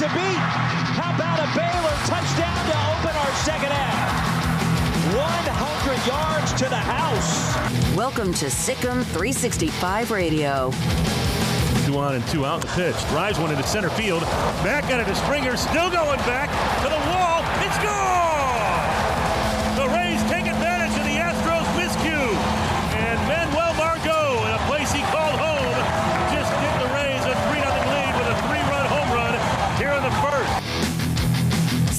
To beat. How about a Baylor touchdown to open our second half? 100 yards to the house. Welcome to Sikkim 365 Radio. 2 on and 2 out the pitch. Drives one into center field. Back at it to Springer. Still going back to the wall. It's gone! The Rays take advantage of the Astros miscue. And Manuel Margot, in a place he called home, just give the Rays a 3-0 lead with a 3-run home run here in the first.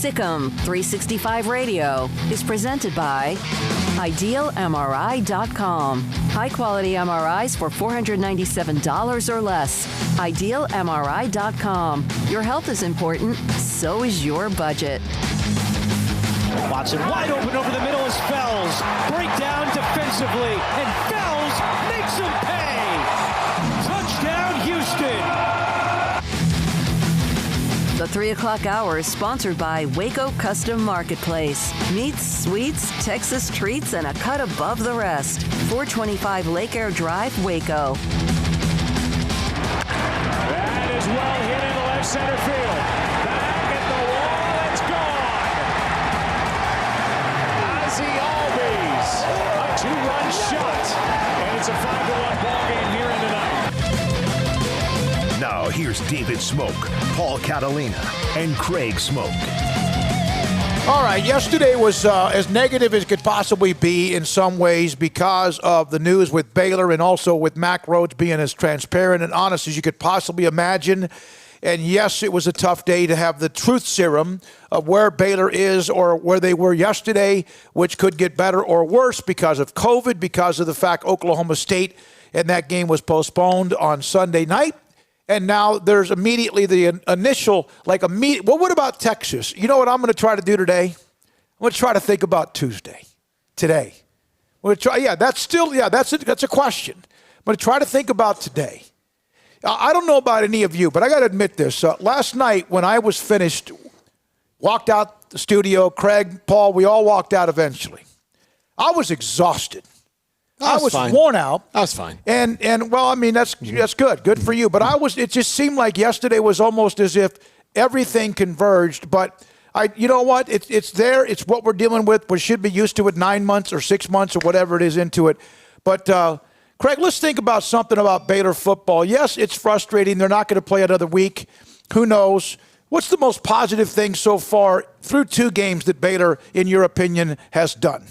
Sikkim 365 Radio is presented by IdealMRI.com. High-quality MRIs for $497 or less. IdealMRI.com. Your health is important, so is your budget. Watson wide open over the middle as Fells. Breakdown defensively, and Fells makes him pay. Touchdown, Houston. The 3 o'clock hour is sponsored by Waco Custom Marketplace. Meats, sweets, Texas treats, and a cut above the rest. 425 Lake Air Drive, Waco. That is well hit in the left center field. Back at the wall, it's gone. Ozzie Albies, a 2-run shot, and it's a 5-1 ball game here in tonight. Now here's David Smoke, Paul Catalina, and Craig Smoke. All right, yesterday was as negative as could possibly be in some ways because of the news with Baylor and also with Mack Rhoades being as transparent and honest as you could possibly imagine. And yes, it was a tough day to have the truth serum of where Baylor is or where they were yesterday, which could get better or worse because of COVID, because of the fact Oklahoma State and that game was postponed on Sunday night. And now there's immediately the initial, well, what about Texas? You know what I'm going to try to do today? I'm going to try to think about today. I'm going to try, that's a question. I'm going to try to think about today. I don't know about any of you, but I got to admit this. Last night when I was finished, walked out the studio, Craig, Paul, we all walked out eventually. I was exhausted. I was worn out. I was fine. And well, I mean, that's good. Good for you. But it just seemed like yesterday was almost as if everything converged. But you know what? It's there. It's what we're dealing with. We should be used to it 9 months or 6 months or whatever it is into it. But, Craig, let's think about something about Baylor football. Yes, it's frustrating. They're not going to play another week. Who knows? What's the most positive thing so far through 2 games that Baylor, in your opinion, has done?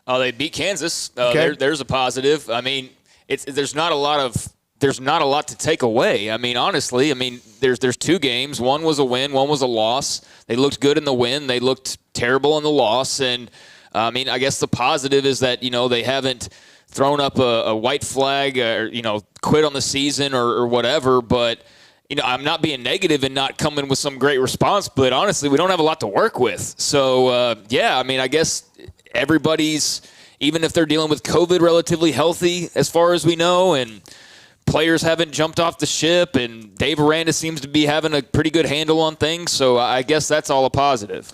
They beat Kansas. Okay. There's a positive. I mean, there's not a lot to take away. I mean, honestly, there's 2 games. One was a win, one was a loss. They looked good in the win. They looked terrible in the loss. And I guess the positive is that they haven't thrown up a white flag or quit on the season or whatever. But I'm not being negative and not coming with some great response. But honestly, we don't have a lot to work with. So I guess everybody's, even if they're dealing with COVID, relatively healthy as far as we know, and players haven't jumped off the ship, and Dave Aranda seems to be having a pretty good handle on things, so I guess that's all a positive.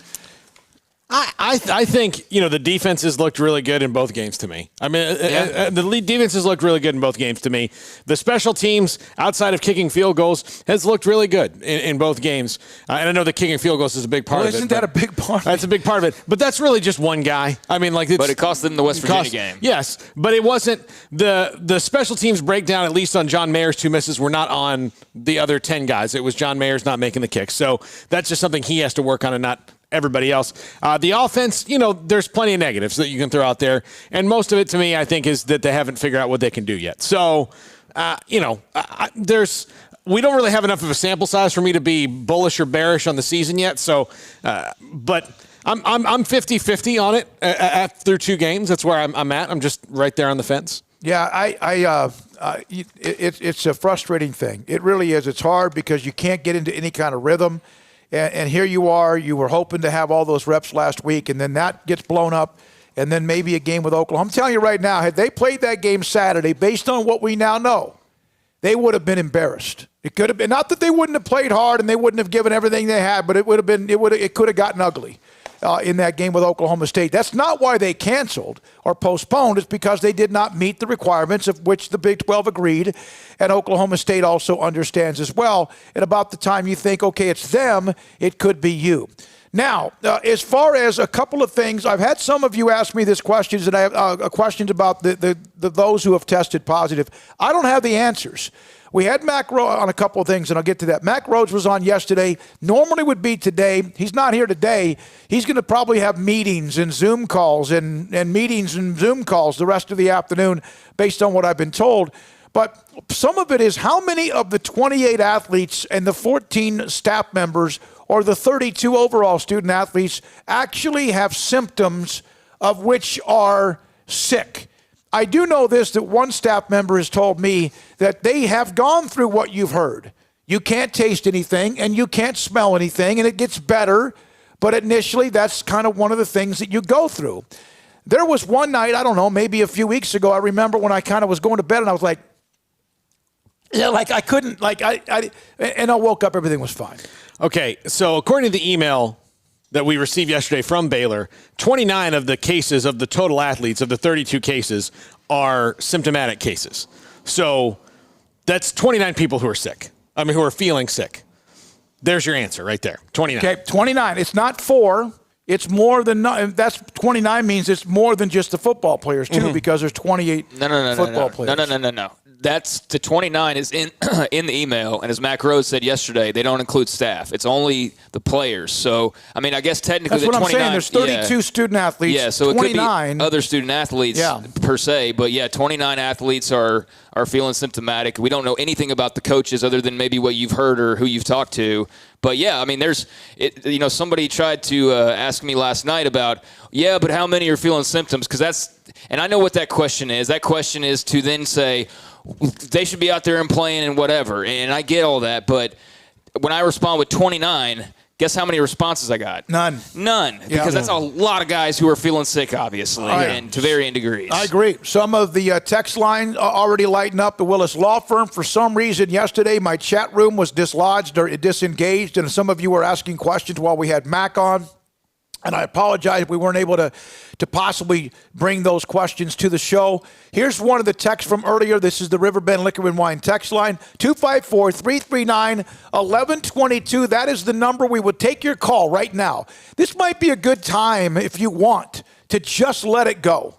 I think, the defenses looked really good in both games to me. The lead defenses looked really good in both games to me. The special teams, outside of kicking field goals, has looked really good in both games. And I know the kicking field goals is a big part of it. Isn't that a big part? That's a big part of it. But that's really just one guy. But it cost them the West Virginia game. Yes, but it wasn't the special teams breakdown, at least on John Mayer's 2 misses, were not on the other 10 guys. It was John Mayer's not making the kicks. So that's just something he has to work on and not everybody else. The offense, there's plenty of negatives that you can throw out there. And most of it, to me, I think, is that they haven't figured out what they can do yet. So, we don't really have enough of a sample size for me to be bullish or bearish on the season yet. So, but I'm 50-50 on it through 2 games. That's where I'm at. I'm just right there on the fence. Yeah, it's a frustrating thing. It really is. It's hard because you can't get into any kind of rhythm. And here you are. You were hoping to have all those reps last week, and then that gets blown up, and then maybe a game with Oklahoma. I'm telling you right now, had they played that game Saturday, based on what we now know, they would have been embarrassed. It could have been, not that they wouldn't have played hard and they wouldn't have given everything they had, but it could have gotten ugly. in that game with Oklahoma State. That's not why they canceled or postponed. It's because they did not meet the requirements of which the Big 12 agreed, and Oklahoma State also understands as well. And about the time you think, okay, it's them, it could be you. Now, as far as a couple of things, I've had some of you ask me this questions, and I have questions about the those who have tested positive. I don't have the answers. We had Mac Rhodes on a couple of things, and I'll get to that. Mac Rhodes was on yesterday. Normally would be today. He's not here today. He's going to probably have meetings and Zoom calls and meetings and Zoom calls the rest of the afternoon based on what I've been told. But some of it is how many of the 28 athletes and the 14 staff members or the 32 overall student athletes actually have symptoms of which are sick. I do know this, that one staff member has told me that they have gone through what you've heard. You can't taste anything and you can't smell anything, and it gets better, but initially that's kind of one of the things that you go through. There was one night, I don't know, maybe a few weeks ago, I remember when I kind of was going to bed and I was like, yeah, like I couldn't, like and I woke up, everything was fine. Okay, so according to the email that we received yesterday from Baylor, 29 of the cases of the total athletes of the 32 cases are symptomatic cases. So that's 29 people who are sick. I mean, who are feeling sick. There's your answer right there. 29. Okay, 29. It's not 4. It's more than that's 29 means it's more than just the football players too, because there's 28 football players. No. That's the 29 is in in the email, and as Mac Rhodes said yesterday, they don't include staff. It's only the players. So, I mean, I guess technically that's what 29, I'm saying. There's 32 student athletes. Yeah, so 29. it could be other student athletes per se, but yeah, 29 athletes are feeling symptomatic. We don't know anything about the coaches other than maybe what you've heard or who you've talked to. But yeah, I mean, somebody tried to ask me last night about, but how many are feeling symptoms? And I know what that question is. That question is to then say, they should be out there and playing and whatever. And I get all that. But when I respond with 29, guess how many responses I got? None. Because that's a lot of guys who are feeling sick, obviously, and to varying degrees. I agree. Some of the text line already lighting up. The Willis Law Firm, for some reason, yesterday my chat room was dislodged or disengaged, and some of you were asking questions while we had Mac on. And I apologize if we weren't able to possibly bring those questions to the show. Here's one of the texts from earlier. This is the Riverbend Liquor and Wine text line, 254-339-1122. That is the number. We would take your call right now. This might be a good time, if you want, to just let it go.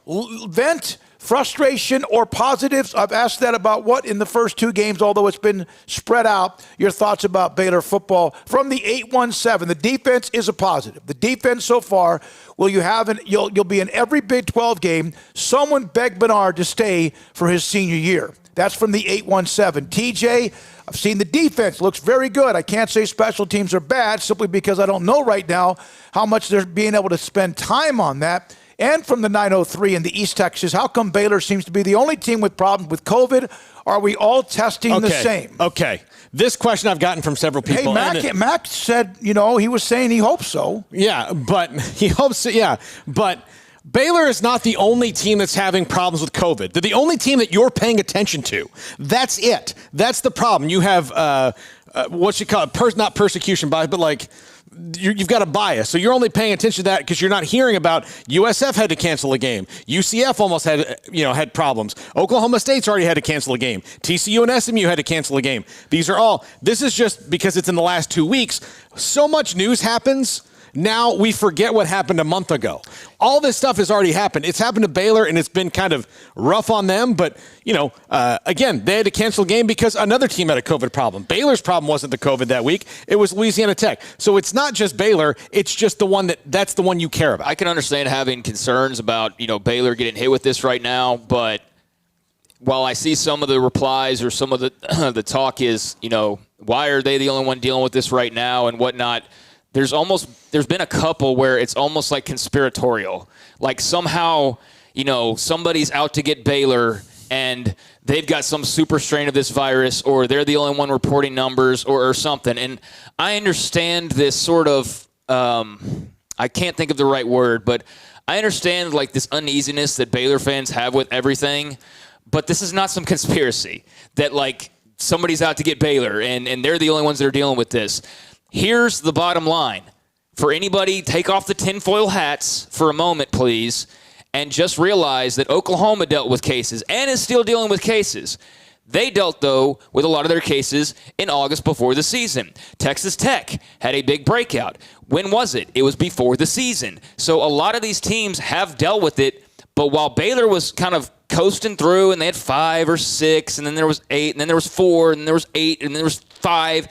Vent, frustration, or positives. I've asked that about what in the first 2 games, although it's been spread out. Your thoughts about Baylor football from the 817. The defense is a positive. The defense so far, you'll be in every Big 12 game. Someone begged Bernard to stay for his senior year. That's from the 817. TJ, I've seen the defense. Looks very good. I can't say special teams are bad simply because I don't know right now how much they're being able to spend time on that. And from the 903 in the East Texas, how come Baylor seems to be the only team with problems with COVID? Are we all testing the same? Okay. This question I've gotten from several people. Hey, Mac said, he was saying he hopes so. Yeah, but he hopes so, yeah. But Baylor is not the only team that's having problems with COVID. They're the only team that you're paying attention to. That's it. That's the problem. You have, what you call it, not persecution bias, but like, you've got a bias. So you're only paying attention to that because you're not hearing about USF had to cancel a game. UCF almost had problems. Oklahoma State's already had to cancel a game. TCU and SMU had to cancel a game. This is just because it's in the last 2 weeks. So much news happens. Now we forget what happened a month ago. All this stuff has already happened. It's happened to Baylor, and it's been kind of rough on them. But, again, they had to cancel a game because another team had a COVID problem. Baylor's problem wasn't the COVID that week. It was Louisiana Tech. So it's not just Baylor. It's just that's the one you care about. I can understand having concerns about, Baylor getting hit with this right now. But while I see some of the replies or some of the the talk is, why are they the only one dealing with this right now and whatnot, there's been a couple where it's almost like conspiratorial. Like somehow, somebody's out to get Baylor and they've got some super strain of this virus, or they're the only one reporting numbers or something. And I understand this sort of, I can't think of the right word, but I understand like this uneasiness that Baylor fans have with everything. But this is not some conspiracy that like somebody's out to get Baylor and they're the only ones that are dealing with this. Here's the bottom line. for anybody, take off the tinfoil hats for a moment, please, and just realize that Oklahoma dealt with cases and is still dealing with cases. They dealt, though, with a lot of their cases in August before the season. Texas Tech had a big breakout. When was it? It was before the season. So a lot of these teams have dealt with it, but while Baylor was kind of coasting through and they had 5 or 6, and then there was 8, and then there was 4, and then there was 8, and then there was 5,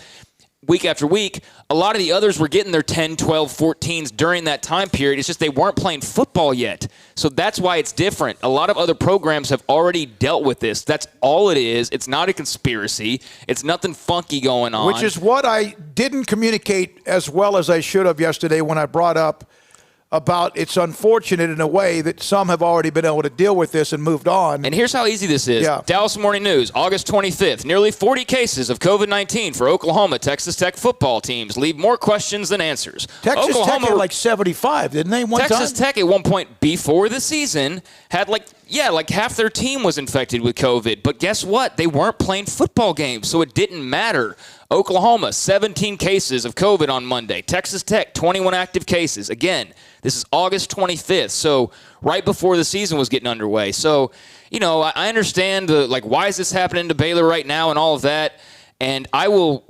week after week, a lot of the others were getting their 10, 12, 14s during that time period. It's just they weren't playing football yet. So that's why it's different. A lot of other programs have already dealt with this. That's all it is. It's not a conspiracy. It's nothing funky going on. Which is what I didn't communicate as well as I should have yesterday when I brought up about it's unfortunate in a way that some have already been able to deal with this and moved on. And here's how easy this is. Yeah. Dallas Morning News, August 25th. Nearly 40 cases of COVID-19 for Oklahoma Texas Tech football teams leave more questions than answers. Texas Oklahoma, Tech had like 75, didn't they, one Texas time? Tech at one point before the season had like half their team was infected with COVID. But guess what? They weren't playing football games, so it didn't matter. Oklahoma, 17 cases of COVID on Monday. Texas Tech, 21 active cases. Again, this is August 25th, so right before the season was getting underway. So, I understand, why is this happening to Baylor right now and all of that, and I will,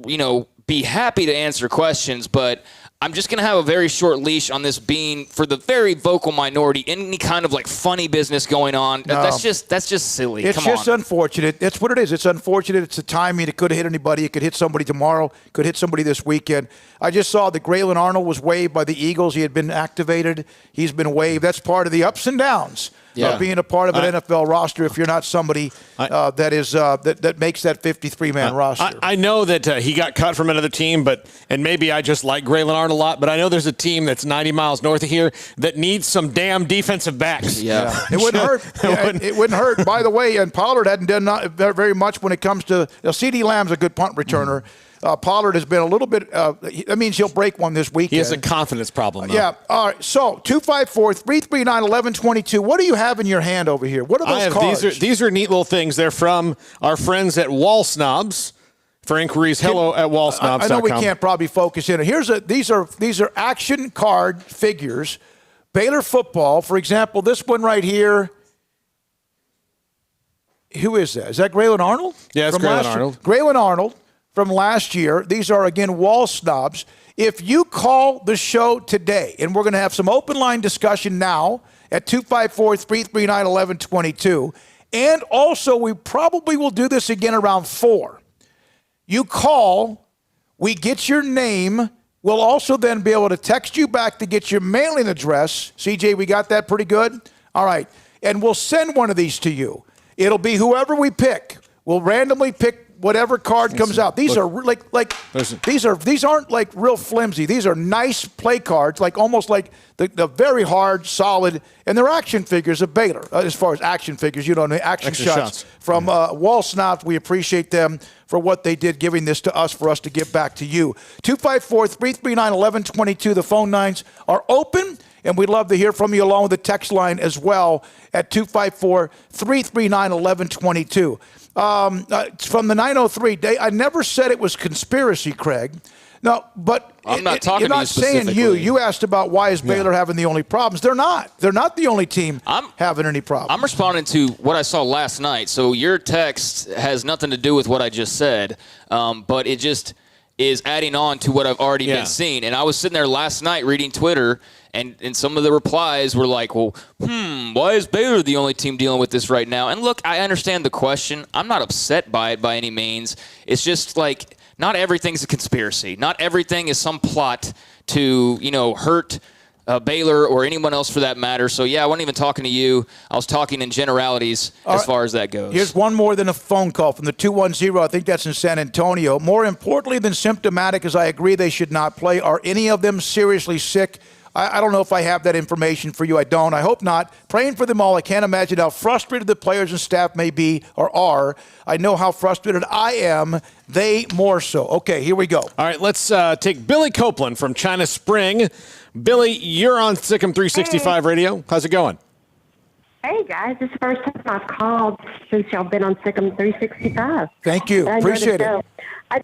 be happy to answer questions, but I'm just going to have a very short leash on this being for the very vocal minority, any kind of funny business going on. No. That's just silly. It's just unfortunate. That's what it is. It's unfortunate. It's the timing. It could have hit anybody. It could hit somebody tomorrow. Could hit somebody this weekend. I just saw that Graylin Arnold was waived by the Eagles. He had been activated. He's been waived. That's part of the ups and downs of being a part of an NFL roster if you're not somebody that makes that 53-man roster. I know that he got cut from another team, and maybe I just like Graylin Arnold a lot, but I know there's a team that's 90 miles north of here that needs some damn defensive backs. Yeah. It wouldn't hurt. It wouldn't hurt. By the way, and Pollard hadn't done very much when it comes to CeeDee Lamb's a good punt returner. Pollard has been a little bit that means he'll break one this weekend. He has a confidence problem, though. Yeah. All right. So, 254-339-1122. What do you have in your hand over here? What are those cards? These are neat little things. They're from our friends at Wall Snobs. For inquiries, hello at wallsnobs.com. I know we can't probably focus in. These are action card figures. Baylor football, for example, this one right here. Who is that? Is that Graylin Arnold? Yeah, it's Graylin Arnold. Graylin Arnold from last year. These are, again, Wall Snobs. If you call the show today, and we're going to have some open line discussion now at 254-339-1122, and also we probably will do this again around 4. You call, we get your name. We'll also then be able to text you back to get your mailing address. CJ, we got that pretty good? All right. And we'll send one of these to you. It'll be whoever we pick. We'll randomly pick whatever card comes out. These are these aren't like real flimsy. These are nice play cards, almost like the very hard, solid, and they're action figures of Baylor. As far as action figures, action shots from Wall Snobs. We appreciate them for what they did, giving this to us for us to give back to you. 254-339-1122. The phone lines are open, and we'd love to hear from you along with the text line as well at 254-339-1122. From the 903, I never said it was conspiracy, Craig. No, but I'm not talking you're to you not saying specifically. you asked about why is Baylor having the only problems. They're not. They're not the only team having any problems. I'm responding to what I saw last night. So your text has nothing to do with what I just said, but it just is adding on to what I've already been seeing. And I was sitting there last night reading Twitter, and some of the replies were like, well, why is Baylor the only team dealing with this right now? And look, I understand the question. I'm not upset by it by any means. It's just not everything's a conspiracy. Not everything is some plot to, hurt Baylor or anyone else for that matter. So, I wasn't even talking to you. I was talking in generalities as far as that goes. Here's one more than a phone call from the 210. I think that's in San Antonio. More importantly than symptomatic, as I agree they should not play, are any of them seriously sick? I don't know if I have that information for you. I don't. I hope not. Praying for them all. I can't imagine how frustrated the players and staff may be or are. I know how frustrated I am. They more so. Okay, here we go. All right, let's take Billy Copeland from China Spring. Billy, you're on Sikkim 365 Radio. How's it going? Hey, guys. This is the first time I've called since y'all been on Sikkim 365. Thank you. Appreciate it. I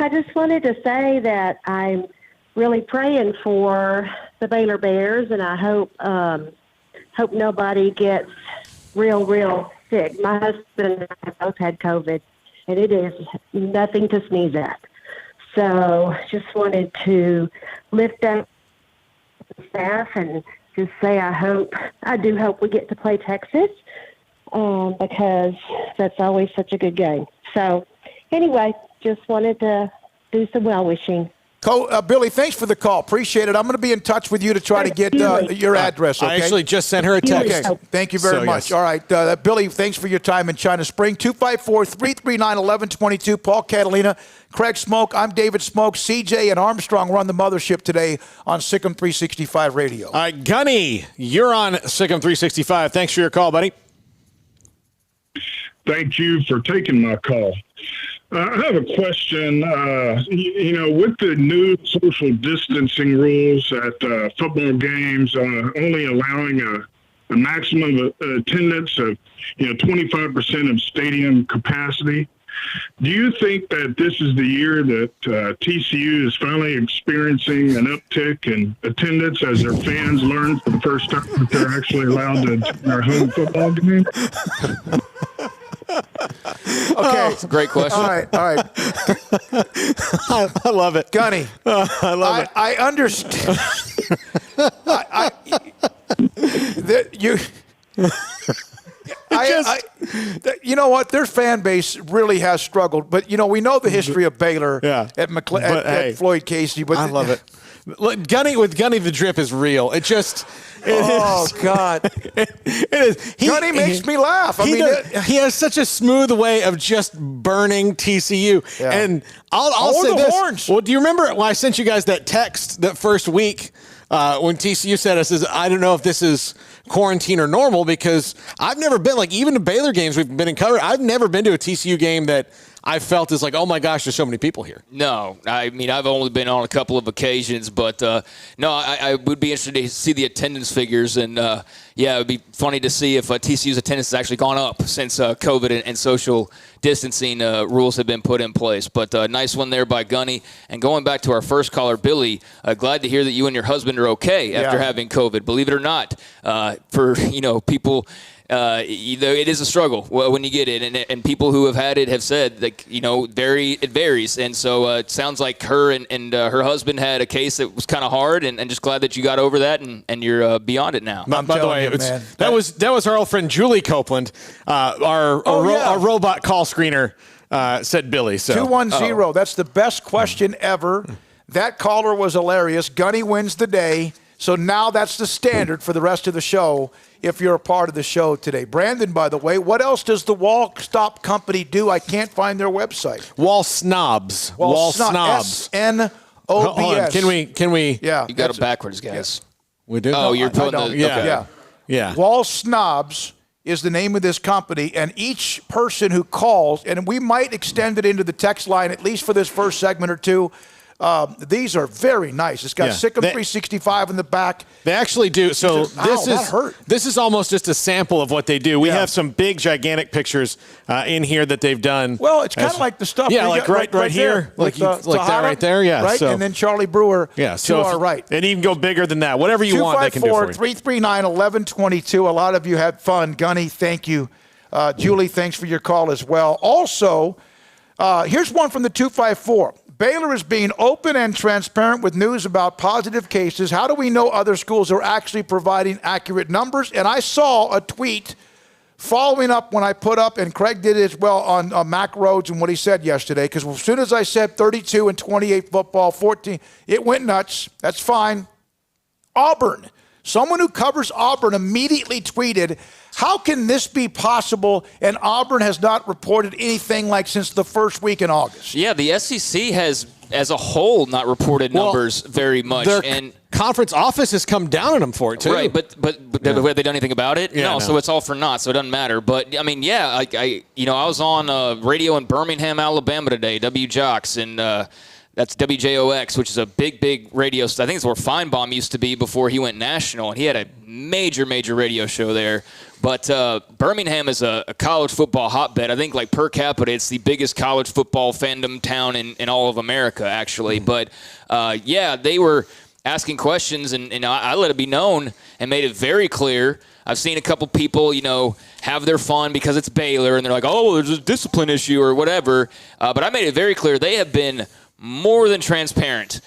just wanted to say that I'm really praying for the Baylor Bears, and I hope nobody gets real sick. My husband and I both had COVID, and it is nothing to sneeze at. So just wanted to lift up the staff and just say I do hope we get to play Texas because that's always such a good game. So anyway, just wanted to do some well-wishing. Billy, thanks for the call. Appreciate it. I'm going to be in touch with you to try to get your address, okay? I actually just sent her a text. Okay. Thank you very much. Yes. All right. Billy, thanks for your time in China Spring. 254-339-1122. Paul Catalina, Craig Smoke. I'm David Smoke. CJ and Armstrong run the mothership today on Sikkim 365 Radio. All right, Gunny, you're on Sikkim 365. Thanks for your call, buddy. Thank you for taking my call. I have a question. With the new social distancing rules at football games, only allowing a maximum attendance of 25% of stadium capacity, do you think that this is the year that TCU is finally experiencing an uptick in attendance as their fans learn for the first time that they're actually allowed to attend their home football game? Okay. That's a great question. All right. I love it. Gunny. I love it. I understand. You know what? Their fan base really has struggled. But, we know the history of Baylor at Floyd Casey. But I love it. Look, Gunny the drip is real. It just... God. It is. Gunny makes me laugh. He has such a smooth way of just burning TCU. Yeah. And I'll say this. Horns. Well, do you remember when I sent you guys that text that first week when TCU sent us, I don't know if this is quarantine or normal, because I've never been, even to Baylor games we've been in cover, I've never been to a TCU game that I felt is oh my gosh, there's so many people here. No, I mean, I've only been on a couple of occasions, but no, I would be interested to see the attendance figures, and it would be funny to see if TCU's attendance has actually gone up since COVID and social distancing rules have been put in place. But nice one there by Gunny. And going back to our first caller, Billy, glad to hear that you and your husband are okay after having COVID. Believe it or not, for people. It is a struggle when you get it, and people who have had it have said that it varies, and so it sounds like her and her husband had a case that was kind of hard, and just glad that you got over that and you're beyond it now. By the way, that was our old friend Julie Copeland, our robot call screener, said Billy. So 210. That's the best question ever. That caller was hilarious. Gunny wins the day. So now that's the standard for the rest of the show if you're a part of the show today. Brandon, by the way, what else does the Wall Stop Company do? I can't find their website. Wall Snobs. Wall Snobs. SNOBS. Can we? Yeah. You got it backwards, guys. Yes. We do? Oh, you're putting the... Yeah. Okay. Yeah. Wall Snobs is the name of this company, and each person who calls, and we might extend it into the text line at least for this first segment or two. These are very nice. It's got Sikkim 365 in the back. They actually do. So this is almost just a sample of what they do. We have some big, gigantic pictures in here that they've done. Well, it's kind of like the stuff. Yeah, right here, like that right there. Yeah, right. And then Charlie Brewer to our right. And even go bigger than that. Whatever you want, they can do for you. 254-339-1122. A lot of you had fun. Gunny, thank you. Julie, thanks for your call as well. Also, here's one from the 254. Baylor is being open and transparent with news about positive cases. How do we know other schools are actually providing accurate numbers? And I saw a tweet following up when I put up, and Craig did it as well on Mac Rhodes and what he said yesterday, because as soon as I said 32 and 28 football, 14, it went nuts. That's fine. Auburn. Someone who covers Auburn immediately tweeted, how can this be possible? And Auburn has not reported anything since the first week in August. Yeah, the SEC has, as a whole, not reported numbers very much. And conference office has come down on them for it, too. Right, but have they done anything about it? Yeah, no, so it's all for naught, so it doesn't matter. But, I mean, I was on radio in Birmingham, Alabama today, WJOX, and That's WJOX, which is a big radio. I think it's where Feinbaum used to be before he went national, and he had a major radio show there. But Birmingham is a college football hotbed. I think, like, per capita, it's the biggest college football fandom town in all of America, actually. But, they were asking questions, and I let it be known and made it very clear. I've seen a couple people, have their fun because it's Baylor, and they're like, oh, there's a discipline issue or whatever. But I made it very clear they have been more than transparent.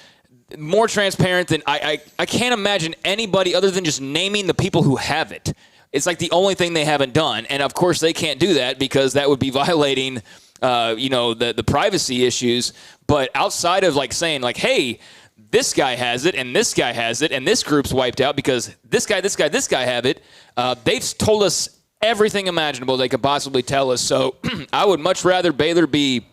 More transparent than I can't imagine anybody other than just naming the people who have it. It's like the only thing they haven't done. And, of course, they can't do that because that would be violating, the privacy issues. But outside of, like, saying, like, hey, this guy has it, and this guy has it, and this group's wiped out because this guy have it, they've told us everything imaginable they could possibly tell us. So I would much rather Baylor be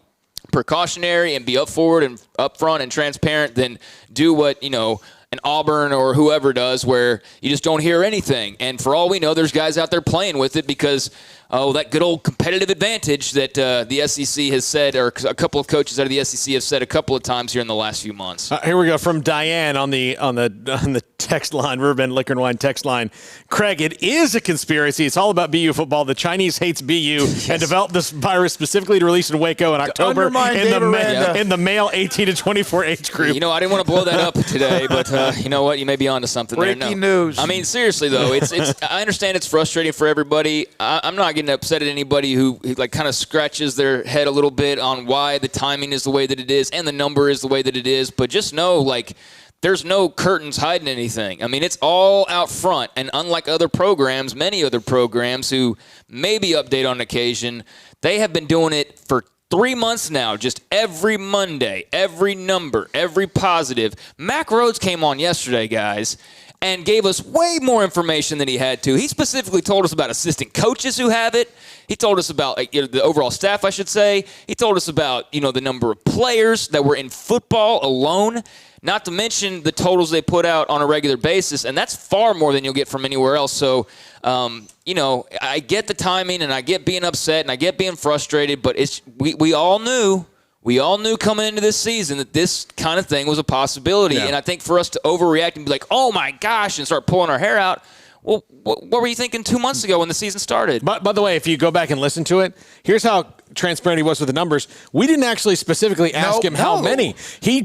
precautionary and be up forward and upfront and transparent than do what, an Auburn or whoever does where you just don't hear anything. And for all we know, there's guys out there playing with it because, that good old competitive advantage that the SEC has said, or a couple of coaches out of the SEC have said a couple of times here in the last few months. Here we go from Diane on the text line, Riverbend Liquor and Wine text line. Craig, it is a conspiracy. It's all about BU football. The Chinese hates BU and developed this virus specifically to release in Waco in October in the male 18 to 24 age group. I didn't want to blow that up today, but you know what? You may be onto something there. Breaking news. I mean, seriously, though, it's. I understand it's frustrating for everybody. I'm not getting upset at anybody who like kind of scratches their head a little bit on why the timing is the way that it is and the number is the way that it is. But just know, like, there's no curtains hiding anything. I mean, it's all out front. And unlike other programs, many other programs who maybe update on occasion, they have been doing it for 3 months now, just every Monday, every number, every positive. Mac Rhodes came on yesterday, guys, and gave us way more information than he had to. He specifically told us about assistant coaches who have it. He told us about the overall staff, I should say. He told us about, the number of players that were in football alone, not to mention the totals they put out on a regular basis, and that's far more than you'll get from anywhere else. So, I get the timing, and I get being upset, and I get being frustrated, but we all knew. We all knew coming into this season that this kind of thing was a possibility. Yeah. And I think for us to overreact and be like, oh, my gosh, and start pulling our hair out, well, what were you thinking 2 months ago when the season started? By the way, if you go back and listen to it, here's how transparent he was with the numbers. We didn't actually specifically ask him how many. He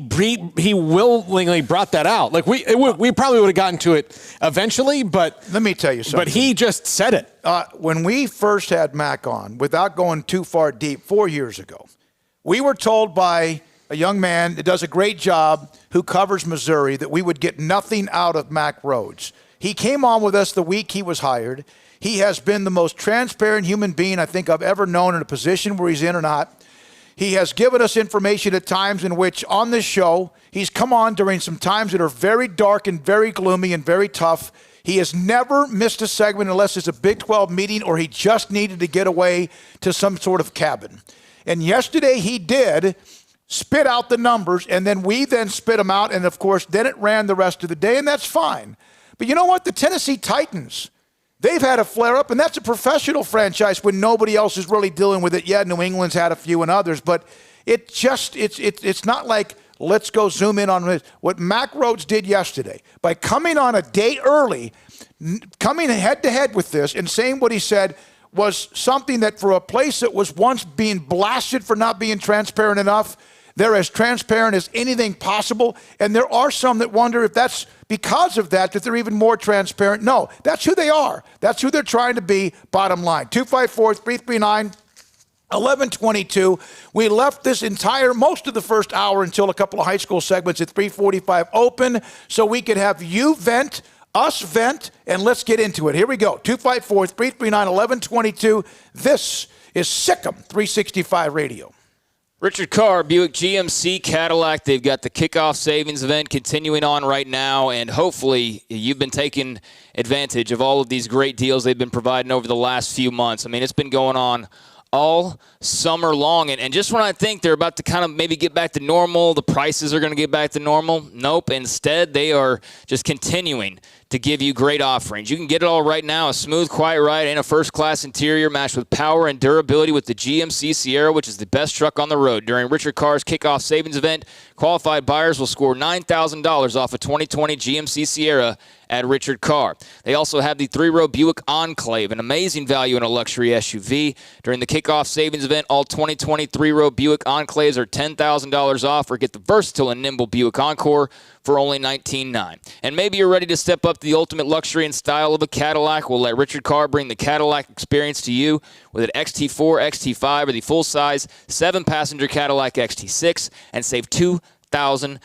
willingly brought that out. Like we probably would have gotten to it eventually, but let me tell you something. But he just said it. When we first had Mac on, without going too far deep, 4 years ago, we were told by a young man that does a great job who covers Missouri that we would get nothing out of Mac Rhodes. He came on with us the week he was hired. He has been the most transparent human being I think I've ever known in a position where he's in or not. He has given us information at times in which on this show, he's come on during some times that are very dark and very gloomy and very tough. He has never missed a segment unless it's a Big 12 meeting or he just needed to get away to some sort of cabin. And yesterday he did spit out the numbers, and then we then spit them out, and of course, then it ran the rest of the day, and that's fine. But you know what? The Tennessee Titans, they've had a flare-up, and that's a professional franchise when nobody else is really dealing with it yet. New England's had a few and others, but it's not like let's go zoom in on this. What Mac Rhodes did yesterday by coming on a day early, coming head-to-head with this and saying what he said was something that for a place that was once being blasted for not being transparent enough, they're as transparent as anything possible. And there are some that wonder if that's because of that they're even more transparent. No, that's who they are. That's who they're trying to be, bottom line. 254-339-1122. We left this most of the first hour until a couple of high school segments at 3:45 open so we could have you vent, us vent, and let's get into it. Here we go. 254-339-1122. This is Sikkim 365 Radio. Richard Carr, Buick GMC Cadillac. They've got the kickoff savings event continuing on right now, and hopefully you've been taking advantage of all of these great deals they've been providing over the last few months. I mean, it's been going on all summer long. And just when I think they're about to kind of maybe get back to normal, the prices are going to get back to normal, nope. Instead, they are just continuing to give you great offerings. You can get it all right now, a smooth, quiet ride and a first-class interior matched with power and durability with the GMC Sierra, which is the best truck on the road. During Richard Carr's kickoff savings event, Qualified buyers will score $9,000 off a 2020 GMC Sierra at Richard Carr. They also have the 3-row Buick Enclave, an amazing value in a luxury SUV. During the kickoff savings event, all 2020 3-row Buick Enclaves are $10,000 off, or get the versatile and nimble Buick Encore for only $19,900. And maybe you're ready to step up to the ultimate luxury and style of a Cadillac. We'll let Richard Carr bring the Cadillac experience to you with an XT4, XT5, or the full-size 7-passenger Cadillac XT6, and save $2,000.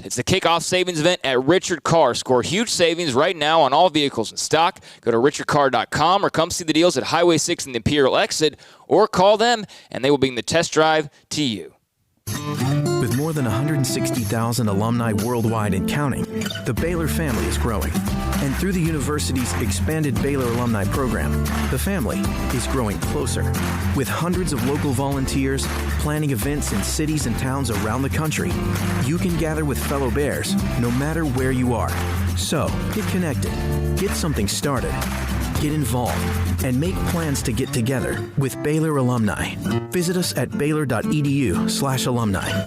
It's the kickoff savings event at Richard Carr. Score huge savings right now on all vehicles in stock. Go to richardcarr.com or come see the deals at Highway 6 and the Imperial Exit, or call them and they will bring the test drive to you. With more than 160,000 alumni worldwide and counting, the Baylor family is growing. And through the university's expanded Baylor alumni program, the family is growing closer. With hundreds of local volunteers planning events in cities and towns around the country, you can gather with fellow Bears no matter where you are. So, get connected, get something started, get involved, and make plans to get together with Baylor alumni. Visit us at baylor.edu/alumni.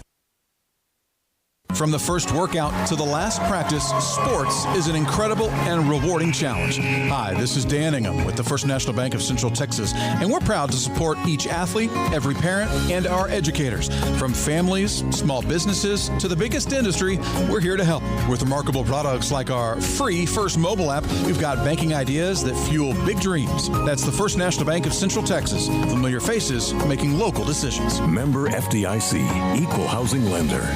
From the first workout to the last practice, sports is an incredible and rewarding challenge. Hi, this is Dan Ingham with the First National Bank of Central Texas, and we're proud to support each athlete, every parent, and our educators. From families, small businesses, to the biggest industry, we're here to help. With remarkable products like our free First mobile app, we've got banking ideas that fuel big dreams. That's the First National Bank of Central Texas. Familiar faces making local decisions. Member FDIC, Equal Housing Lender.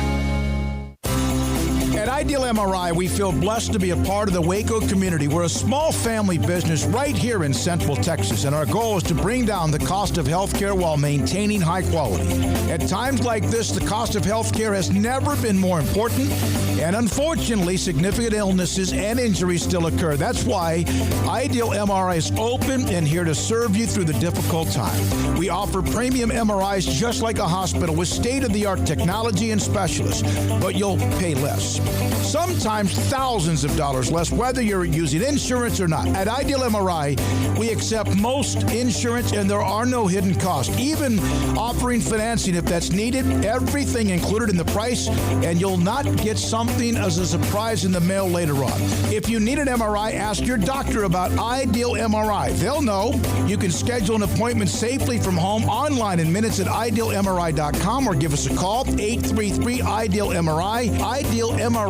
At Ideal MRI, we feel blessed to be a part of the Waco community. We're a small family business right here in Central Texas, and our goal is to bring down the cost of healthcare while maintaining high quality. At times like this, the cost of healthcare has never been more important, and unfortunately, significant illnesses and injuries still occur. That's why Ideal MRI is open and here to serve you through the difficult time. We offer premium MRIs just like a hospital with state-of-the-art technology and specialists, but you'll pay less. Sometimes thousands of dollars less, whether you're using insurance or not. At Ideal MRI, we accept most insurance and there are no hidden costs, even offering financing if that's needed. Everything included in the price, and you'll not get something as a surprise in the mail later on. If you need an MRI, ask your doctor about Ideal MRI. They'll know. You can schedule an appointment safely from home online in minutes at idealmri.com or give us a call, 833-IDEAL-MRI, idealmri.com.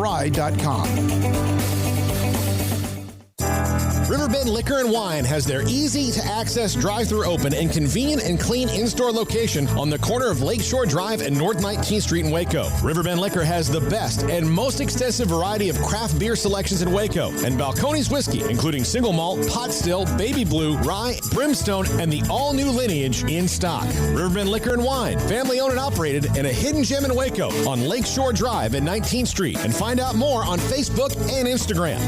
Riverbend Liquor and Wine has their easy-to-access drive-thru open and convenient and clean in-store location on the corner of Lakeshore Drive and North 19th Street in Waco. Riverbend Liquor has the best and most extensive variety of craft beer selections in Waco, and Balcones whiskey, including single malt, pot still, baby blue, rye, brimstone, and the all-new lineage in stock. Riverbend Liquor and Wine, family-owned and operated, and a hidden gem in Waco on Lakeshore Drive and 19th Street. And find out more on Facebook and Instagram.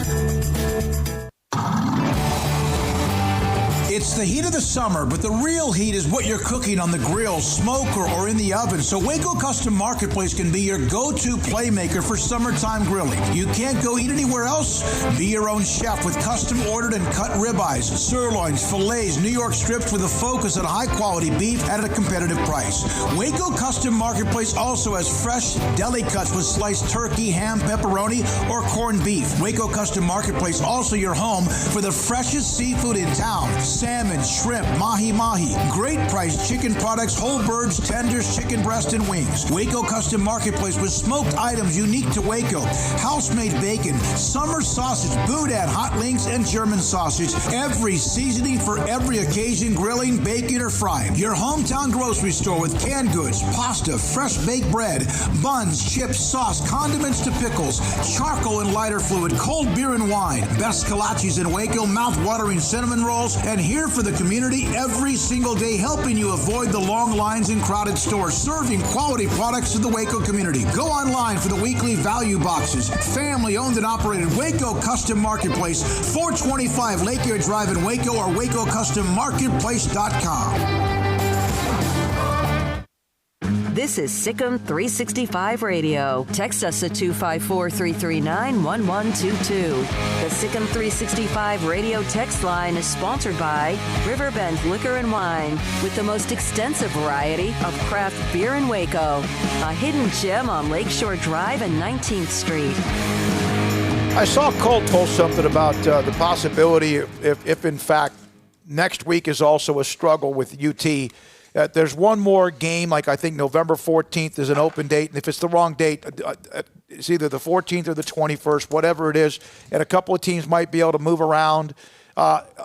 It's the heat of the summer, but the real heat is what you're cooking on the grill, smoker, or in the oven. So Waco Custom Marketplace can be your go-to playmaker for summertime grilling. You can't go eat anywhere else? Be your own chef with custom ordered and cut ribeyes, sirloins, fillets, New York strips with a focus on high-quality beef at a competitive price. Waco Custom Marketplace also has fresh deli cuts with sliced turkey, ham, pepperoni, or corned beef. Waco Custom Marketplace also your home for the freshest seafood in town. Salmon, shrimp, mahi-mahi, great priced chicken products, whole birds, tenders, chicken breast, and wings. Waco Custom Marketplace with smoked items unique to Waco, house-made bacon, summer sausage, boudin, hot links, and German sausage. Every seasoning for every occasion, grilling, baking, or frying. Your hometown grocery store with canned goods, pasta, fresh baked bread, buns, chips, sauce, condiments to pickles, charcoal and lighter fluid, cold beer and wine, best kolaches in Waco, mouth-watering cinnamon rolls, and here for the community every single day, helping you avoid the long lines in crowded stores, serving quality products to the Waco community. Go online for the weekly value boxes. Family owned and operated Waco Custom Marketplace, 425 Lake Air Drive in Waco, or WacoCustomMarketplace.com. This is Sikkim 365 Radio. Text us at 254-339-1122. The Sikkim 365 Radio text line is sponsored by Riverbend Liquor and Wine, with the most extensive variety of craft beer in Waco. A hidden gem on Lakeshore Drive and 19th Street. I saw Cole post something about the possibility, if in fact next week is also a struggle with UT. There's one more game, like I think November 14th is an open date, and if it's the wrong date, it's either the 14th or the 21st, whatever it is, and a couple of teams might be able to move around.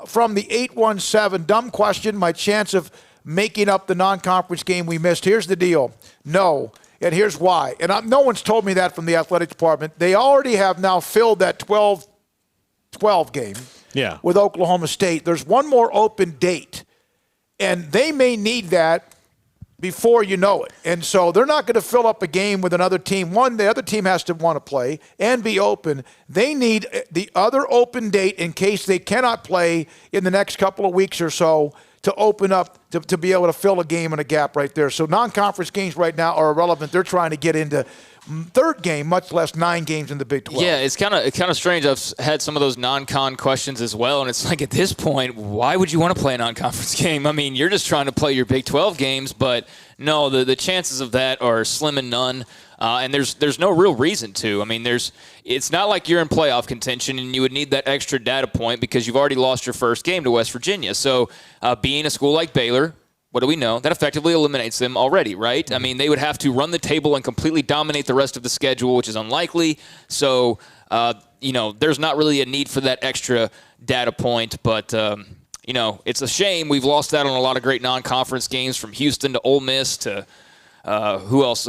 From the 817, dumb question, my chance of making up the non-conference game we missed. Here's the deal. No. And here's why. And no one's told me that from the athletic department. They already have now filled that 12 game with Oklahoma State. There's one more open date, and they may need that before you know it. And so they're not going to fill up a game with another team. One, the other team has to want to play and be open. They need the other open date in case they cannot play in the next couple of weeks or so to open up to be able to fill a game and a gap right there. So non-conference games right now are irrelevant. They're trying to get into third game, much less 9 games in the Big 12. Yeah, it's kind of strange. I've had some of those non-con questions as well, and it's like at this point, why would you want to play a non-conference game? I mean, you're just trying to play your Big 12 games, but no, the chances of that are slim and none. And there's no real reason to. I mean, it's not like you're in playoff contention and you would need that extra data point because you've already lost your first game to West Virginia. So being a school like Baylor, what do we know? That effectively eliminates them already, right? I mean, they would have to run the table and completely dominate the rest of the schedule, which is unlikely. So, there's not really a need for that extra data point. But, it's a shame. We've lost out on a lot of great non-conference games, from Houston to Ole Miss to who else?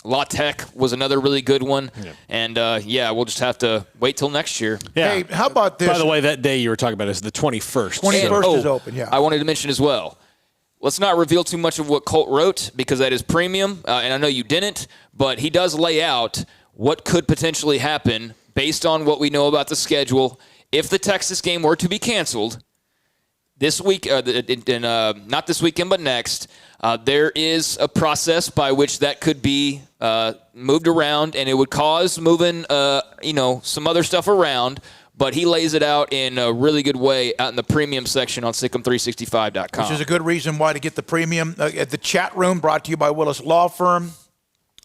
La Tech was another really good one. Yeah. And, we'll just have to wait till next year. Yeah. Hey, how about this? By the way, that day you were talking about is the 21st. 21st is open, yeah. I wanted to mention as well, let's not reveal too much of what Colt wrote because that is premium, and I know you didn't, but he does lay out what could potentially happen based on what we know about the schedule if the Texas game were to be canceled this week, not this weekend, but next. There is a process by which that could be moved around, and it would cause moving, some other stuff around. But he lays it out in a really good way out in the premium section on Sikkim365.com. Which is a good reason why to get the premium. At the chat room, brought to you by Willis Law Firm.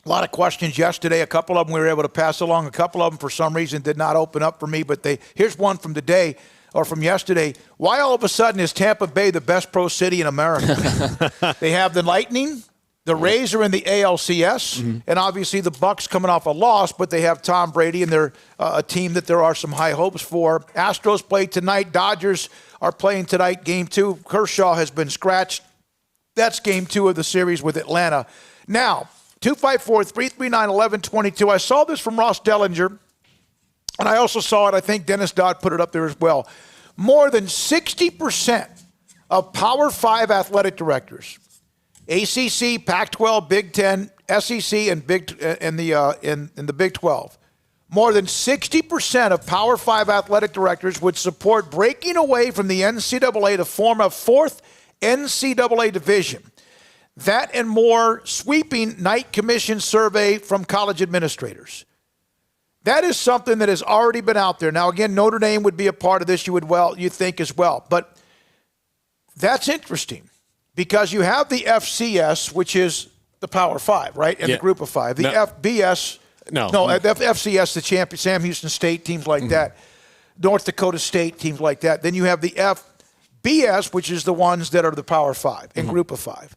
A lot of questions yesterday. A couple of them we were able to pass along. A couple of them, for some reason, did not open up for me. But here's one from today. Or from yesterday, why all of a sudden is Tampa Bay the best pro city in America? They have the Lightning, the Rays are in the ALCS, and obviously the Bucks coming off a loss, but they have Tom Brady, and they're a team that there are some high hopes for. Astros play tonight. Dodgers are playing tonight, Game 2. Kershaw has been scratched. That's Game 2 of the series with Atlanta. Now, 254-339-1122. I saw this from Ross Dellinger. And I also saw it, I think Dennis Dodd put it up there as well. More than 60% of Power 5 athletic directors, ACC, Pac-12, Big 10, SEC, and in the Big 12, more than 60% of Power 5 athletic directors would support breaking away from the NCAA to form a fourth NCAA division. That and more sweeping Knight Commission survey from college administrators. That is something that has already been out there. Now, again, Notre Dame would be a part of this, you think as well. But that's interesting because you have the FCS, which is the Power 5, right? And the Group of 5. The FBS, the FCS, the champion, Sam Houston State, teams like that. North Dakota State, teams like that. Then you have the FBS, which is the ones that are the Power 5 and Group of 5.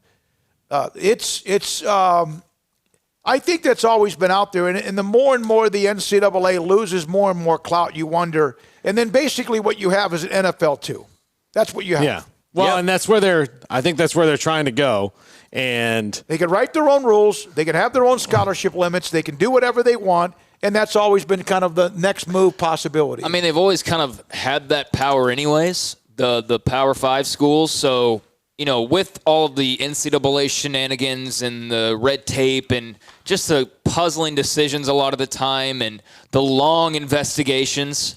I think that's always been out there, and the more and more the NCAA loses more and more clout, you wonder. And then basically what you have is an NFL too. That's what you have. Yeah. Well, and that's where I think that's where they're trying to go. And they can write their own rules. They can have their own scholarship limits. They can do whatever they want. And that's always been kind of the next move possibility. I mean, they've always kind of had that power anyways, the Power 5 schools. So, with all of the NCAA shenanigans and the red tape and just the puzzling decisions a lot of the time and the long investigations,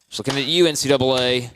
just looking at you, NCAA,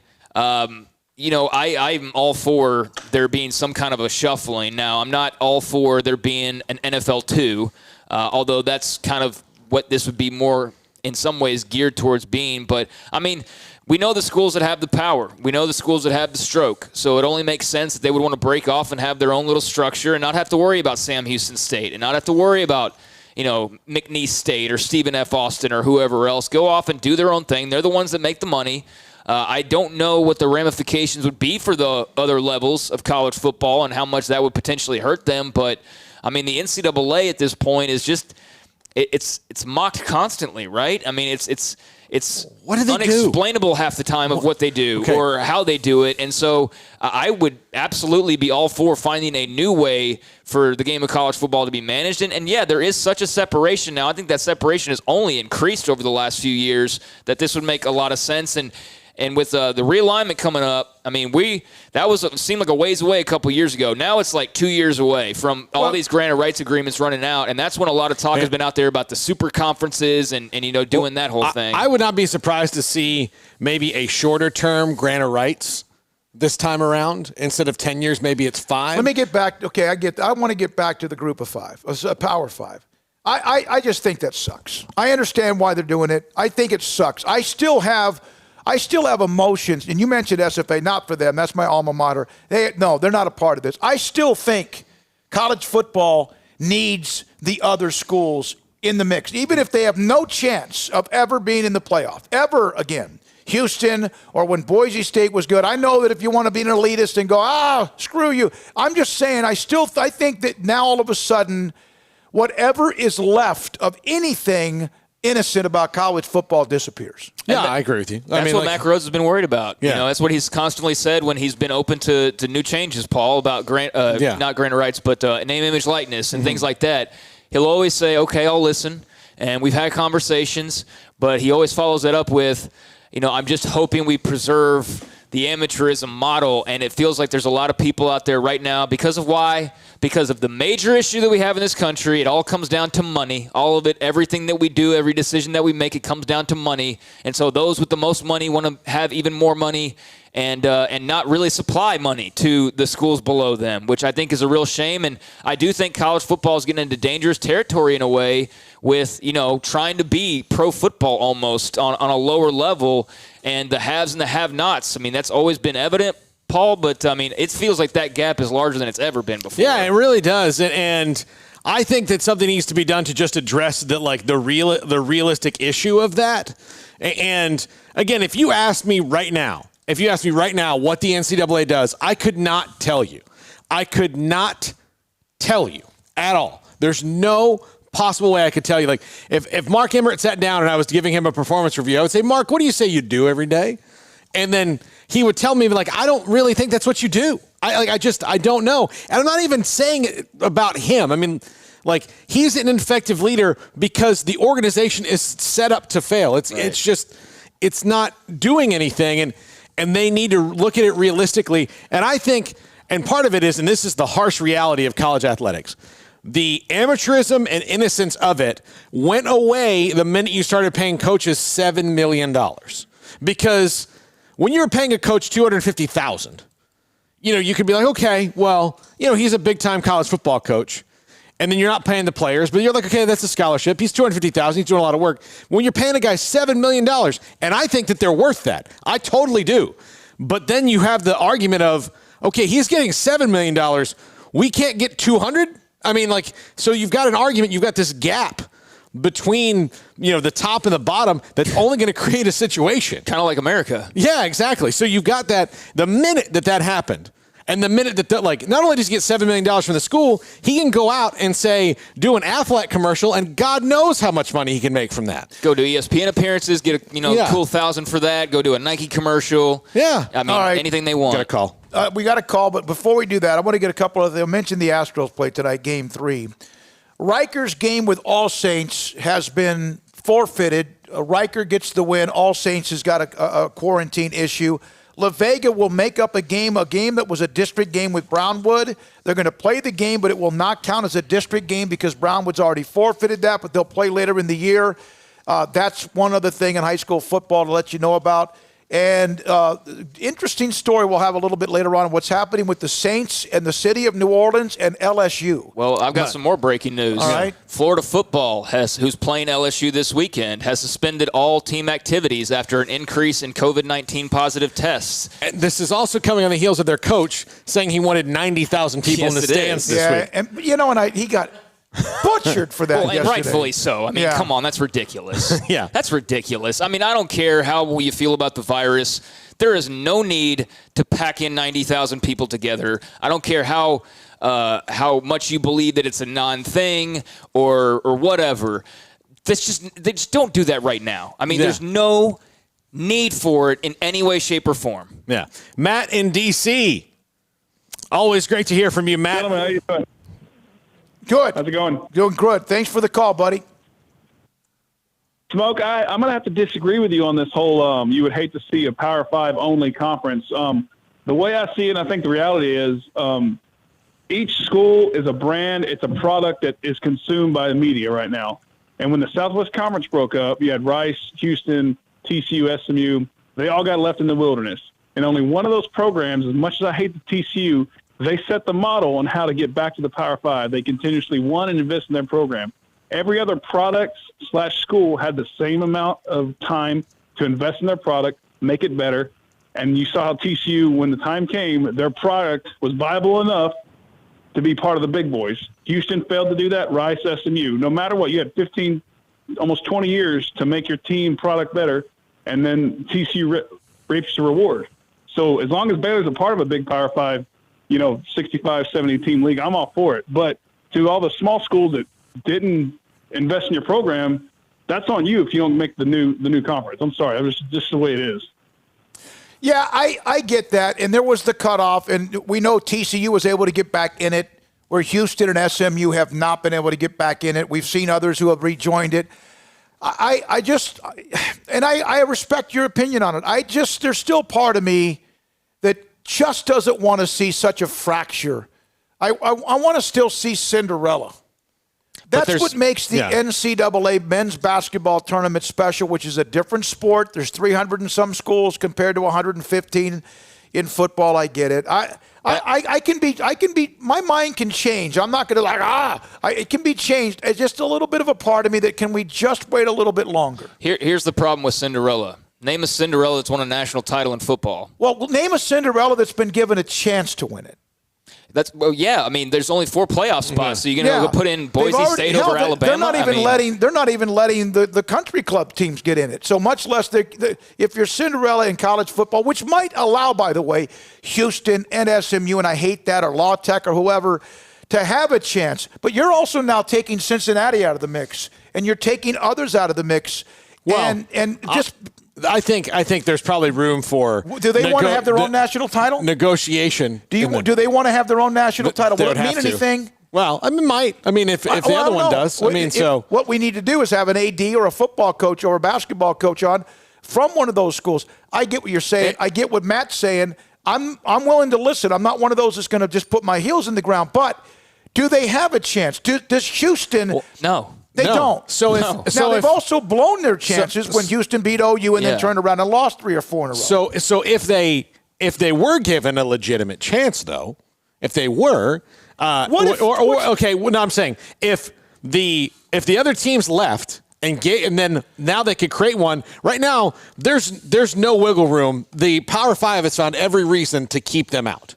I'm all for there being some kind of a shuffling. Now, I'm not all for there being an NFL 2, although that's kind of what this would be more in some ways geared towards being. But, I mean, we know the schools that have the power. We know the schools that have the stroke. So it only makes sense that they would want to break off and have their own little structure and not have to worry about Sam Houston State and not have to worry about, McNeese State or Stephen F. Austin or whoever else. Go off and do their own thing. They're the ones that make the money. I don't know what the ramifications would be for the other levels of college football and how much that would potentially hurt them. But, I mean, the NCAA at this point is just it's mocked constantly, right? I mean, it's what do they unexplainable half the time of what they do or how they do it. And so I would absolutely be all for finding a new way for the game of college football to be managed. And yeah, there is such a separation now. I think that separation has only increased over the last few years that this would make a lot of sense. And with the realignment coming up, I mean, seemed like a ways away a couple years ago. Now it's like 2 years away from all these granted rights agreements running out, and that's when a lot of talk has been out there about the super conferences and doing that whole thing. I would not be surprised to see maybe a shorter term granted rights this time around. Instead of 10 years, maybe it's 5. Let me get back. Okay, I want to get back to the group of 5, a Power 5. I just think that sucks. I understand why they're doing it. I think it sucks. I still have emotions, and you mentioned SFA, not for them. That's my alma mater. They're not a part of this. I still think college football needs the other schools in the mix, even if they have no chance of ever being in the playoff, ever again. Houston or when Boise State was good. I know that if you want to be an elitist and go, screw you. I'm just saying I think that now all of a sudden, whatever is left of anything innocent about college football disappears. Yeah, I agree with you. That's what Mac Rhodes has been worried about. Yeah. That's what he's constantly said when he's been open to new changes, Paul, about not granted rights, but name, image, likeness, and things like that. He'll always say, okay, I'll listen. And we've had conversations, but he always follows that up with, I'm just hoping we preserve the amateurism model, and it feels like there's a lot of people out there right now because of why? Because of the major issue that we have in this country. It all comes down to money. All of it, everything that we do, every decision that we make, it comes down to money. And so those with the most money want to have even more money and not really supply money to the schools below them, which I think is a real shame. And I do think college football is getting into dangerous territory in a way with, trying to be pro football almost on a lower level, and the haves and the have-nots. I mean, that's always been evident, Paul, but, it feels like that gap is larger than it's ever been before. Yeah, it really does. And I think that something needs to be done to just address the realistic issue of that. And, again, if you ask me right now what the NCAA does, I could not tell you. I could not tell you at all. There's no possible way I could tell you. Like, if Mark Emmert sat down and I was giving him a performance review, I would say, Mark, what do you say you do every day? And then he would tell me, like, I don't really think that's what you do. I don't know. And I'm not even saying it about him. I mean, like, he's an effective leader because the organization is set up to fail. It's not doing anything. And they need to look at it realistically. And I think, and part of it is, and this is the harsh reality of college athletics, the amateurism and innocence of it went away the minute you started paying coaches $7 million. Because when you were paying a coach $250,000, you could be like, okay, well, he's a big-time college football coach. And then you're not paying the players, but you're like, okay, that's a scholarship. He's $250,000. He's doing a lot of work. When you're paying a guy $7 million, and I think that they're worth that. I totally do. But then you have the argument of, okay, he's getting $7 million. We can't get 200? I mean, like, so you've got an argument. You've got this gap between, the top and the bottom that's only going to create a situation. Kind of like America. Yeah, exactly. So you've got that. The minute that happened, and the minute that, not only does he get $7 million from the school, he can go out and do an Aflac commercial, and God knows how much money he can make from that. Go to ESPN appearances, get a cool $1,000 for that. Go do a Nike commercial. Yeah. I mean, anything they want. Got a call. We got a call, but before we do that, I want to get a couple of them. Mention the Astros play tonight, Game 3. Riker's game with All Saints has been forfeited. Riker gets the win. All Saints has got a quarantine issue. La Vega will make up a game that was a district game with Brownwood. They're going to play the game, but it will not count as a district game because Brownwood's already forfeited that, but they'll play later in the year. That's one other thing in high school football to let you know about. And interesting story we'll have a little bit later on what's happening with the Saints and the city of New Orleans and LSU. Well, I've got some more breaking news. All right. Florida football, who's playing LSU this weekend, has suspended all team activities after an increase in COVID-19 positive tests. And this is also coming on the heels of their coach saying he wanted 90,000 people in the stands this week. And he got butchered for that well, and yesterday. rightfully so. I mean, come on, that's ridiculous. Yeah. That's ridiculous. I mean, I don't care how you feel about the virus. There is no need to pack in 90,000 people together. I don't care how much you believe that it's a non-thing or whatever. They just don't do that right now. I mean, there's no need for it in any way, shape, or form. Yeah. Matt in D.C. Always great to hear from you, Matt. Gentlemen, how you doing? Good. How's it going? Doing good. Thanks for the call, buddy. Smoke, I'm going to have to disagree with you on this whole you would hate to see a Power 5 only conference. The way I see it, and I think the reality is each school is a brand. It's a product that is consumed by the media right now. And when the Southwest Conference broke up, you had Rice, Houston, TCU, SMU. They all got left in the wilderness. And only one of those programs, as much as I hate the TCU, they set the model on how to get back to the Power 5. They continuously won and invest in their program. Every other product/school had the same amount of time to invest in their product, make it better. And you saw how TCU, when the time came, their product was viable enough to be part of the big boys. Houston failed to do that. Rice, SMU. No matter what, you had 15, almost 20 years to make your team product better, and then TCU reaps the reward. So as long as Baylor's a part of a big Power 5, 65, 70 team league, I'm all for it. But to all the small schools that didn't invest in your program, that's on you if you don't make the new conference. I'm sorry. That's just the way it is. Yeah, I get that. And there was the cutoff, and we know TCU was able to get back in it, where Houston and SMU have not been able to get back in it. We've seen others who have rejoined it. I respect your opinion on it. There's still part of me that just doesn't want to see such a fracture. I want to still see Cinderella. That's what makes the NCAA men's basketball tournament special, which is a different sport. There's 300 and some schools compared to 115 in football. I get it. I can be. My mind can change. I'm not going to it can be changed. It's just a little bit of a part of me that can we just wait a little bit longer. Here's the problem with Cinderella. Name a Cinderella that's won a national title in football. Well, name a Cinderella that's been given a chance to win it. I mean, there's only 4 playoff spots, so you're going to put in Boise State over Alabama. They're not even letting the country club teams get in it. So much less if you're Cinderella in college football, which might allow, by the way, Houston and SMU, and I hate that, or La Tech or whoever, to have a chance. But you're also now taking Cincinnati out of the mix, and you're taking others out of the mix. Well, I think there's probably room for. Do they want to have their own national title? Negotiation. Do they want to have their own national title? Will it mean anything? Well, I mean, might. I mean, if the other one does. What we need to do is have an AD or a football coach or a basketball coach on from one of those schools. I get what you're saying. I get what Matt's saying. I'm willing to listen. I'm not one of those that's going to just put my heels in the ground. But do they have a chance? Does Houston? Well, no. They don't. They've also blown their chances when Houston beat OU and then turned around and lost 3 or 4 in a row. So if they were given a legitimate chance, though, if they were, I'm saying if the other teams left and then now they could create one. Right now, there's no wiggle room. The Power 5 has found every reason to keep them out.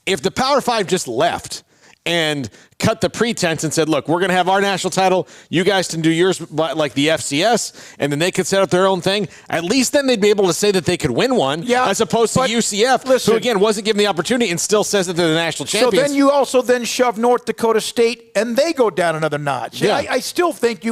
If the Power 5 just left and cut the pretense and said, look, we're going to have our national title. You guys can do yours like the FCS, and then they could set up their own thing. At least then they'd be able to say that they could win one, as opposed to UCF, who, again, wasn't given the opportunity and still says that they're the national champions. So then you also shove North Dakota State, and they go down another notch. Yeah. I still think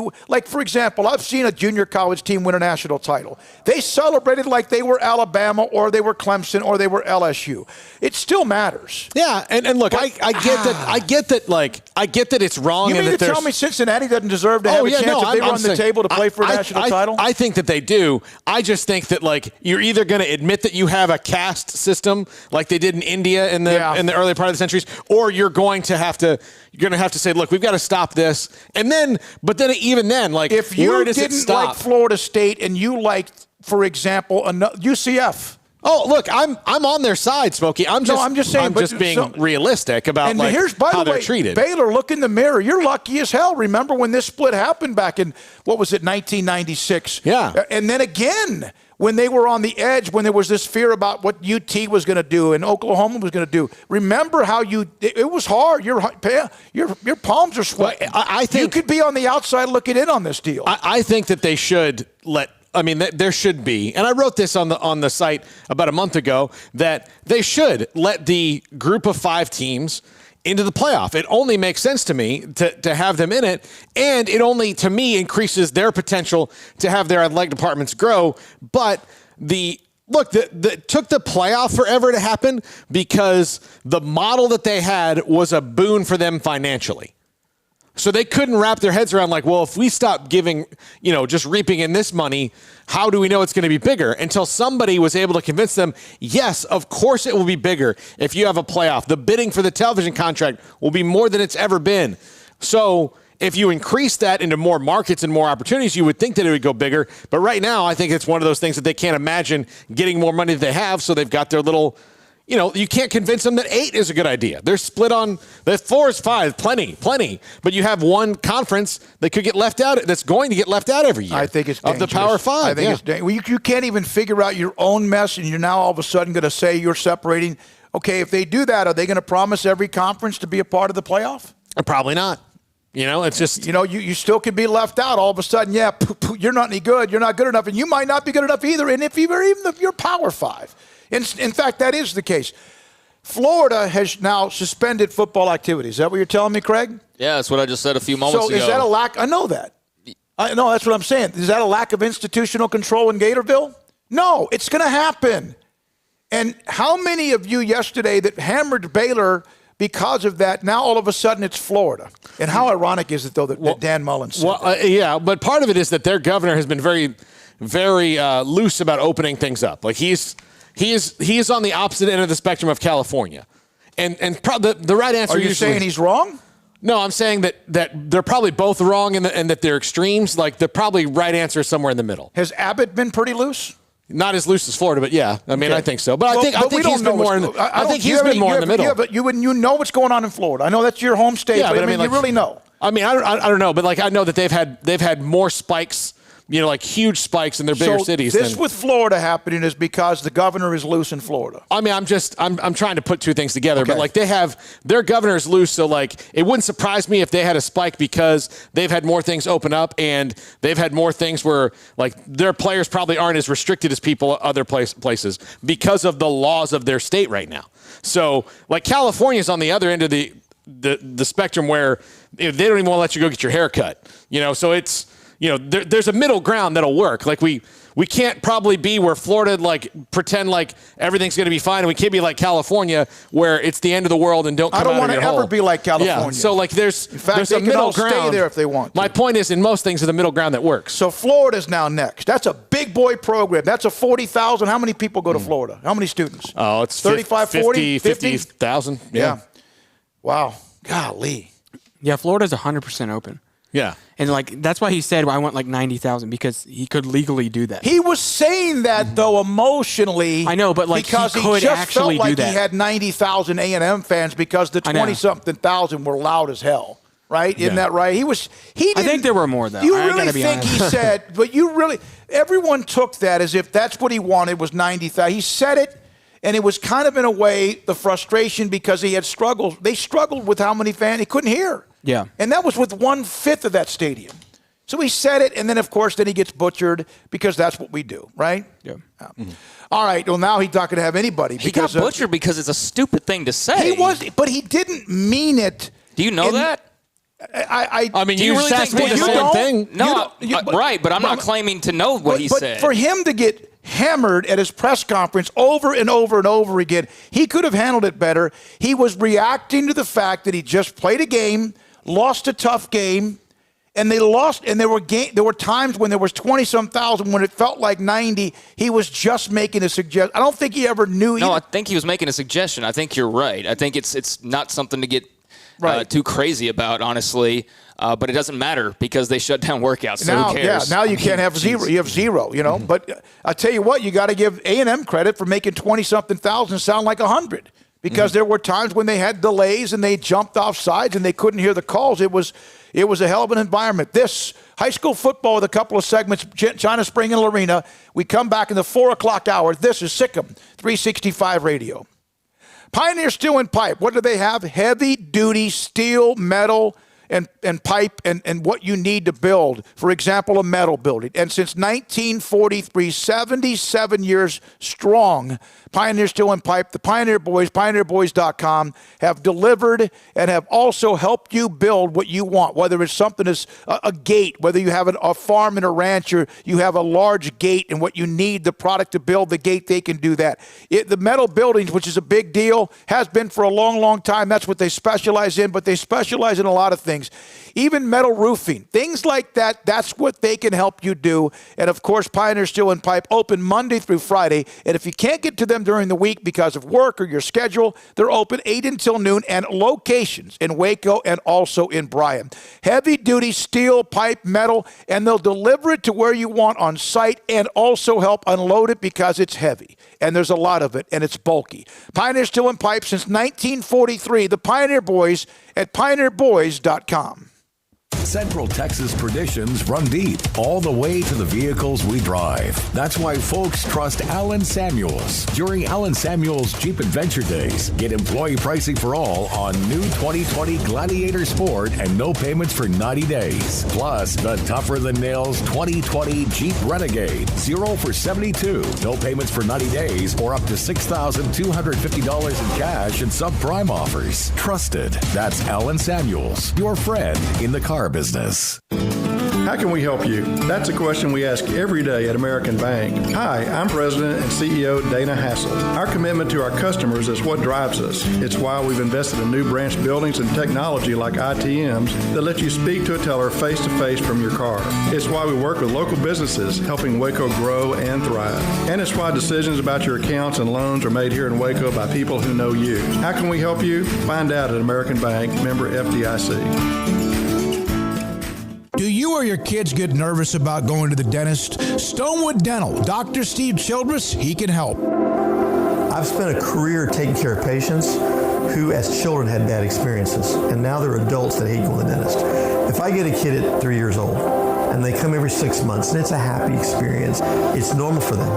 for example, I've seen a junior college team win a national title. They celebrated like they were Alabama or they were Clemson or they were LSU. It still matters. Yeah, and look, I get that it's wrong. You mean to tell me Cincinnati doesn't deserve to have a chance if they run the table to play for a national title? I think that they do. I just think that you're either going to admit that you have a caste system like they did in India in the early part of the centuries, or you're going to have to say, look, we've got to stop this. And then, even then, if you didn't like Florida State and you liked for example, UCF. Oh, look, I'm on their side, Smokey. I'm just saying. I'm just being realistic about how they're treated. Baylor, look in the mirror. You're lucky as hell. Remember when this split happened back in, 1996? Yeah. And then again, when they were on the edge, when there was this fear about what UT was going to do and Oklahoma was going to do. Remember how it was hard. Your palms are sweating. I think you could be on the outside looking in on this deal. I think that they should let. I mean, there should be, and I wrote this on the site about a month ago, that they should let the group of 5 teams into the playoff. It only makes sense to me to have them in it, and it only, to me, increases their potential to have their athletic departments grow. But it took the playoff forever to happen because the model that they had was a boon for them financially. So they couldn't wrap their heads around if we stop giving, just reaping in this money, how do we know it's going to be bigger? Until somebody was able to convince them, yes, of course it will be bigger if you have a playoff. The bidding for the television contract will be more than it's ever been. So if you increase that into more markets and more opportunities, you would think that it would go bigger. But right now, I think it's one of those things that they can't imagine getting more money than they have. So they've got their little... you can't convince them that 8 is a good idea. They're split on the 4 is 5, plenty. But you have one conference that could get left out. That's going to get left out every year. I think it's dangerous. Of the Power 5. I think it's dangerous. You can't even figure out your own mess, and you're now all of a sudden going to say you're separating. Okay, if they do that, are they going to promise every conference to be a part of the playoff? Probably not. It's just... you still could be left out all of a sudden. Yeah, you're not any good. You're not good enough, and you might not be good enough either. And even if you're Power 5. In fact, that is the case. Florida has now suspended football activities. Is that what you're telling me, Craig? Yeah, that's what I just said a few moments ago. So is that a lack? I know that. I know that's what I'm saying. Is that a lack of institutional control in Gatorville? No, it's going to happen. And how many of you yesterday that hammered Baylor because of that, now all of a sudden it's Florida? And how ironic is it, though, that Dan Mullen said that? Yeah, but part of it is that their governor has been very, very loose about opening things up. He is on the opposite end of the spectrum of California, and the right answer. Are you saying he's wrong? No, I'm saying that they're probably both wrong and that they're extremes. The probably right answer is somewhere in the middle. Has Abbott been pretty loose? Not as loose as Florida, but yeah. I mean, okay. I think so. But I think he's been more in the middle. Yeah, but you know what's going on in Florida. I know that's your home state, but I mean, you really know. I mean, I don't know, but I know that they've had more spikes. Huge spikes in their bigger cities. This with Florida happening is because the governor is loose in Florida. I mean, I'm trying to put two things together, okay. But they have their governor's loose, so it wouldn't surprise me if they had a spike because they've had more things open up and they've had more things where their players probably aren't as restricted as people other places because of the laws of their state right now. So California's on the other end of the spectrum where they don't even want to let you go get your hair cut. So it's. There's a middle ground that'll work. We can't probably be where Florida pretend everything's going to be fine, and we can't be like California where it's the end of the world and don't come out of your hole. I don't want to ever be like California. Yeah. So there's a middle ground. Stay there if they want to. My point is, in most things, there's a middle ground that works. So Florida's now next. That's a big boy program. That's a 40,000. How many people go to Florida? How many students? Oh, it's 35, 40, 50,000. Yeah. Wow. Golly. Yeah, Florida's 100% open. Yeah. And that's why he said, I want 90,000 because he could legally do that. He was saying that though emotionally. I know, but because he could just actually felt like do that. He had 90,000 A&M fans because the 20-something thousand were loud as hell. Right? Isn't that right? He didn't, I think there were more though. You really think he said, but everyone took that as if that's what he wanted was 90,000. He said it. And it was kind of, in a way, the frustration because he had struggled. They struggled with how many fans he couldn't hear. Yeah. And that was with 1/5 of that stadium. So he said it, and then, of course, he gets butchered because that's what we do, right? Yeah. Mm-hmm. All right. Well, now he's not going to have anybody. He got butchered because it's a stupid thing to say. He was, but he didn't mean it. Do you know that? I mean, you really asked me the same thing. No, right, but I'm not claiming to know what he said. But for him to get hammered at his press conference over and over and over again, he could have handled it better. He was reacting to the fact that he just played a game, lost a tough game, and they lost. And there were times when there was 20-some thousand when it felt like 90. He was just making a suggestion. I don't think he ever knew. No, I think he was making a suggestion. I think you're right. I think it's not something to get too crazy about, honestly. But it doesn't matter because they shut down workouts. So now, who cares? now you can't have zero. You have zero, But I tell you what, you got to give A&M credit for making 20-something thousand sound like 100. Because there were times when they had delays and they jumped off sides and they couldn't hear the calls. It was a hell of an environment. This high school football with a couple of segments, China Spring and Lorena. We come back in the 4 o'clock hour. This is Sikkim 365 Radio. Pioneer Steel and Pipe. What do they have? Heavy-duty steel, metal, and pipe and what you need to build. For example, a metal building. And since 1943, 77 years strong, Pioneer Steel and Pipe, the Pioneer Boys, pioneerboys.com, have delivered and have also helped you build what you want, whether it's something as a gate, whether you have a farm and a ranch, or you have a large gate and what you need, the product to build the gate, they can do that. The metal buildings, which is a big deal, has been for a long, long time. That's what they specialize in, but they specialize in a lot of things. Even metal roofing, things like that, that's what they can help you do. And of course, Pioneer Steel and Pipe open Monday through Friday. And if you can't get to them during the week because of work or your schedule, they're open 8 until noon, and locations in Waco and also in Bryan. Heavy duty steel, pipe, metal, and they'll deliver it to where you want on site and also help unload it because it's heavy. And there's a lot of it, and it's bulky. Pioneer Steel and Pipe since 1943. The Pioneer Boys at pioneerboys.com. Central Texas traditions run deep, all the way to the vehicles we drive. That's why folks trust Alan Samuels. During Alan Samuels Jeep Adventure Days, get employee pricing for all on new 2020 Gladiator Sport and no payments for 90 days. Plus, the tougher-than-nails 2020 Jeep Renegade, 0 for 72, no payments for 90 days, or up to $6,250 in cash and subprime offers. Trusted. That's Alan Samuels, your friend in the car business. How can we help you? That's a question we ask every day at American Bank. Hi, I'm President and CEO Dana Hassel. Our commitment to our customers is what drives us. It's why we've invested in new branch buildings and technology like ITMs that let you speak to a teller face-to-face from your car. It's why we work with local businesses, helping Waco grow and thrive. And it's why decisions about your accounts and loans are made here in Waco by people who know you. How can we help you? Find out at American Bank, member FDIC. Do you or your kids get nervous about going to the dentist? Stonewood Dental, Dr. Steve Childress, he can help. I've spent a career taking care of patients who as children had bad experiences, and now they're adults that hate going to the dentist. If I get a kid at 3 years old and they come every 6 months and it's a happy experience, it's normal for them.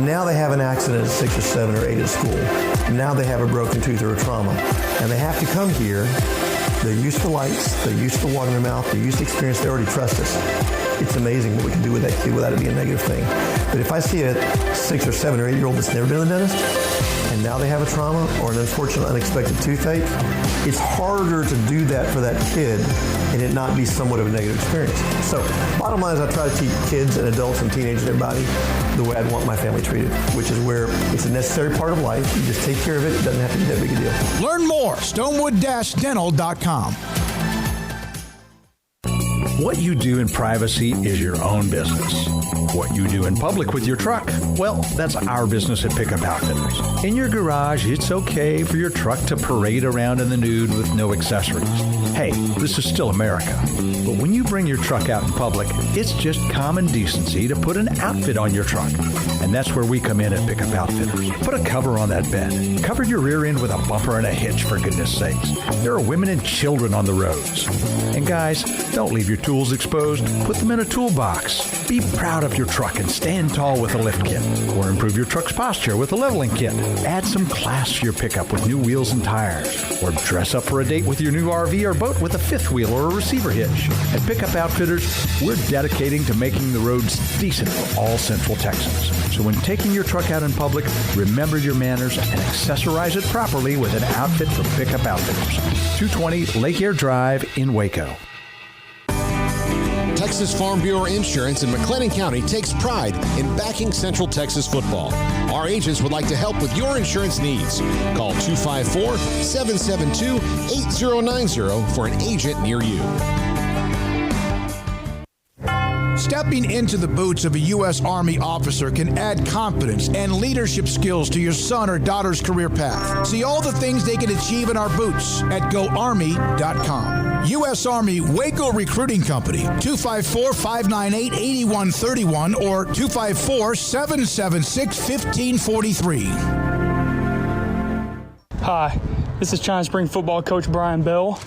Now they have an accident at 6 or 7 or 8 at school. Now they have a broken tooth or a trauma, and they have to come here. They're used to lights, they're used to water in their mouth, they're used to experience, they already trust us. It's amazing what we can do with that kid without it being a negative thing. But if I see a 6 or 7 or 8 year old that's never been to the dentist, and now they have a trauma or an unfortunate unexpected toothache, it's harder to do that for that kid and it not be somewhat of a negative experience. So bottom line is I try to teach kids and adults and teenagers and everybody the way I'd want my family treated, which is where it's a necessary part of life. You just take care of it. It doesn't have to be that big a deal. Learn more, stonewood-dental.com. What you do in privacy is your own business. What you do in public with your truck, well, that's our business at Pickup Outfitters. In your garage, it's okay for your truck to parade around in the nude with no accessories. Hey, this is still America. But when you bring your truck out in public, it's just common decency to put an outfit on your truck. And that's where we come in at Pickup Outfitters. Put a cover on that bed. Cover your rear end with a bumper and a hitch, for goodness sakes. There are women and children on the roads. And guys, don't leave your tools exposed. Put them in a toolbox. Be proud of your truck and stand tall with a lift kit. Or improve your truck's posture with a leveling kit. Add some class to your pickup with new wheels and tires. Or dress up for a date with your new RV or boat with a fifth wheel or a receiver hitch. At Pickup Outfitters, we're dedicating to making the roads decent for all Central Texans. So when taking your truck out in public, remember your manners and accessorize it properly with an outfit from Pickup Outfitters. 220 Lake Air Drive in Waco. Texas Farm Bureau Insurance in McLennan County takes pride in backing Central Texas football. Our agents would like to help with your insurance needs. Call 254-772-8090 for an agent near you. Stepping into the boots of a U.S. Army officer can add confidence and leadership skills to your son or daughter's career path. See all the things they can achieve in our boots at GoArmy.com. U.S. Army Waco Recruiting Company, 254-598-8131 or 254-776-1543. Hi, this is China Spring football coach Brian Bell.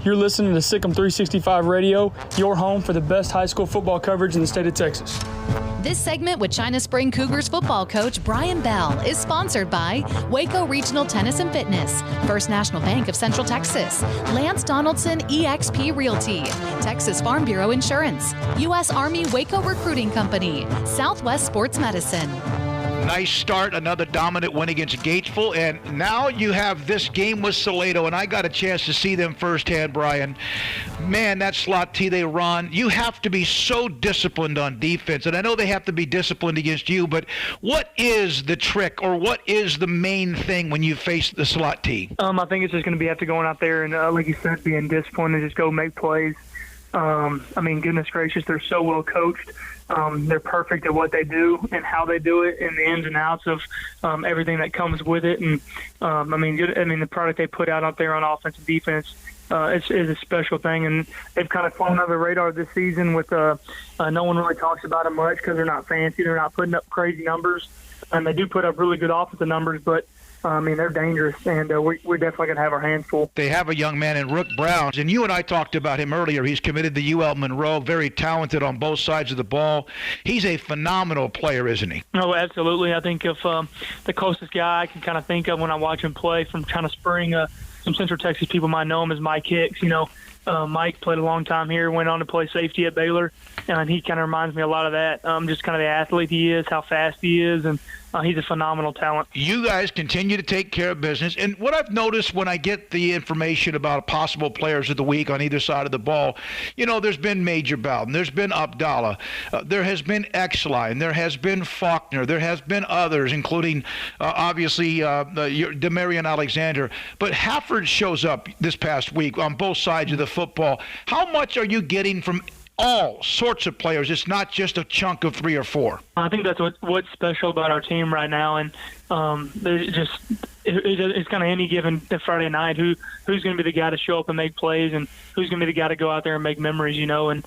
You're listening to Sikkim 365 Radio, your home for the best high school football coverage in the state of Texas. This segment with China Spring Cougars football coach Brian Bell is sponsored by Waco Regional Tennis and Fitness, First National Bank of Central Texas, Lance Donaldson eXp Realty, Texas Farm Bureau Insurance, U.S. Army Waco Recruiting Company, Southwest Sports Medicine. Nice start, another dominant win against Gatesville, and now you have this game with Salado, and I got a chance to see them firsthand, Brian. Man, that slot T they run, you have to be so disciplined on defense, and I know they have to be disciplined against you, but what is the trick, or what is the main thing when you face the slot T? I think it's just going to be after going out there and, like you said, being disciplined and just go make plays. Goodness gracious, they're so well coached. They're perfect at what they do and how they do it and the ins and outs of everything that comes with it. And, the product they put out there on offense and defense is a special thing. And they've kind of flown under the radar this season with no one really talks about them much because they're not fancy. They're not putting up crazy numbers. And they do put up really good offensive numbers, but they're dangerous, and we're definitely going to have our hands full. They have a young man in Rook Brown, and you and I talked about him earlier. He's committed to UL Monroe, very talented on both sides of the ball. He's a phenomenal player, isn't he? Oh, absolutely. I think if the closest guy I can kind of think of when I watch him play from China Spring, some Central Texas people might know him as Mike Hicks. Mike played a long time here, went on to play safety at Baylor, and he kind of reminds me a lot of that. Just kind of the athlete he is, how fast he is, and he's a phenomenal talent. You guys continue to take care of business. And what I've noticed when I get the information about possible players of the week on either side of the ball, there's been Major Bowden, there's been Abdallah, there has been Exline, there has been Faulkner, there has been others, including obviously Demarion Alexander. But Hafford shows up this past week on both sides of the football. How much are you getting from all sorts of players? It's not just a chunk of 3 or 4. I think that's what's special about our team right now, and it's kind of any given Friday night who's going to be the guy to show up and make plays, and who's going to be the guy to go out there and make memories. And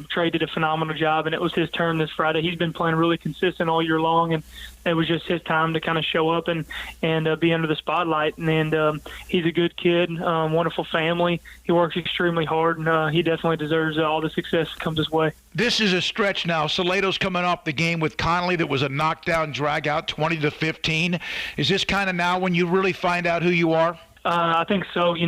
Trey did a phenomenal job, and it was his turn this Friday. He's been playing really consistent all year long, and it was just his time to kind of show up and be under the spotlight. And he's a good kid, wonderful family. He works extremely hard, and he definitely deserves all the success that comes his way. This is a stretch now. Salado's coming off the game with Connolly that was a knockdown, drag-out, 20-15. Is this kind of now when you really find out who you are? I think so. We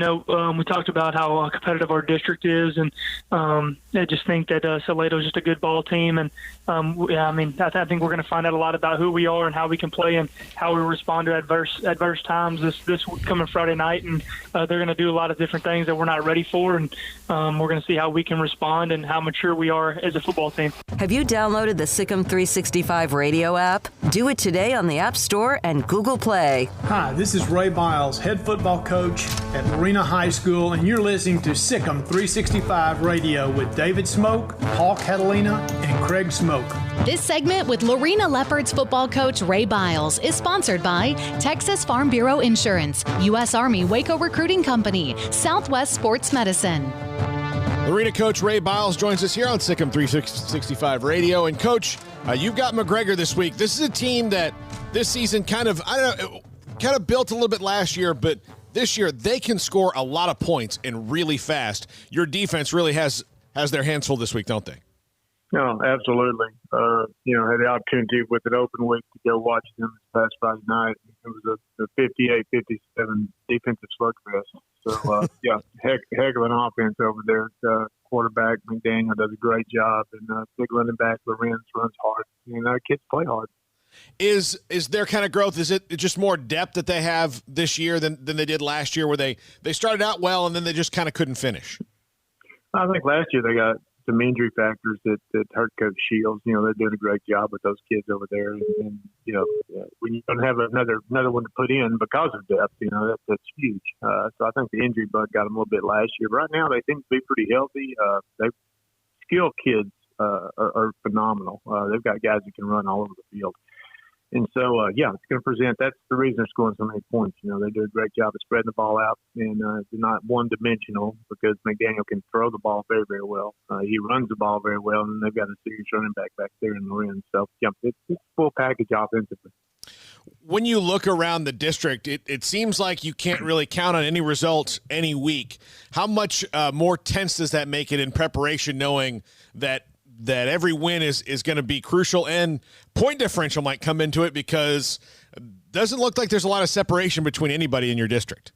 talked about how competitive our district is, and I just think that Salado is just a good ball team. And I think we're going to find out a lot about who we are and how we can play and how we respond to adverse times this coming Friday night. And they're going to do a lot of different things that we're not ready for, and we're going to see how we can respond and how mature we are as a football team. Have you downloaded the Sikkim 365 radio app? Do it today on the App Store and Google Play. Hi, this is Ray Biles, head football coach at Marina High School, and you're listening to Sikkim 365 Radio with David Smoke, Paul Catalina, and Craig Smoke. This segment with Lorena Leopards football coach Ray Biles is sponsored by Texas Farm Bureau Insurance, U.S. Army Waco Recruiting Company, Southwest Sports Medicine. Lorena coach Ray Biles joins us here on Sikkim 365 Radio. And coach, you've got McGregor this week. This is a team that this season kind of built a little bit last year, but this year they can score a lot of points and really fast. Your defense really has their hands full this week, don't they? No, absolutely. Had the opportunity with an open week to go watch them this past Friday night. It was a 58-57 defensive slugfest. So, heck of an offense over there. Quarterback McDaniel does a great job, and big running back Lorenz runs hard. Kids play hard. Is their kind of growth, is it just more depth that they have this year than they did last year, where they started out well and then they just kind of couldn't finish? I think last year they got some injury factors that hurt Coach Shields. They're doing a great job with those kids over there. And when you don't have another one to put in because of depth, that's huge. So I think the injury bug got them a little bit last year. But right now they seem to be pretty healthy. They've skilled kids are phenomenal. They've got guys that can run all over the field. And so, it's going to present. That's the reason they're scoring so many points. They do a great job of spreading the ball out, and they're not one-dimensional because McDaniel can throw the ball very, very well. He runs the ball very well, and they've got a serious running back there in Loren. So, it's a full package offensively. When you look around the district, it seems like you can't really count on any results any week. How much more tense does that make it in preparation, knowing that every win is going to be crucial, and point differential might come into it because it doesn't look like there's a lot of separation between anybody in your district?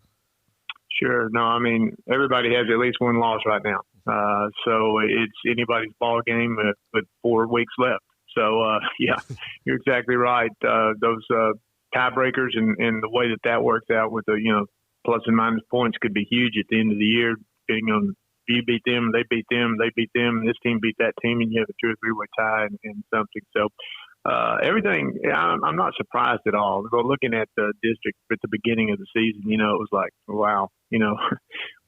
Sure. No, I mean, everybody has at least one loss right now. So it's anybody's ball game with 4 weeks left. So, you're exactly right. Those tiebreakers and the way that works out with the, plus and minus points could be huge at the end of the year, depending on you beat them, they beat them, this team beat that team, and you have a 2 or 3 way tie and something. So everything, I'm not surprised at all. Looking at the district at the beginning of the season, it was like, wow, we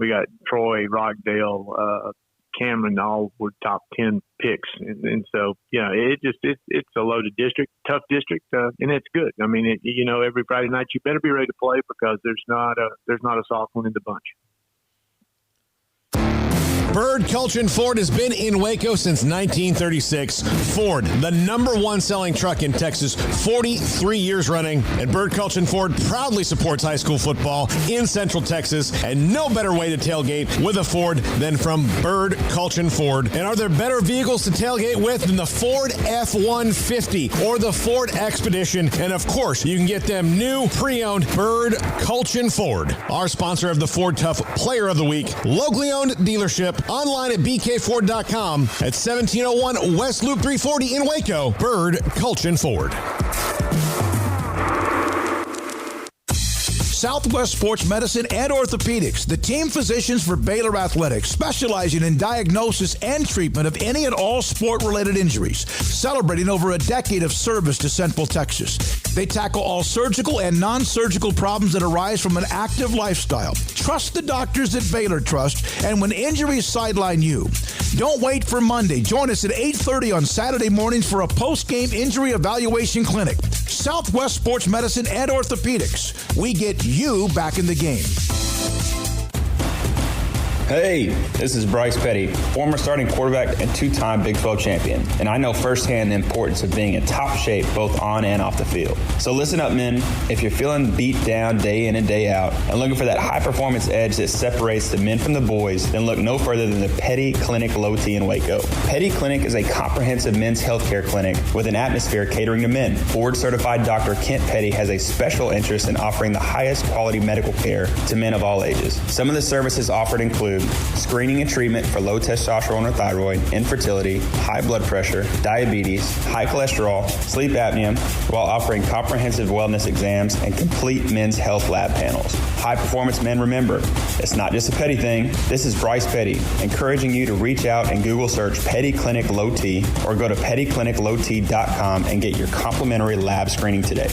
got Troy, Rockdale, Cameron, all were top 10 picks. And so, it's a loaded district, tough district, and it's good. I mean, every Friday night you better be ready to play because there's not a soft one in the bunch. Bird Culchin Ford has been in Waco since 1936. Ford, the #1 selling truck in Texas, 43 years running. And Bird Culchin Ford proudly supports high school football in Central Texas. And no better way to tailgate with a Ford than from Bird Culchin Ford. And are there better vehicles to tailgate with than the Ford F-150 or the Ford Expedition? And of course, you can get them new, pre-owned Bird Culchin Ford. Our sponsor of the Ford Tough Player of the Week, locally owned dealership. Online at bkford.com at 1701 West Loop 340 in Waco. Bird Culchin Ford. Southwest Sports Medicine and Orthopedics, the team physicians for Baylor Athletics, specializing in diagnosis and treatment of any and all sport-related injuries, celebrating over a decade of service to Central Texas. They tackle all surgical and non-surgical problems that arise from an active lifestyle. Trust the doctors that Baylor trusts, and when injuries sideline you, don't wait for Monday. Join us at 8:30 on Saturday mornings for a post-game injury evaluation clinic. Southwest Sports Medicine and Orthopedics. We get you back in the game. Hey, this is Bryce Petty, former starting quarterback and 2-time Big 12 champion, and I know firsthand the importance of being in top shape both on and off the field. So listen up, men. If you're feeling beat down day in and day out and looking for that high-performance edge that separates the men from the boys, then look no further than the Petty Clinic Low T in Waco. Petty Clinic is a comprehensive men's healthcare clinic with an atmosphere catering to men. Board-certified Dr. Kent Petty has a special interest in offering the highest quality medical care to men of all ages. Some of the services offered include screening and treatment for low testosterone or thyroid, infertility, high blood pressure, diabetes, high cholesterol, sleep apnea, while offering comprehensive wellness exams and complete men's health lab panels. High performance men, remember, it's not just a Petty thing. This is Bryce Petty, encouraging you to reach out and Google search Petty Clinic Low T or go to pettycliniclowt.com and get your complimentary lab screening today.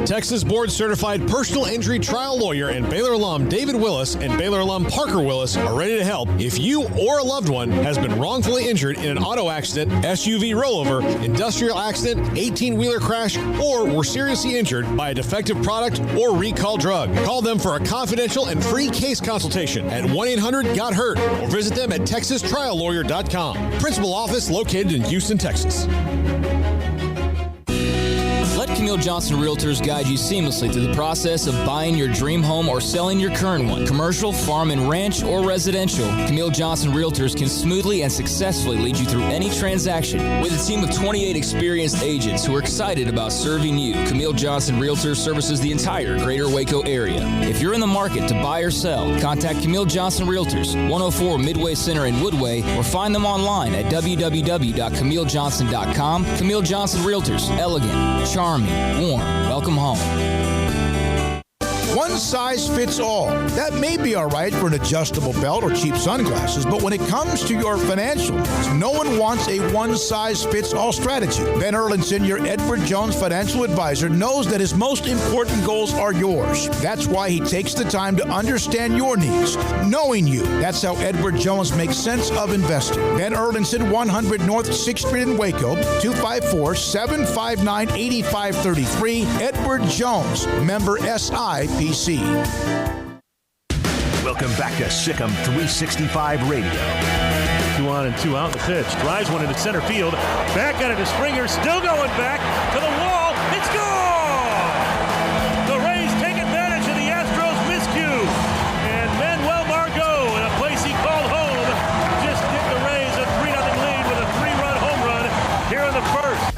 Texas board-certified personal injury trial lawyer and Baylor alum David Willis and Baylor alum Parker Willis are ready to help if you or a loved one has been wrongfully injured in an auto accident, SUV rollover, industrial accident, 18-wheeler crash, or were seriously injured by a defective product or recall drug. Call them for a confidential and free case consultation at 1-800-GOT-HURT or visit them at texastriallawyer.com. Principal office located in Houston, Texas. Let Camille Johnson Realtors guide you seamlessly through the process of buying your dream home or selling your current one. Commercial, farm and ranch, or residential, Camille Johnson Realtors can smoothly and successfully lead you through any transaction. With a team of 28 experienced agents who are excited about serving you, Camille Johnson Realtors services the entire greater Waco area. If you're in the market to buy or sell, contact Camille Johnson Realtors, 104 Midway Center in Woodway, or find them online at www.camillejohnson.com. Camille Johnson Realtors, elegant, charming, warm. Welcome home. One size fits all. That may be all right for an adjustable belt or cheap sunglasses, but when it comes to your financial needs, no one wants a one-size-fits-all strategy. Ben Erlinson, your Edward Jones financial advisor, knows that his most important goals are yours. That's why he takes the time to understand your needs, knowing you. That's how Edward Jones makes sense of investing. Ben Erlinson, 100 North 6th Street in Waco, 254-759-8533. Edward Jones, member SIPC. Welcome back to Sikkim 365 Radio. 2 on and 2 out in the pitch. Drives one into center field. Back at it to Springer. Still going back to the wall. It's gone! The Rays take advantage of the Astros miscue. And Manuel Margot, in a place he called home, just give the Rays a 3-0 lead with a 3-run home run here in the first.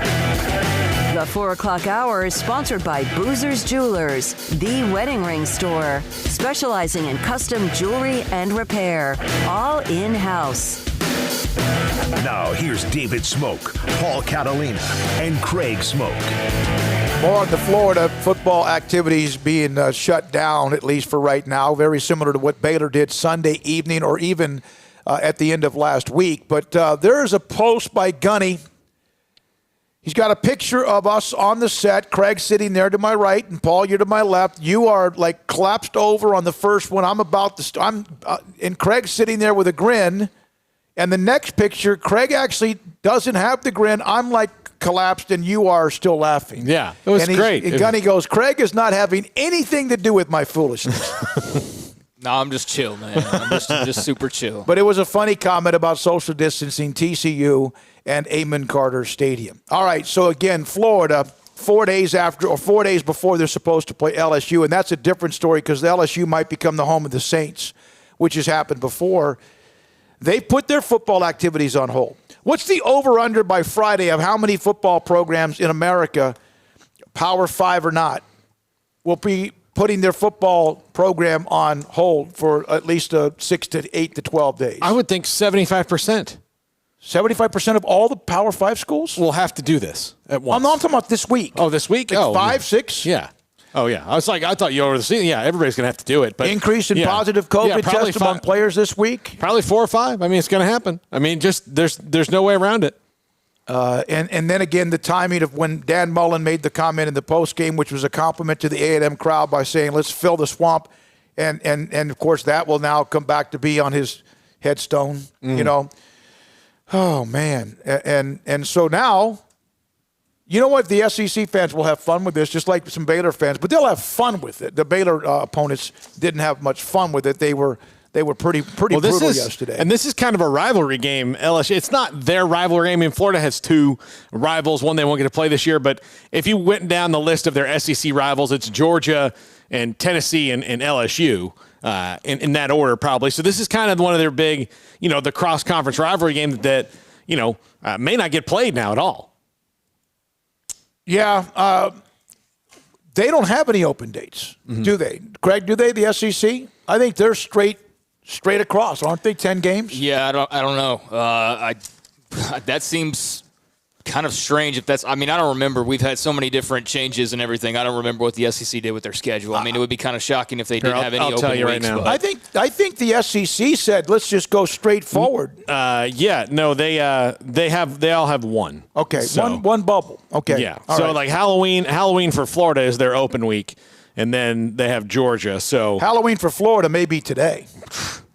The 4 o'clock hour is sponsored by Boozer's Jewelers, the wedding ring store, specializing in custom jewelry and repair, all in-house. Now, here's David Smoke, Paul Catalina, and Craig Smoke. More on the Florida football activities being shut down, at least for right now, very similar to what Baylor did Sunday evening or even at the end of last week. But there's a post by Gunny. He's got a picture of us on the set. Craig sitting there to my right, and Paul, you're to my left. You are like collapsed over on the first one. And Craig's sitting there with a grin. And the next picture, Craig actually doesn't have the grin. I'm like collapsed, and you are still laughing. Yeah, it was great. And Gunny goes, Craig is not having anything to do with my foolishness. No, I'm just chill, man. I'm just super chill. But it was a funny comment about social distancing, TCU, and Amon Carter Stadium. All right, so again, Florida, 4 days before they're supposed to play LSU, and that's a different story because the LSU might become the home of the Saints, which has happened before. They put their football activities on hold. What's the over-under by Friday of how many football programs in America, Power 5 or not, will be putting their football program on hold for at least 6 to 8 to 12 days? I would think 75%. 75% of all the Power 5 schools will have to do this at once. I'm talking about this week. Oh, this week? Like 5, yeah. 6? Yeah. Oh, yeah. I thought you over the season. Yeah, everybody's going to have to do it. But increase in positive COVID tests among players this week? Probably 4 or 5. I mean, it's going to happen. I mean, just there's no way around it. And then again, the timing of when Dan Mullen made the comment in the postgame, which was a compliment to the A&M crowd by saying, let's fill the swamp. And of course, that will now come back to be on his headstone, you know. Oh, man. And so now, you know what? The SEC fans will have fun with this, just like some Baylor fans, but they'll have fun with it. The Baylor opponents didn't have much fun with it. They were pretty brutal yesterday. And this is kind of a rivalry game, LSU. It's not their rivalry game. I mean, Florida has 2 rivals, one they won't get to play this year. But if you went down the list of their SEC rivals, it's Georgia and Tennessee and LSU in that order probably. So this is kind of one of their big, the cross-conference rivalry game that may not get played now at all. Yeah, they don't have any open dates, do they? Craig, do they, the SEC? I think they're straight across, aren't they? 10 games? Yeah, I don't know. That seems kind of strange. I don't remember. We've had so many different changes and everything. I don't remember what the SEC did with their schedule. I mean, it would be kind of shocking if they didn't have any open tell you weeks. Right now. I think the SEC said let's just go straight forward. They all have one. Okay, so, one bubble. Okay, yeah. All so right. like Halloween for Florida is their open week, and then they have Georgia. So Halloween for Florida may be today.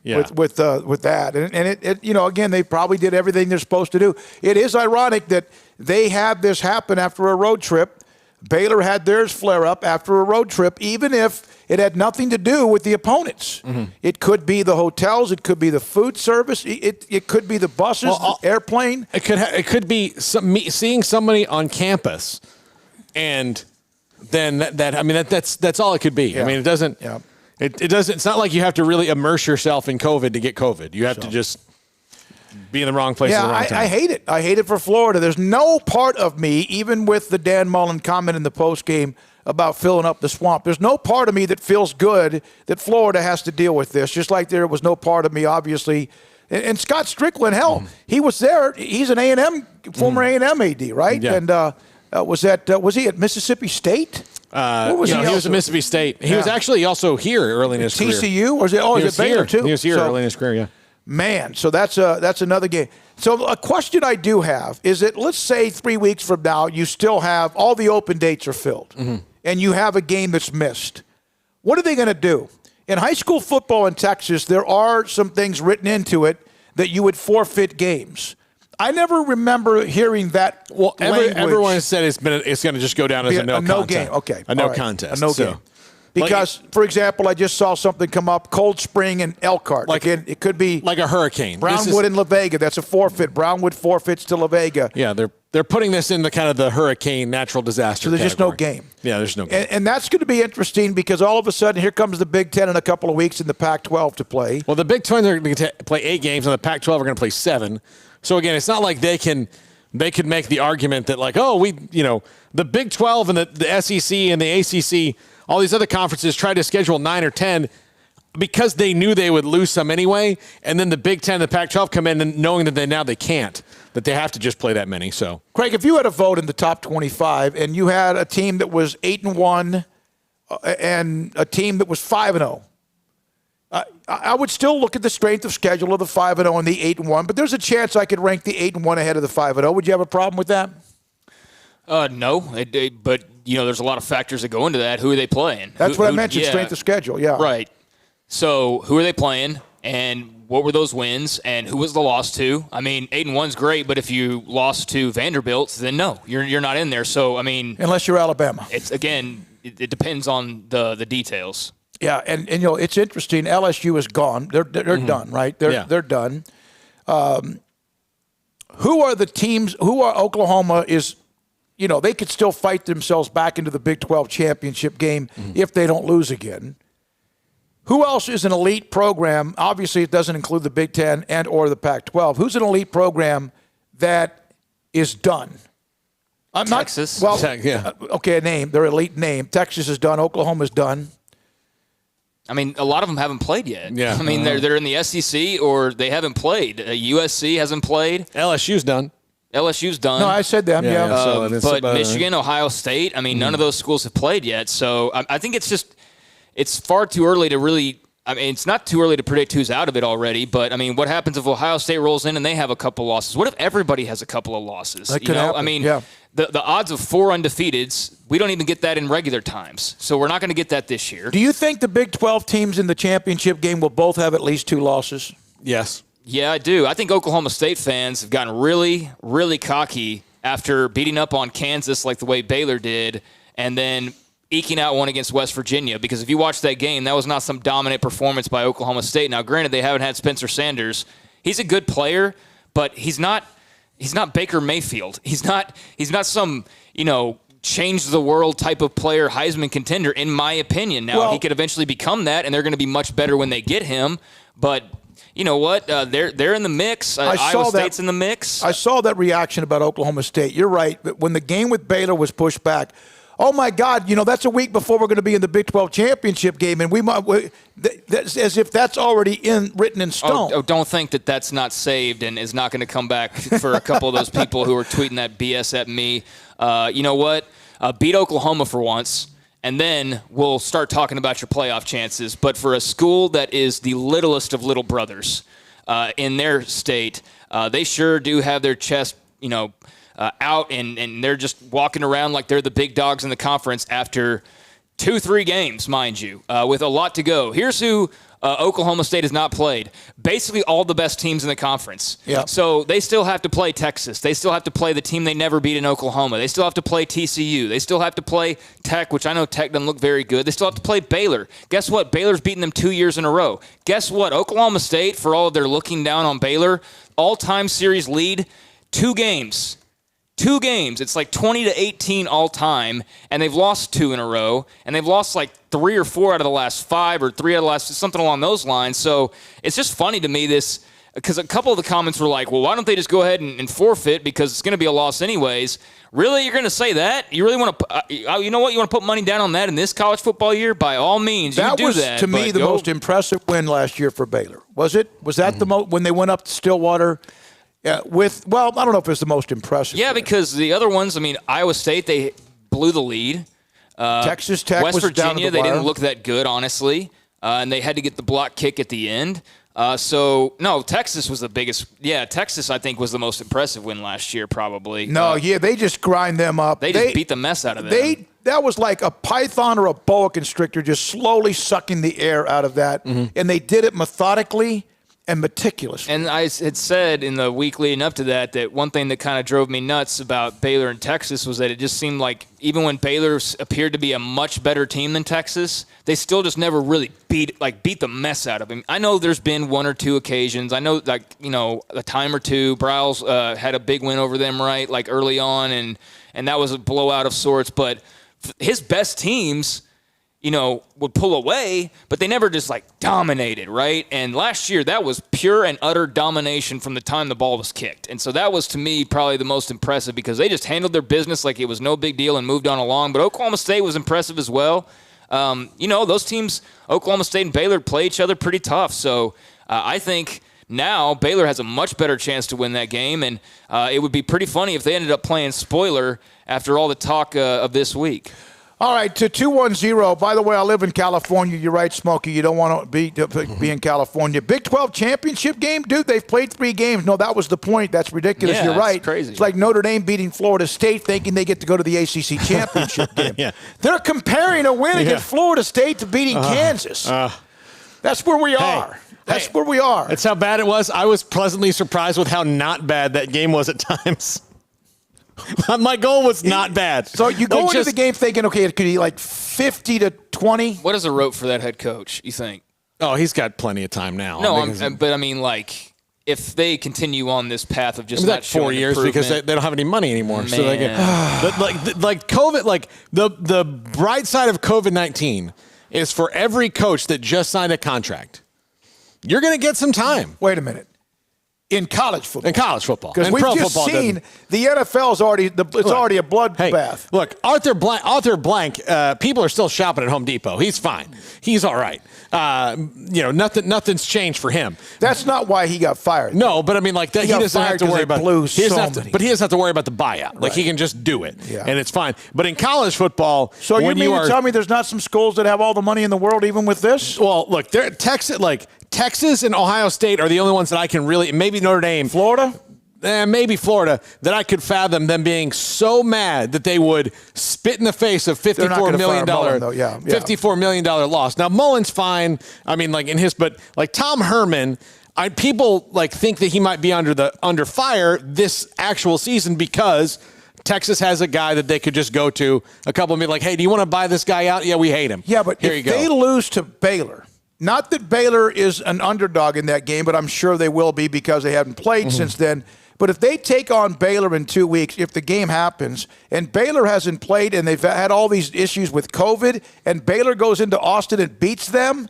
Yeah. With that. And it again, they probably did everything they're supposed to do. It is ironic that they had this happen after a road trip. Baylor had theirs flare up after a road trip, even if it had nothing to do with the opponents. Mm-hmm. It could be the hotels. It could be the food service. It could be the buses, the airplane. It could be seeing somebody on campus, and then that's all it could be. Yeah. I mean, it doesn't. Yeah. It doesn't. It's not like you have to really immerse yourself in COVID to get COVID. You have to just be in the wrong place at the wrong time. I hate it. I hate it for Florida. There's no part of me, even with the Dan Mullen comment in the postgame about filling up the swamp, there's no part of me that feels good that Florida has to deal with this, just like there was no part of me, obviously. And Scott Strickland, he was there. He's an A&M, former A&M AD, right? Yeah. And was he at Mississippi State? What was he he was at Mississippi State. He was actually also here early in his career. TCU? Or is it Baylor too? He was here early in his career, yeah. Man, so that's another game. So a question I do have is that let's say 3 weeks from now you still have all the open dates are filled and you have a game that's missed. What are they going to do? In high school football in Texas, there are some things written into it that you would forfeit games. I never remember hearing that. Well, everyone has said it's going to just go down as a no contest. Game. Okay, a no contest. A no game. Because, for example, I just saw something come up, Cold Spring and Elkhart. Again, it could be like a hurricane. Brownwood and La Vega. That's a forfeit. Brownwood forfeits to La Vega. Yeah, they're putting this in the kind of the hurricane natural disaster. So there's category. just no game. Yeah, there's no game. And that's going to be interesting because all of a sudden here comes the Big Ten in a couple of weeks and the Pac-12 to play. Well, the Big Ten are going to play 8 games and the Pac-12 are going to play 7. So again, it's not like they could make the argument that like, the Big 12 and the SEC and the ACC, all these other conferences tried to schedule 9 or 10 because they knew they would lose some anyway, and then the Big Ten and the Pac-12 come in and knowing that they can't, that they have to just play that many. So, Craig, if you had a vote in the top 25 and you had a team that was 8-1 and a team that was 5-0, I would still look at the strength of schedule of the 5-0 and the 8-1, but there's a chance I could rank the 8-1 ahead of the 5-0. Would you have a problem with that? No, but there's a lot of factors that go into that. Who are they playing? That's what I mentioned, strength of schedule, yeah. Right. So who are they playing, and what were those wins, and who was the loss to? I mean, 8-1's great, but if you lost to Vanderbilt, then no, you're not in there. So, I mean. Unless you're Alabama. It's, again, it depends on the details. Yeah, and it's interesting. LSU is gone. They're done, right? They're done. Who are the teams? Who are Oklahoma is? They could still fight themselves back into the Big 12 championship game if they don't lose again. Who else is an elite program? Obviously, it doesn't include the Big 10 and or the Pac-12. Who's an elite program that is done? Texas. Okay, a name. Their elite name. Texas is done. Oklahoma's done. I mean, a lot of them haven't played yet. Yeah. I mean, they're in the SEC or they haven't played. USC hasn't played. LSU's done. No, I said them, yeah. But Michigan, Ohio State, I mean, none of those schools have played yet. So I think it's far too early to really – I mean, it's not too early to predict who's out of it already. But, I mean, what happens if Ohio State rolls in and they have a couple losses? What if everybody has a couple of losses? That could happen. I mean, the odds of 4 undefeateds, we don't even get that in regular times. So we're not going to get that this year. Do you think the Big 12 teams in the championship game will both have at least 2 losses? Yes. Yeah, I do. I think Oklahoma State fans have gotten really, really cocky after beating up on Kansas like the way Baylor did and then eking out one against West Virginia. Because if you watch that game, that was not some dominant performance by Oklahoma State. Now, granted, they haven't had Spencer Sanders. He's a good player, but he's not Baker Mayfield. He's not some, change the world type of player, Heisman contender, in my opinion. Now, he could eventually become that, and they're going to be much better when they get him. But you know what? They're in the mix. Iowa State's in the mix. I saw that reaction about Oklahoma State. You're right. When the game with Baylor was pushed back, oh, my God, that's a week before we're going to be in the Big 12 championship game, and that's as if that's already written in stone. Oh, don't think that that's not saved and is not going to come back for a couple of those people who are tweeting that BS at me. You know what? Beat Oklahoma for once. And then we'll start talking about your playoff chances. But for a school that is the littlest of little brothers in their state, they sure do have their chest, out, and they're just walking around like they're the big dogs in the conference after 2-3 games, mind you, with a lot to go. Here's who Oklahoma State has not played. Basically all the best teams in the conference. Yeah. So they still have to play Texas. They still have to play the team they never beat in Oklahoma. They still have to play TCU. They still have to play Tech, which I know Tech doesn't look very good. They still have to play Baylor. Guess what? Baylor's beaten them 2 years in a row. Guess what? Oklahoma State, for all of their looking down on Baylor, all-time series lead, 2 games. 2 games. It's like 20-18 all time, and they've lost 2 in a row, and they've lost like 3 or 4 out of the last 5 or 3 out of the last, something along those lines. So it's just funny to me because a couple of the comments were like, well, why don't they just go ahead and forfeit because it's going to be a loss anyways? Really? You're going to say that? You really want to, you know what? You want to put money down on that in this college football year? By all means, you do that. That was, to me, the most impressive win last year for Baylor. Was it? Was that the most, when they went up to Stillwater? Yeah, I don't know if it's the most impressive. Yeah, because the other ones, I mean, Iowa State, they blew the lead. Texas Tech West was Virginia, down to the they wire. didn't look that good, honestly, and they had to get the block kick at the end. Texas was the biggest. Yeah, Texas, I think, was the most impressive win last year, probably. They just grind them up. They just beat the mess out of them. That was like a python or a boa constrictor just slowly sucking the air out of that, and they did it methodically and meticulously. And I had said in the week leading up to that one thing that kind of drove me nuts about Baylor and Texas was that it just seemed like even when Baylor appeared to be a much better team than Texas, they still just never really beat the mess out of them. I know there's been one or two occasions. I know, a time or two, Bryles had a big win over them, right, like early on, and that was a blowout of sorts. But his best teams, would pull away, but they never just dominated, right? And last year, that was pure and utter domination from the time the ball was kicked. And so that was, to me, probably the most impressive because they just handled their business like it was no big deal and moved on along. But Oklahoma State was impressive as well. Those teams, Oklahoma State and Baylor, play each other pretty tough. So I think now Baylor has a much better chance to win that game, and it would be pretty funny if they ended up playing spoiler after all the talk of this week. All right, to 210. By the way, I live in California. You're right, Smokey. You don't want to be in California. Big 12 championship game? Dude, they've played 3 games. No, that was the point. That's ridiculous. Yeah, You're right. that's crazy. It's like Notre Dame beating Florida State thinking they get to go to the ACC championship game. Yeah. They're comparing a win against Florida State to beating Kansas. That's where we are. That's where we are. That's how bad it was. I was pleasantly surprised with how not bad that game was at times. My goal was not bad. So you go into the game thinking, okay, it could be like 50-20. What is the rope for that head coach, you think? Oh, he's got plenty of time now. If they continue on this path of just not 4 years because they don't have any money anymore. Man. So they get, like COVID, like the bright side of COVID-19 is for every coach that just signed a contract, you're going to get some time. Wait a minute. In college football. Because we've just seen the NFL's already already a bloodbath. Look, Arthur Blank, people are still shopping at Home Depot. He's fine. He's all right. Nothing's changed for him. That's not why he got fired. No, but I mean, like that, he doesn't have to worry about. But he doesn't have to worry about the buyout. Like he can just do it, and it's fine. But in college football, so you mean to tell me there's not some schools that have all the money in the world, even with this? Well, look, Texas and Ohio State are the only ones that I can really, maybe Notre Dame. Florida? Maybe Florida, that I could fathom them being so mad that they would spit in the face of $54 million loss. Now, Mullen's fine. I mean, but Tom Herman, people think that he might be under fire this actual season because Texas has a guy that they could just go to a couple and be like, hey, do you want to buy this guy out? Yeah, we hate him. Yeah, but if they lose to Baylor, not that Baylor is an underdog in that game, but I'm sure they will be because they haven't played since then. But if they take on Baylor in 2 weeks, if the game happens, and Baylor hasn't played and they've had all these issues with COVID, and Baylor goes into Austin and beats them,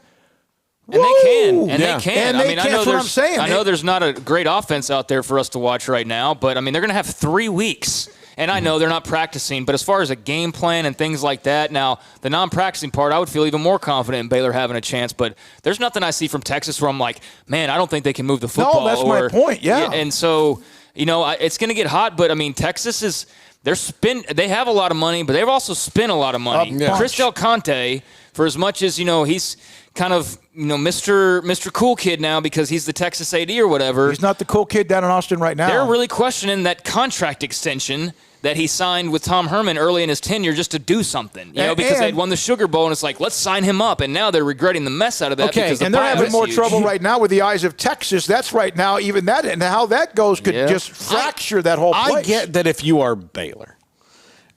and they can. They can. I know there's not a great offense out there for us to watch right now, but, they're going to have 3 weeks. And I know they're not practicing, but as far as a game plan and things like that, now, the non-practicing part, I would feel even more confident in Baylor having a chance. But there's nothing I see from Texas where I'm like, man, I don't think they can move the football. No, that's my point, yeah. And so, it's going to get hot, but, Texas is – they have a lot of money, but they've also spent a lot of money. Chris Del Conte, for as much as, he's kind of – Mr. Cool Kid now because he's the Texas AD or whatever. He's not the cool kid down in Austin right now. They're really questioning that contract extension that he signed with Tom Herman early in his tenure just to do something, because they'd won the Sugar Bowl, and it's like, let's sign him up, and now they're regretting the mess out of that. Okay, and they're having more trouble right now with the eyes of Texas. That's right now, even that, and how that goes could just fracture that whole place. I get that if you are Baylor,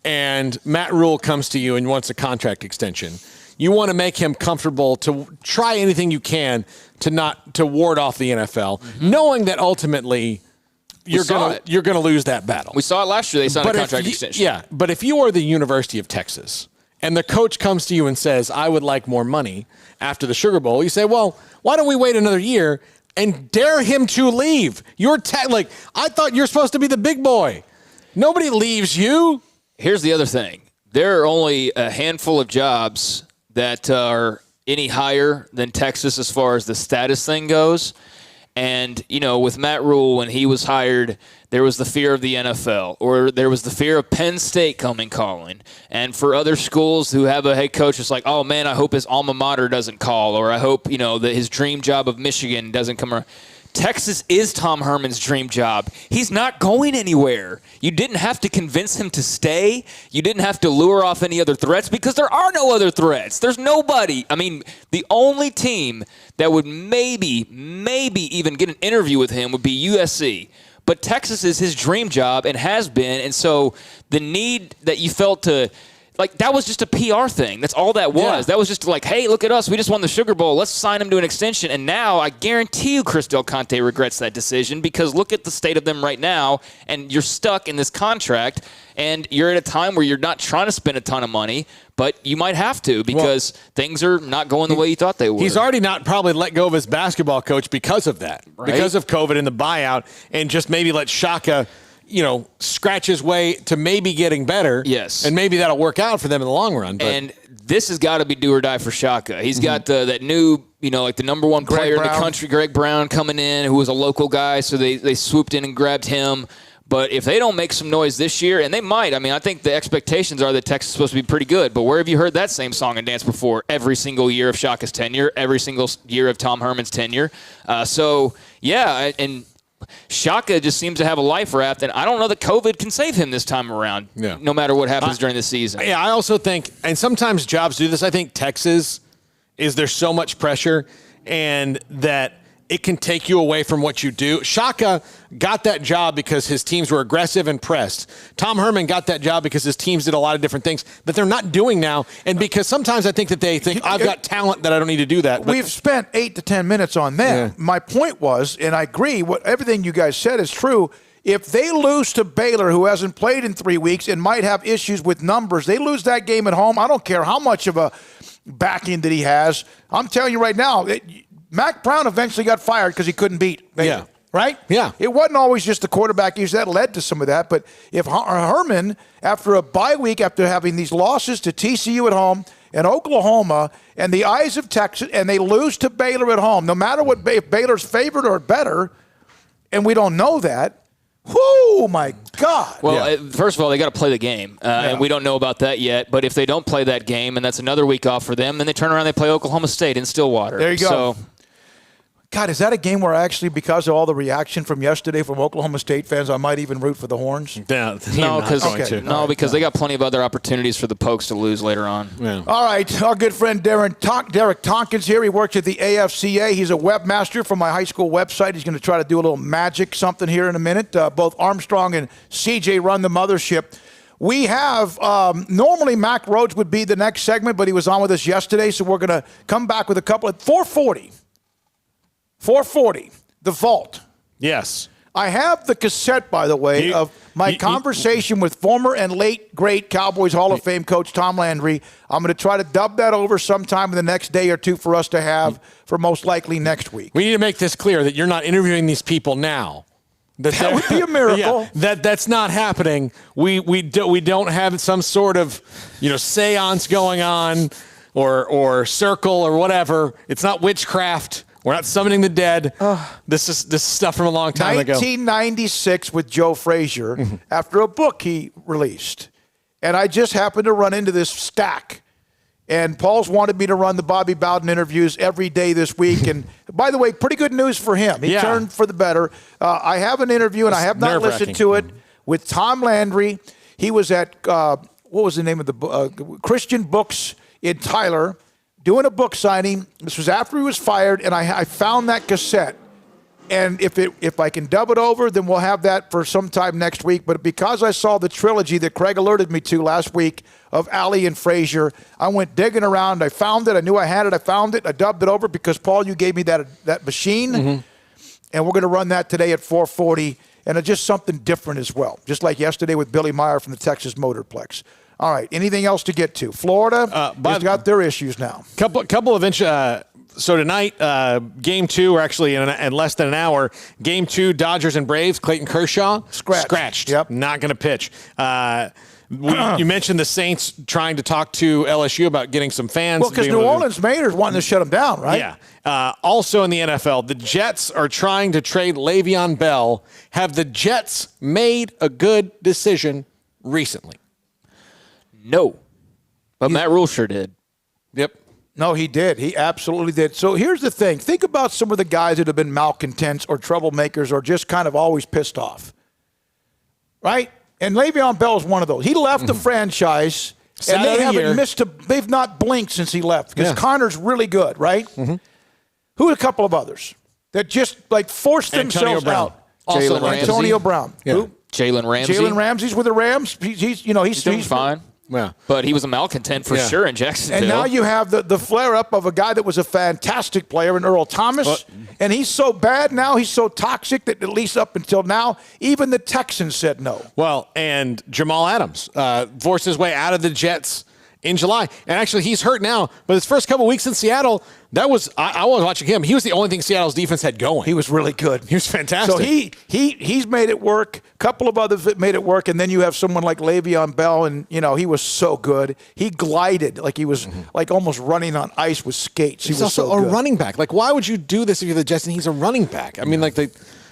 and Matt Rule comes to you and wants a contract extension, you want to make him comfortable to try anything you can to ward off the NFL, knowing that ultimately you're gonna lose that battle. We saw it last year. They signed a contract extension. Yeah, but if you are the University of Texas and the coach comes to you and says, I would like more money after the Sugar Bowl, you say, well, why don't we wait another year and dare him to leave? I thought you're supposed to be the big boy. Nobody leaves you. Here's the other thing. There are only a handful of jobs that are any higher than Texas as far as the status thing goes. And, with Matt Rule, when he was hired, there was the fear of the NFL, or there was the fear of Penn State calling. And for other schools who have a head coach, it's like, oh, man, I hope his alma mater doesn't call, or I hope, that his dream job of Michigan doesn't come around. Texas is Tom Herman's dream job. He's not going anywhere. You didn't have to convince him to stay. You didn't have to lure off any other threats because there are no other threats. There's nobody. I mean, the only team that would maybe even get an interview with him would be USC. But Texas is his dream job and has been. And so the need that you felt to – that was just a PR thing. That's all that was. Yeah. That was just like, hey, look at us. We just won the Sugar Bowl. Let's sign him to an extension. And now I guarantee you Chris Del Conte regrets that decision because look at the state of them right now, and you're stuck in this contract, and you're at a time where you're not trying to spend a ton of money, but you might have to because things are not going the way you thought they would. He's already not probably let go of his basketball coach because of that, right? Because of COVID and the buyout, and just maybe let Shaka – scratch his way to maybe getting better. Yes. And maybe that'll work out for them in the long run. But. And this has got to be do or die for Shaka. He's got that new, the number one player in the country, Greg Brown, coming in, who was a local guy, so they swooped in and grabbed him. But if they don't make some noise this year, and they might, I think the expectations are that Texas is supposed to be pretty good. But where have you heard that same song and dance before? Every single year of Shaka's tenure, every single year of Tom Herman's tenure. And Shaka just seems to have a life raft, and I don't know that COVID can save him this time around, no matter what happens during the season. Yeah, I also think, and sometimes jobs do this, I think Texas is there's so much pressure, and that it can take you away from what you do. Shaka got that job because his teams were aggressive and pressed. Tom Herman got that job because his teams did a lot of different things that they're not doing now. And because sometimes I think that they think, I've got talent that I don't need to do that. But we've spent 8 to 10 minutes on them. Yeah. My point was, and I agree, everything you guys said is true. If they lose to Baylor, who hasn't played in 3 weeks and might have issues with numbers, they lose that game at home. I don't care how much of a backing that he has. I'm telling you right now, Mac Brown eventually got fired because he couldn't beat Baylor. Yeah. Right? Yeah. It wasn't always just the quarterback issues. That led to some of that. But if Herman, after a bye week, after having these losses to TCU at home and Oklahoma and the eyes of Texas, and they lose to Baylor at home, no matter what, if Baylor's favored or better, and we don't know that, whoo, my God. Well, first of all, they got to play the game, and we don't know about that yet. But if they don't play that game, and that's another week off for them, then they turn around and they play Oklahoma State in Stillwater. There you go. So, God, is that a game where actually, because of all the reaction from yesterday from Oklahoma State fans, I might even root for the Horns? Yeah, because they got plenty of other opportunities for the Pokes to lose later on. Yeah. All right, our good friend Derek Tonkins here. He works at the AFCA. He's a webmaster for my high school website. He's going to try to do a little magic something here in a minute. Both Armstrong and CJ run the mothership. We have, normally Mac Rhodes would be the next segment, but he was on with us yesterday, so we're going to come back with a couple at 440, the vault. Yes. I have the cassette, by the way, of my conversation with former and late, great Cowboys Hall of Fame coach Tom Landry. I'm going to try to dub that over sometime in the next day or two for us to have for most likely next week. We need to make this clear that you're not interviewing these people now. That would be a miracle. Yeah, that's not happening. We don't have some sort of seance going on or circle or whatever. It's not witchcraft. We're not summoning the dead. This is stuff from a long time ago. 1996 with Joe Frazier after a book he released. And I just happened to run into this stack. And Paul's wanted me to run the Bobby Bowden interviews every day this week. And by the way, pretty good news for him. He turned for the better. I have an interview, and I have not listened to it, with Tom Landry. He was at, what was the name of the Christian Books in Tyler, doing a book signing. This was after he was fired, and I found that cassette. And if I can dub it over, then we'll have that for sometime next week. But because I saw the trilogy that Craig alerted me to last week of Allie and Frazier, I went digging around. I found it. I knew I had it. I found it. I dubbed it over because, Paul, you gave me that machine. And we're going to run that today at 440. And it's just something different as well, just like yesterday with Billy Meyer from the Texas Motorplex. All right. Anything else to get to? Florida has got their issues now. Couple of so tonight, Game 2, or actually in less than an hour, Game 2, Dodgers and Braves. Clayton Kershaw scratched. Yep, not going to pitch. You mentioned the Saints trying to talk to LSU about getting some fans. Well, because New Orleans Mayor's wanting to shut them down, right? Yeah. Also in the NFL, the Jets are trying to trade Le'Veon Bell. Have the Jets made a good decision recently? No. But Matt Rule sure did. Yep. No, he did. He absolutely did. So here's the thing. Think about some of the guys that have been malcontents or troublemakers or just kind of always pissed off. Right? And Le'Veon Bell is one of those. He left the franchise, and they haven't they've not blinked since he left because Connor's really good, right? Mm-hmm. Who are a couple of others that just like forced themselves out? Also, Antonio Brown. Yeah. Who? Jalen Ramsey. Jalen Ramsey's with the Rams. He's doing fine. Yeah. But he was a malcontent for sure in Jacksonville. And now you have the flare-up of a guy that was a fantastic player in Earl Thomas. And he's so bad now, he's so toxic that at least up until now, even the Texans said no. Well, and Jamal Adams forced his way out of the Jets in July. And actually, he's hurt now. But his first couple weeks in Seattle, that was I was watching him. He was the only thing Seattle's defense had going. He was really good. He was fantastic. So he's made it work. A couple of others that made it work. And then you have someone like Le'Veon Bell, and, he was so good. He glided like he was like almost running on ice with skates. He's also a running back. Like, why would you do this if you're the Jets and he's a running back? I mean,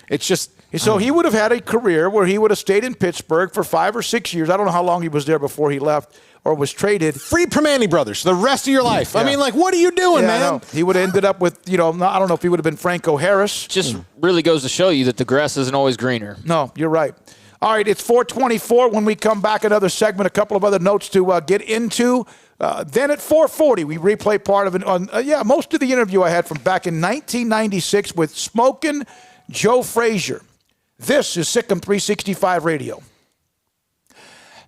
it's just... So he would have had a career where he would have stayed in Pittsburgh for 5 or 6 years. I don't know how long he was there before he left or was traded. Free Primanti brothers the rest of your life. Yeah. I mean, like, what are you doing, man? He would have ended up with, I don't know if he would have been Franco Harris. Just really goes to show you that the grass isn't always greener. No, you're right. All right, it's 4:24. When we come back, another segment, a couple of other notes to get into. Then at 4:40, we replay part of it on, most of the interview I had from back in 1996 with Smokin' Joe Frazier. This is Sikkim 365 Radio.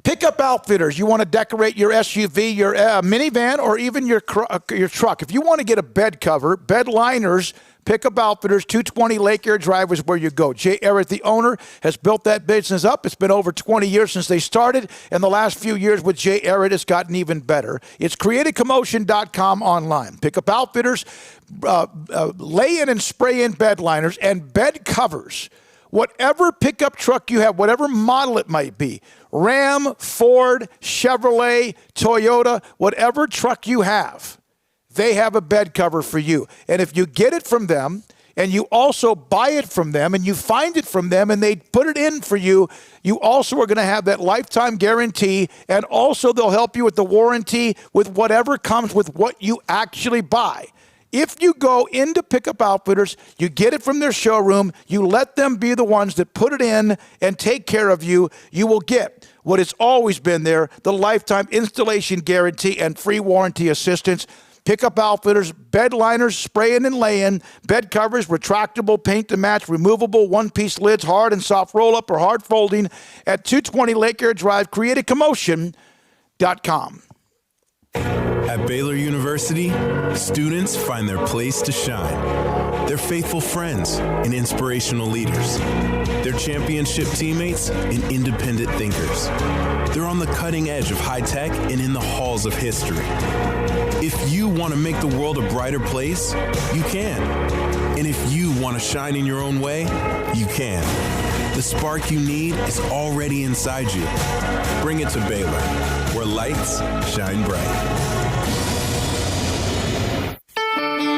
Pickup Outfitters. You want to decorate your SUV, your minivan, or even your truck. If you want to get a bed cover, bed liners, Pickup Outfitters, 220 Lake Air Drive is where you go. Jay Errett, the owner, has built that business up. It's been over 20 years since they started, and the last few years with Jay Errett, it's gotten even better. It's creativecommotion.com online. Pickup Outfitters, lay-in and spray-in bed liners and bed covers. Whatever pickup truck you have, whatever model it might be, Ram, Ford, Chevrolet, Toyota, whatever truck you have, they have a bed cover for you. And if you get it from them and you also buy it from them and you find it from them and they put it in for you, you also are going to have that lifetime guarantee, and also they'll help you with the warranty with whatever comes with what you actually buy. If you go into Pickup Outfitters, you get it from their showroom, you let them be the ones that put it in and take care of you, you will get what has always been there, the lifetime installation guarantee and free warranty assistance. Pickup Outfitters, bed liners, spray-in and lay-in, bed covers, retractable, paint-to-match, removable, one-piece lids, hard and soft roll-up or hard folding at 220 Lake Air Drive, creativecommotion.com. At Baylor University, students find their place to shine. They're faithful friends and inspirational leaders. They're championship teammates and independent thinkers. They're on the cutting edge of high tech and in the halls of history. If you want to make the world a brighter place, you can. And if you want to shine in your own way, you can. The spark you need is already inside you. Bring it to Baylor, where lights shine bright.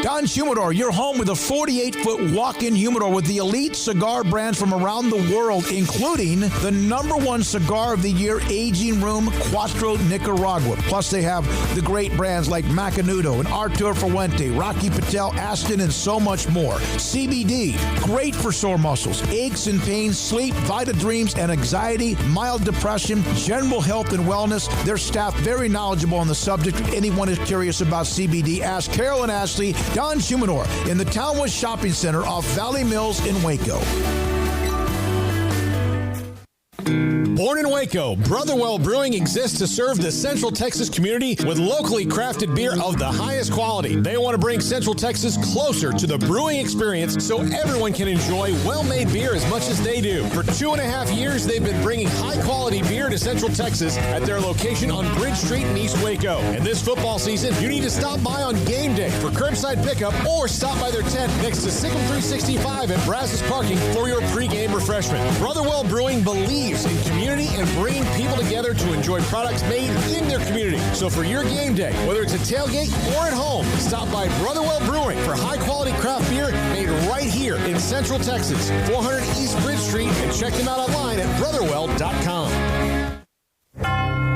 Don's Humidor, your home with a 48-foot walk-in humidor with the elite cigar brands from around the world, including the #1 cigar of the year, Aging Room Cuatro Nicaragua. Plus, they have the great brands like Macanudo and Artur Fuente, Rocky Patel, Aston, and so much more. CBD, great for sore muscles, aches and pains, sleep, Vita Dreams, and anxiety, mild depression, general health and wellness. Their staff very knowledgeable on the subject. If anyone is curious about CBD, ask Carol and Ashley. Don's Humidor in the Townwest Shopping Center off Valley Mills in Waco. Born in Waco, Brotherwell Brewing exists to serve the Central Texas community with locally crafted beer of the highest quality. They want to bring Central Texas closer to the brewing experience so everyone can enjoy well-made beer as much as they do. For 2.5 years, they've been bringing high-quality beer to Central Texas at their location on Bridge Street in East Waco. And this football season, you need to stop by on game day for curbside pickup or stop by their tent next to Sikkim 365 at Brazos Parking for your pregame refreshment. Brotherwell Brewing believes in community and bringing people together to enjoy products made in their community. So for your game day, whether it's a tailgate or at home, stop by Brotherwell Brewing for high-quality craft beer made right here in Central Texas, 400 East Bridge Street, and check them out online at brotherwell.com.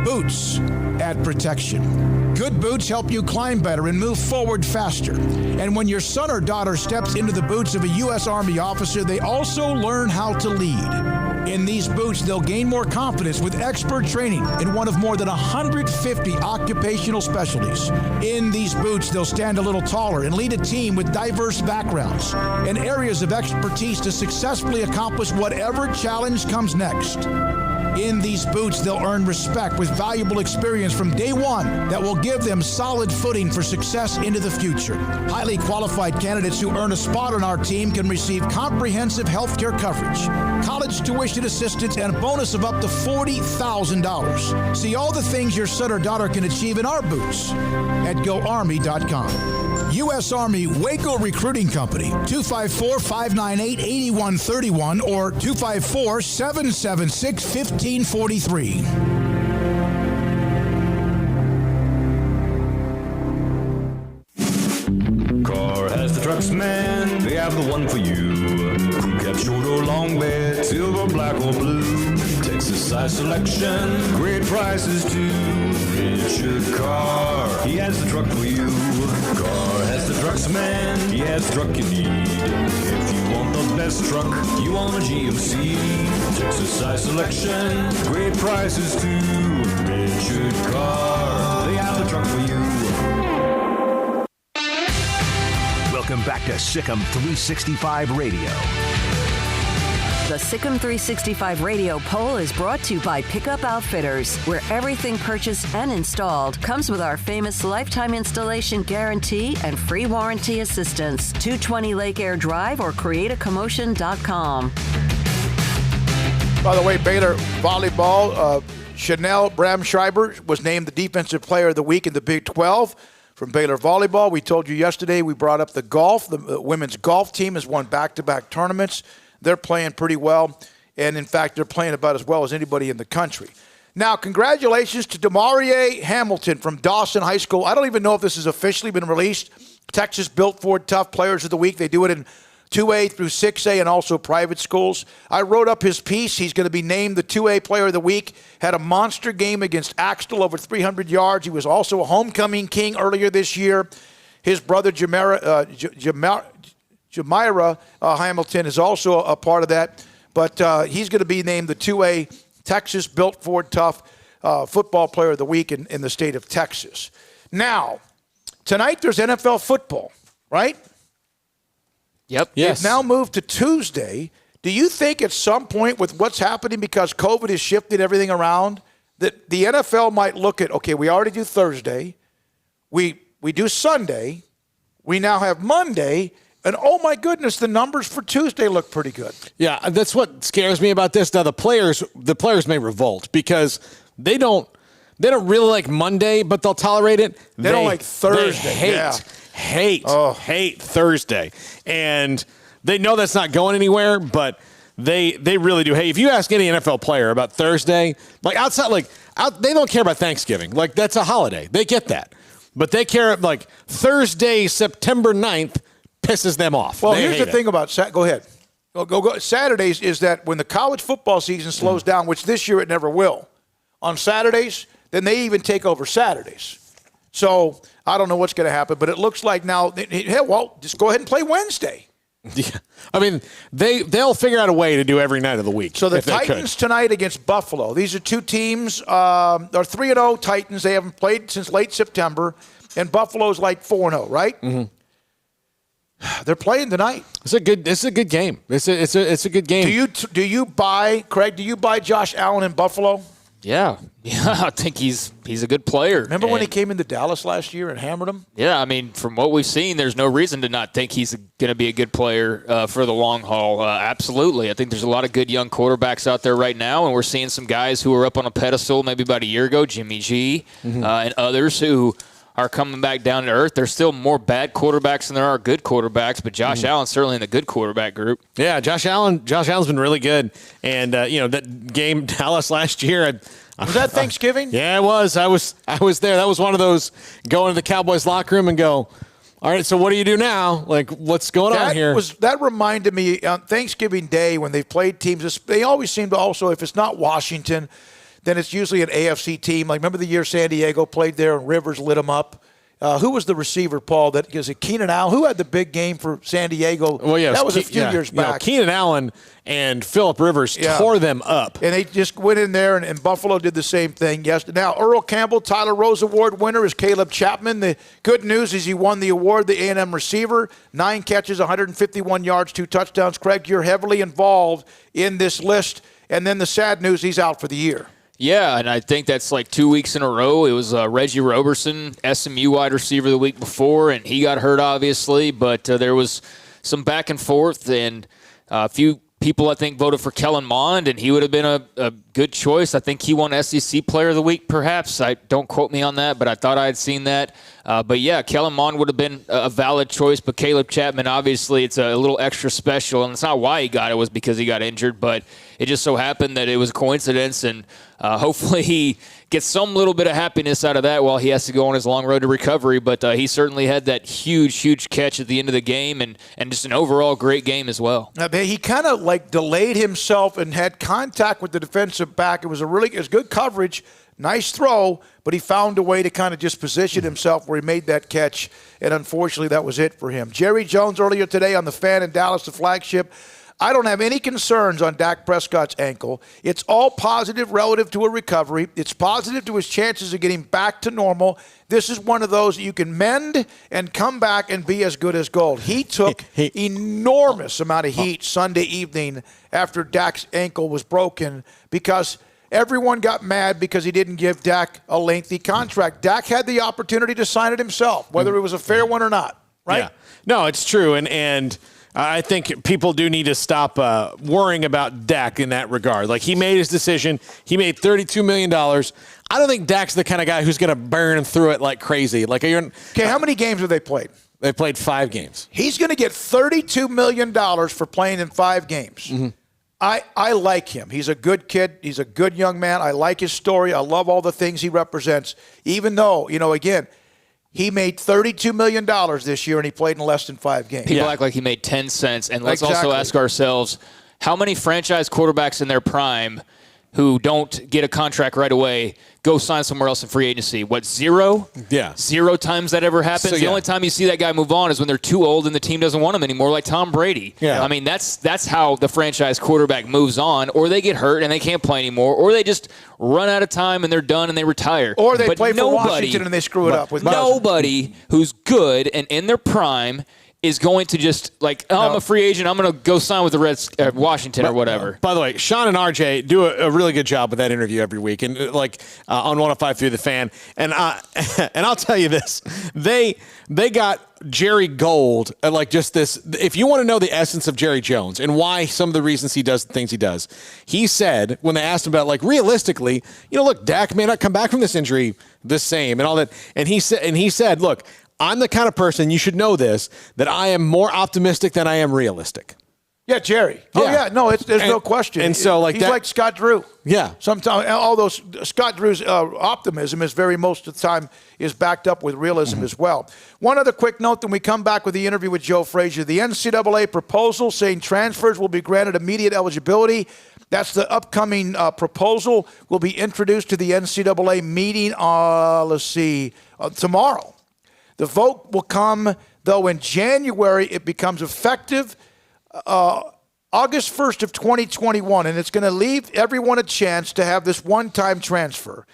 Boots add protection. Good boots help you climb better and move forward faster. And when your son or daughter steps into the boots of a U.S. Army officer, they also learn how to lead. In these boots, they'll gain more confidence with expert training in one of more than 150 occupational specialties. In these boots, they'll stand a little taller and lead a team with diverse backgrounds and areas of expertise to successfully accomplish whatever challenge comes next. In these boots, they'll earn respect with valuable experience from day one that will give them solid footing for success into the future. Highly qualified candidates who earn a spot on our team can receive comprehensive health care coverage, college tuition assistance, and a bonus of up to $40,000. See all the things your son or daughter can achieve in our boots at GoArmy.com. U.S. Army Waco Recruiting Company, 254-598-8131 or 254-776-1543. Car has the trucks, man. They have the one for you. Crew cab, short or long bed, silver, black or blue. Texas size selection, great prices too. Richard Carr, he has the truck for you. Carr has the trucks, man. He has the truck you need. If you want the best truck, you want a GMC. Texas size selection, great prices too. Richard Carr, they have the truck for you. Welcome back to Sikkim 365 Radio. The Sikkim 365 Radio poll is brought to you by Pickup Outfitters, where everything purchased and installed comes with our famous lifetime installation guarantee and free warranty assistance. 220 Lake Air Drive or createacommotion.com. By the way, Baylor volleyball, Chanel Bramschreiber was named the Defensive Player of the Week in the Big 12 from Baylor volleyball. We told you yesterday, we brought up the golf. The women's golf team has won back-to-back tournaments. They're playing pretty well, and in fact, they're playing about as well as anybody in the country. Now, congratulations to Demarie Hamilton from Dawson High School. I don't even know if this has officially been released. Texas Built Ford Tough Players of the Week. They do it in 2A through 6A and also private schools. I wrote up his piece. He's going to be named the 2A Player of the Week. Had a monster game against Axtell, over 300 yards. He was also a homecoming king earlier this year. His brother, Jamira Hamilton, is also a part of that. But he's going to be named the 2A Texas Built Ford Tough Football Player of the Week in the state of Texas. Now, tonight there's NFL football, right? Yep. Yes. It's now moved to Tuesday. Do you think at some point with what's happening because COVID has shifted everything around that the NFL might look at, okay, we already do Thursday. We do Sunday. We now have Monday. And, oh, my goodness, the numbers for Tuesday look pretty good. Yeah, that's what scares me about this. Now, the players may revolt because they don't really like Monday, but they'll tolerate it. They don't like Thursday. They hate Thursday. And they know that's not going anywhere, but they really do. Hey, if you ask any NFL player about Thursday, they don't care about Thanksgiving. Like, that's a holiday. They get that. But they care, like, Thursday, September 9th, pisses them off. Well, here's the thing about go ahead. Go. Saturdays is that when the college football season slows down, which this year it never will, on Saturdays, then they even take over Saturdays. So I don't know what's going to happen, but it looks like now, just go ahead and play Wednesday. Yeah. I mean, they'll figure out a way to do every night of the week. So the Titans tonight against Buffalo. These are two teams. They're 3-0 Titans. They haven't played since late September, and Buffalo's like 4-0, right? Mm-hmm. They're playing tonight. It's a good game. It's a good game. Do you buy, Craig? Do you buy Josh Allen in Buffalo? Yeah, I think he's a good player. Remember when he came into Dallas last year and hammered him? Yeah, I mean, from what we've seen, there's no reason to not think he's going to be a good player for the long haul. Absolutely. I think there's a lot of good young quarterbacks out there right now, and we're seeing some guys who were up on a pedestal maybe about a year ago, Jimmy G, and others who are coming back down to earth. There's still more bad quarterbacks than there are good quarterbacks, but Josh Allen's certainly in the good quarterback group. Yeah, Josh Allen's been really good. And, that game Dallas last year, was that Thanksgiving? Yeah, it was. I was there. That was one of those go into the Cowboys locker room and go, all right, so what do you do now? Like, what's going on here? That reminded me on Thanksgiving Day when they played teams. They always seem to also, if it's not Washington, then it's usually an AFC team. Like, remember the year San Diego played there and Rivers lit them up? Who was the receiver, Paul? Was it Keenan Allen? Who had the big game for San Diego? Well, yeah, that was a few years back. Keenan Allen and Phillip Rivers tore them up. And they just went in there, and Buffalo did the same thing yesterday. Now, Earl Campbell, Tyler Rose Award winner, is Caleb Chapman. The good news is he won the award, the A&M receiver. 9 catches, 151 yards, 2 touchdowns. Craig, you're heavily involved in this list. And then the sad news, he's out for the year. Yeah, and I think that's like 2 weeks in a row. It was Reggie Roberson, SMU wide receiver the week before, and he got hurt, obviously. But there was some back and forth, and a few people, I think, voted for Kellen Mond, and he would have been a good choice. I think he won SEC Player of the Week, perhaps. Don't quote me on that, but I thought I had seen that. But, yeah, Kellen Mond would have been a valid choice, but Caleb Chapman, obviously, it's a little extra special, and it's not why he got it. It was because he got injured, but it just so happened that it was a coincidence, and hopefully he gets some little bit of happiness out of that while he has to go on his long road to recovery. But he certainly had that huge catch at the end of the game and just an overall great game as well. He kind of like delayed himself and had contact with the defensive back. It was good coverage, nice throw, but he found a way to kind of just position himself where he made that catch, and unfortunately that was it for him. Jerry Jones earlier today on the Fan in Dallas, the flagship. I don't have any concerns on Dak Prescott's ankle. It's all positive relative to a recovery. It's positive to his chances of getting back to normal. This is one of those that you can mend and come back and be as good as gold. He took enormous amount of heat Sunday evening after Dak's ankle was broken because everyone got mad because he didn't give Dak a lengthy contract. Dak had the opportunity to sign it himself, whether it was a fair one or not, right? Yeah. No, it's true, and I think people do need to stop worrying about Dak in that regard. Like, he made his decision. He made $32 million. I don't think Dak's the kind of guy who's going to burn through it like crazy. Okay, how many games have they played? They played 5 games. He's going to get $32 million for playing in 5 games. Mm-hmm. I like him. He's a good kid. He's a good young man. I like his story. I love all the things he represents, even though, again, he made $32 million this year, and he played in less than 5 games. People act like he made 10 cents. And let's also ask ourselves, how many franchise quarterbacks in their prime who don't get a contract right away go sign somewhere else in free agency? What, 0? Yeah. 0 times that ever happens? So, the only time you see that guy move on is when they're too old and the team doesn't want him anymore, like Tom Brady. Yeah. I mean, that's how the franchise quarterback moves on, or they get hurt and they can't play anymore, or they just run out of time and they're done and they retire. Or they play for Washington and they screw it up. With nobody who's good and in their prime is going to just I'm a free agent, I'm going to go sign with the Reds, Washington or whatever. By the way, Sean and RJ do a really good job with that interview every week, and on 105.3 The Fan. And I'll tell you this, they got Jerry Gold, just this. If you want to know the essence of Jerry Jones and why some of the reasons he does the things he does, he said when they asked him about realistically, look, Dak may not come back from this injury the same and all that, and he said, look, I'm the kind of person, you should know this, that I am more optimistic than I am realistic. Yeah, Jerry. Yeah. Oh, yeah. No, there's no question. And so, he's like Scott Drew. Yeah. Sometimes, although Scott Drew's optimism is most of the time is backed up with realism as well. One other quick note, then we come back with the interview with Joe Frazier. The NCAA proposal saying transfers will be granted immediate eligibility. That's the upcoming proposal will be introduced to the NCAA meeting, tomorrow. The vote will come, though, in January. It becomes effective August 1st of 2021, and it's going to leave everyone a chance to have this one-time transfer.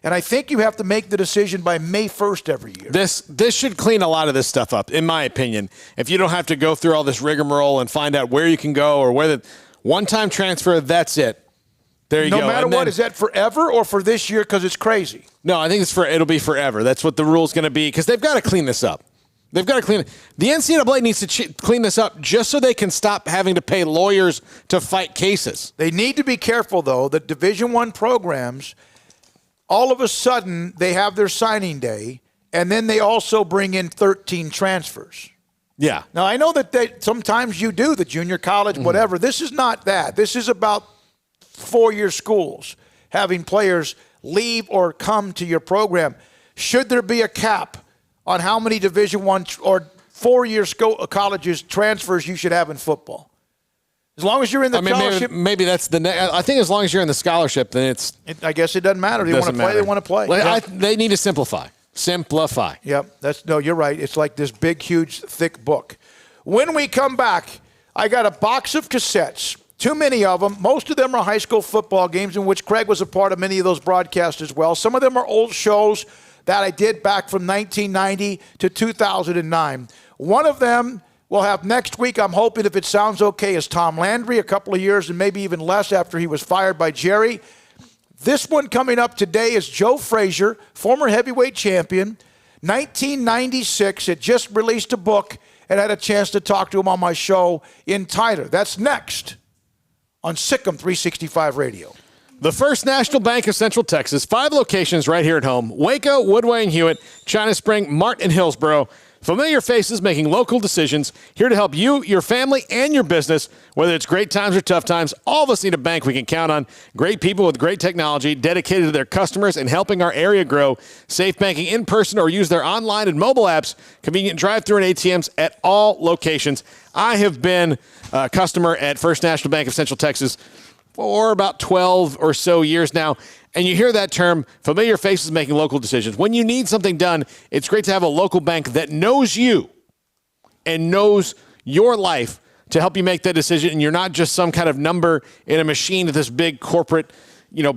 And I think you have to make the decision by May 1st every year. This should clean a lot of this stuff up, in my opinion. If you don't have to go through all this rigmarole and find out where you can go or where the one-time transfer, that's it. There you go. No matter what, is that forever or for this year because it's crazy? No, I think it'll be forever. That's what the rule's going to be because they've got to clean this up. They've got to clean it. The NCAA needs to clean this up just so they can stop having to pay lawyers to fight cases. They need to be careful, though, that Division I programs, all of a sudden, they have their signing day, and then they also bring in 13 transfers. Yeah. Now, I know that sometimes you do, the junior college, whatever. This is not that. This is about four-year schools having players leave or come to your program. Should there be a cap on how many Division I or four-year colleges transfers you should have in football? As long as you're in the scholarship. Maybe that's I think as long as you're in the scholarship, then I guess it doesn't matter. They want to play. They want to play. They need to simplify. Simplify. Yep. You're right. It's like this big, huge, thick book. When we come back, I got a box of cassettes. Too many of them. Most of them are high school football games in which Craig was a part of many of those broadcasts as well. Some of them are old shows that I did back from 1990 to 2009. One of them we'll have next week, I'm hoping, if it sounds okay, is Tom Landry, a couple of years and maybe even less after he was fired by Jerry. This one coming up today is Joe Frazier, former heavyweight champion, 1996, had just released a book and had a chance to talk to him on my show in Tyler. That's next on Sikkim 365 Radio. The First National Bank of Central Texas, 5 locations right here at home. Waco, Woodway and Hewitt, China Spring, Martin and Hillsboro. Familiar faces making local decisions, here to help you, your family, and your business. Whether it's great times or tough times, all of us need a bank we can count on. Great people with great technology, dedicated to their customers and helping our area grow. Safe banking in person or use their online and mobile apps. Convenient drive-through and ATMs at all locations. I have been a customer at First National Bank of Central Texas for about 12 or so years now. And you hear that term, familiar faces making local decisions. When you need something done, it's great to have a local bank that knows you and knows your life to help you make that decision. And you're not just some kind of number in a machine at this big corporate,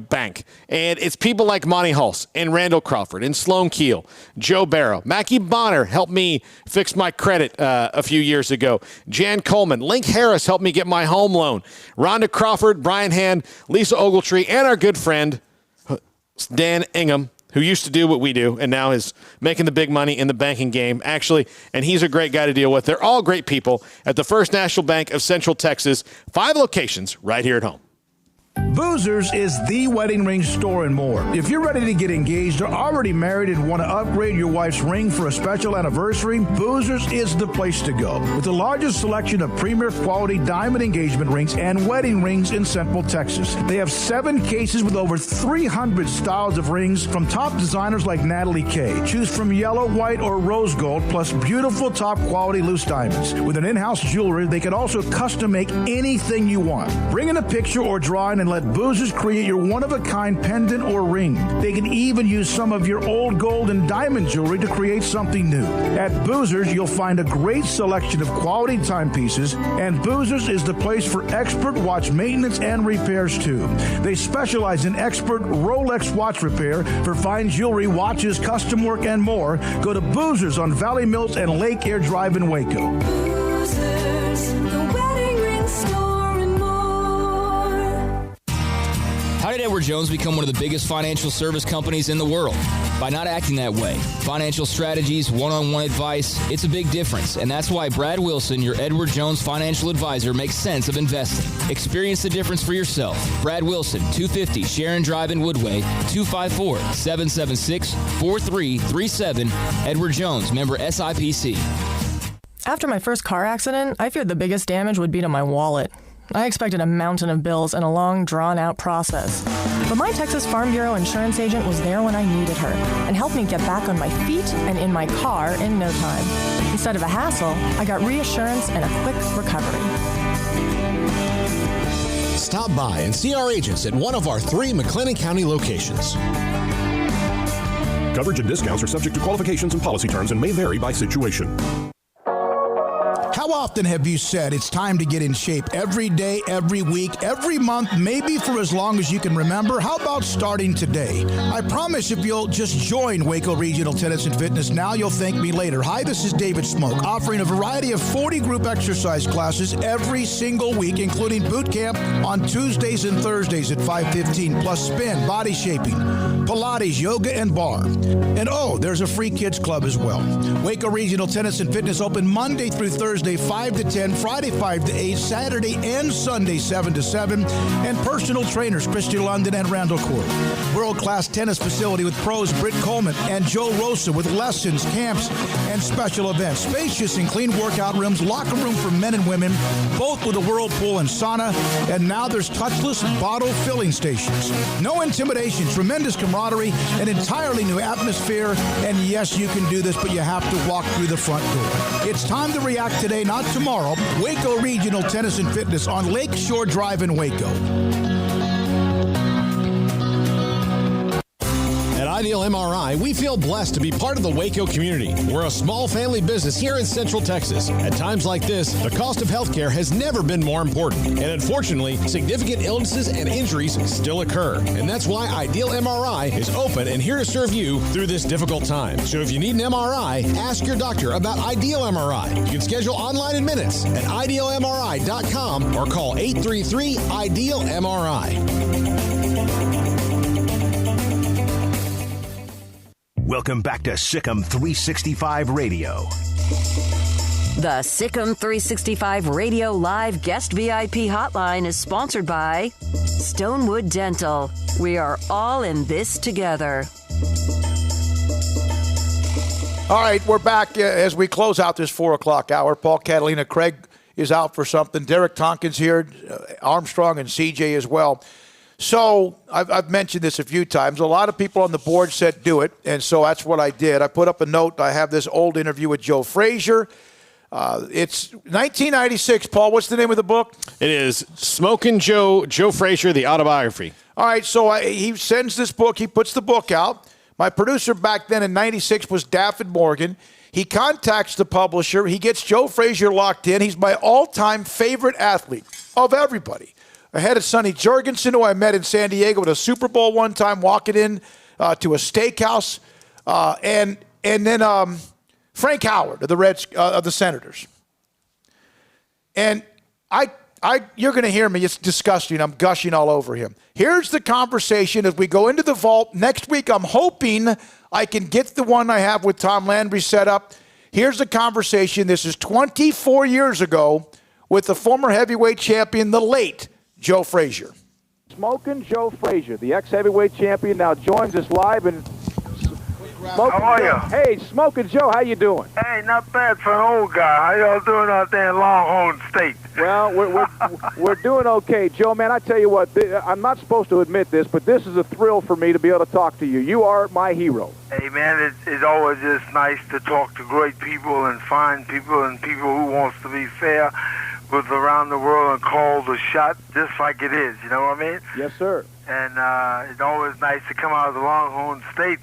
bank. And it's people like Monty Hulse and Randall Crawford and Sloan Keel, Joe Barrow. Mackie Bonner helped me fix my credit a few years ago. Jan Coleman, Link Harris helped me get my home loan. Rhonda Crawford, Brian Hand, Lisa Ogletree, and our good friend Dan Ingham, who used to do what we do and now is making the big money in the banking game, actually, and he's a great guy to deal with. They're all great people at the First National Bank of Central Texas. 5 locations right here at home. Boozers is the wedding ring store and more. If you're ready to get engaged or already married and want to upgrade your wife's ring for a special anniversary, Boozers is the place to go. With the largest selection of premier quality diamond engagement rings and wedding rings in Central Texas. They have 7 cases with over 300 styles of rings from top designers like Natalie Kay. Choose from yellow, white, or rose gold, plus beautiful top quality loose diamonds. With an in-house jewelry, they can also custom make anything you want. Bring in a picture or drawing and let Boozers create your one-of-a-kind pendant or ring. They can even use some of your old gold and diamond jewelry to create something new. At Boozers, you'll find a great selection of quality timepieces, and Boozers is the place for expert watch maintenance and repairs, too. They specialize in expert Rolex watch repair for fine jewelry, watches, custom work, and more. Go to Boozers on Valley Mills and Lake Air Drive in Waco. Boozers, the wedding ring store. How did Edward Jones become one of the biggest financial service companies in the world? By not acting that way. Financial strategies, one-on-one advice, it's a big difference. And that's why Brad Wilson, your Edward Jones financial advisor, makes sense of investing. Experience the difference for yourself. Brad Wilson, 250 Sharon Drive in Woodway, 254-776-4337. Edward Jones, member SIPC. After my first car accident, I feared the biggest damage would be to my wallet. I expected a mountain of bills and a long, drawn-out process. But my Texas Farm Bureau insurance agent was there when I needed her and helped me get back on my feet and in my car in no time. Instead of a hassle, I got reassurance and a quick recovery. Stop by and see our agents at one of our 3 McLennan County locations. Coverage and discounts are subject to qualifications and policy terms and may vary by situation. How often have you said it's time to get in shape? Every day, every week, every month, maybe for as long as you can remember? How about starting today? I promise if you'll just join Waco Regional Tennis and Fitness now, you'll thank me later. Hi, this is David Smoke, offering a variety of 40 group exercise classes every single week, including boot camp on Tuesdays and Thursdays at 5:15, plus spin, body shaping, Pilates, yoga, and bar. And there's a free kids club as well. Waco Regional Tennis and Fitness open Monday through Thursday, 5 to 10, Friday, 5 to 8, Saturday and Sunday, 7 to 7, and personal trainers, Christy London and Randall Court. World-class tennis facility with pros Britt Coleman and Joe Rosa with lessons, camps, and special events. Spacious and clean workout rooms, locker room for men and women, both with a whirlpool and sauna, and now there's touchless bottle filling stations. No intimidation, tremendous camaraderie, an entirely new atmosphere, and yes, you can do this, but you have to walk through the front door. It's time to react today, not tomorrow. Waco Regional Tennis and Fitness on Lake Shore Drive in Waco. At Ideal MRI, we feel blessed to be part of the Waco community. We're a small family business here in Central Texas. At times like this, the cost of healthcare has never been more important. And unfortunately, significant illnesses and injuries still occur. And that's why Ideal MRI is open and here to serve you through this difficult time. So if you need an MRI, ask your doctor about Ideal MRI. You can schedule online in minutes at idealmri.com or call 833-IDEAL-MRI. Welcome back to Sikkim 365 Radio. The Sikkim 365 Radio Live Guest VIP Hotline is sponsored by Stonewood Dental. We are all in this together. All right, we're back as we close out this 4 o'clock hour. Paul Catalina, Craig is out for something. Derek Tompkins here, Armstrong and CJ as well. So I've mentioned this a few times. A lot of people on the board said do it, and so that's what I did. I put up a note. I have this old interview with Joe Frazier. It's 1996. Paul, what's the name of the book? It is Smokin' Joe Frazier, the autobiography. All right, so he sends this book. He puts the book out. My producer back then in 96 was Dafford Morgan. He contacts the publisher. He gets Joe Frazier locked in. He's my all-time favorite athlete of everybody. Ahead of Sonny Jurgensen, who I met in San Diego at a Super Bowl one time, walking in to a steakhouse, and then Frank Howard of the Senators. And you're going to hear me. It's disgusting. I'm gushing all over him. Here's the conversation as we go into the vault next week. I'm hoping I can get the one I have with Tom Landry set up. Here's the conversation. This is 24 years ago with the former heavyweight champion, the late Joe Frazier. Smokin' Joe Frazier, the ex-heavyweight champion, now joins us live. And How are you? Hey, Smokin' Joe, how you doing? Hey, not bad for an old guy. How y'all doing out there in Longhorn State? Well, we're doing okay. Joe, man, I tell you what, I'm not supposed to admit this, but this is a thrill for me to be able to talk to you. You are my hero. Hey, man, it's always just nice to talk to great people and fine people and people who wants to be fair with around the world and call the shot just like it is. You know what I mean? Yes, sir. And it's always nice to come out of the Longhorn State.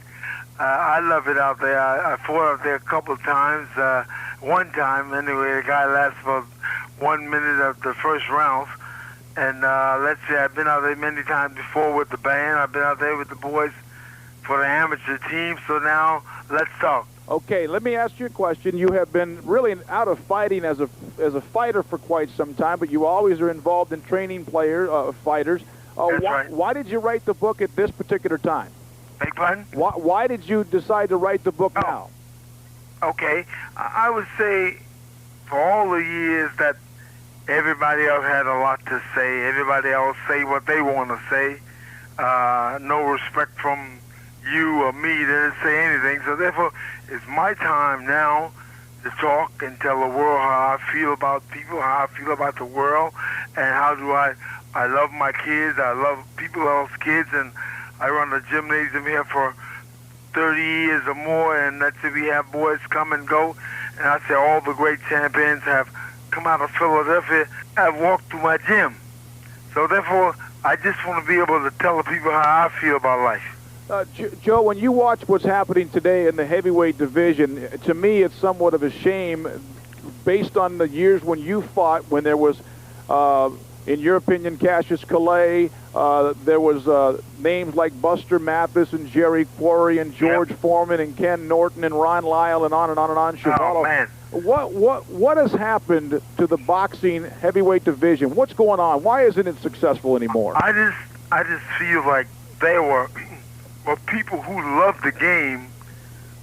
I love it out there. I fought out there a couple of times. One time, anyway, the guy lasted about 1 minute of the first round. And let's say I've been out there many times before with the band. I've been out there with the boys for the amateur team. So now, let's talk. Okay, let me ask you a question. You have been really out of fighting as a fighter for quite some time, but you always are involved in training fighters. That's right. Why did you write the book at this particular time? Beg pardon? Why did you decide to write the book now? Okay, I would say for all the years that everybody else had a lot to say, everybody else say what they want to say, no respect from you or me, they didn't say anything. So therefore, it's my time now to talk and tell the world how I feel about people, how I feel about the world, and how do I love my kids, I love people else's kids, and I run a gymnasium here for 30 years or more, and that's if we have boys come and go. And I say all the great champions have come out of Philadelphia, have walked through my gym. So therefore, I just want to be able to tell the people how I feel about life. Joe, when you watch what's happening today in the heavyweight division, to me it's somewhat of a shame based on the years when you fought, when there was, in your opinion, Cassius Clay, there was names like Buster Mathis and Jerry Quarry and George Foreman and Ken Norton and Ron Lyle and on and on and on. Oh, man. What has happened to the boxing heavyweight division? What's going on? Why isn't it successful anymore? I just feel like they were people who love the game,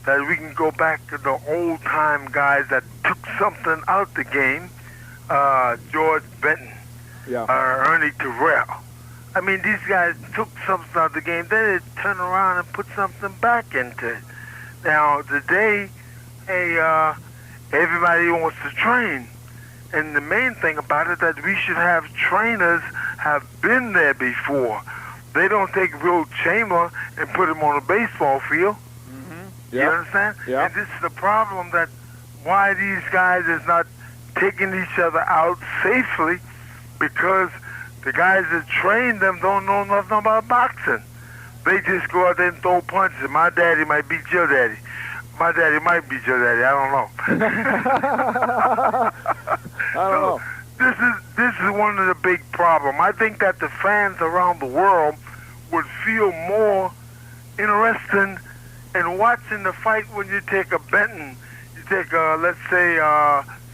that we can go back to the old-time guys that took something out the game. George Benton, Ernie Terrell. I mean, these guys took something out the game, then they turn around and put something back into it. Now, today, everybody wants to train. And the main thing about it that we should have trainers have been there before. They don't take Will Chamberlain and put him on a baseball field. You understand? Yeah. And this is the problem, that why these guys is not taking each other out safely, because the guys that train them don't know nothing about boxing. They just go out there and throw punches. My daddy might beat your daddy. My daddy might beat your daddy. I don't know. I don't know. This is one of the big problems. I think that the fans around the world would feel more interested in watching the fight when you take a Benton, you take let's say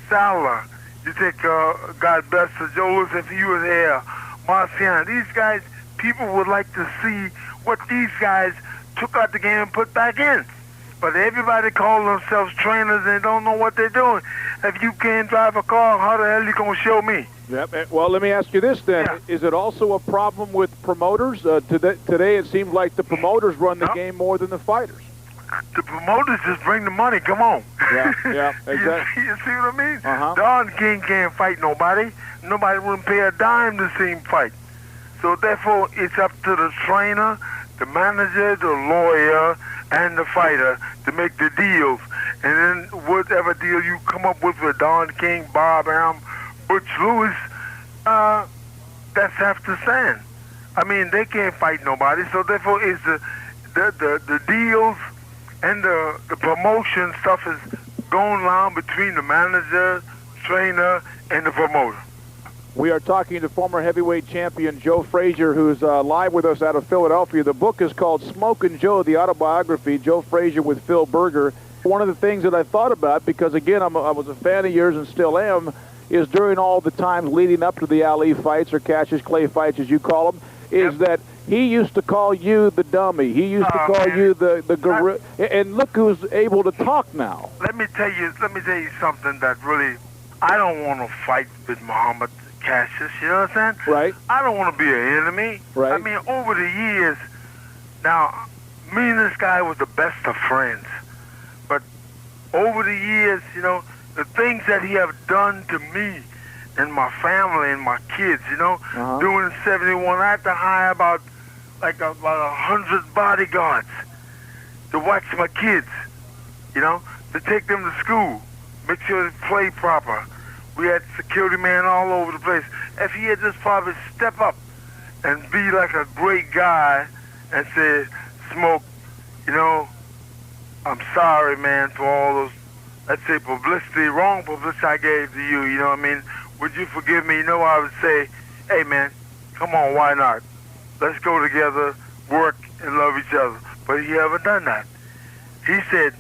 Sala, you take God bless Joe Louis if he was here, Marciano. These guys, people would like to see what these guys took out the game and put back in. But everybody call themselves trainers and don't know what they're doing. If you can't drive a car, how the hell are you going to show me? Yep. Well, let me ask you this then. Yeah. Is it also a problem with promoters? Today it seems like the promoters run the game more than the fighters. The promoters just bring the money. Come on. Yeah, exactly. You see what I mean? Don King can't fight nobody. Nobody wouldn't pay a dime to see him fight. So therefore, it's up to the trainer, the manager, the lawyer, and the fighter to make the deals. And then whatever deal you come up with Don King, Bob Arum, Butch Lewis, that's have to stand. I mean, they can't fight nobody. So therefore, it's the deals and the promotion stuff is going on between the manager, trainer, and the promoter. We are talking to former heavyweight champion Joe Frazier, who's live with us out of Philadelphia. The book is called Smokin' Joe, the autobiography, Joe Frazier with Phil Berger. One of the things that I thought about, because, again, I was a fan of yours and still am, is during all the times leading up to the Ali fights, or Cassius Clay fights, as you call them, is that he used to call you the dummy. He used to call you the gorilla. And look who's able to talk now. Let me tell you something that really, I don't want to fight with Muhammad Cassius, you know what I'm saying? Right. I don't want to be an enemy. Right. I mean, over the years, now, me and this guy were the best of friends. But over the years, you know, the things that he have done to me and my family and my kids, you know, doing 71, I had to hire about 100 bodyguards to watch my kids, you know, to take them to school, make sure they play proper. We had security man all over the place. If he had just probably step up and be like a great guy and say, Smoke, you know, I'm sorry, man, for all those, let's say, wrong publicity I gave to you, you know what I mean? Would you forgive me? You know, I would say, hey, man, come on, why not? Let's go together, work, and love each other. But he haven't done that. He said,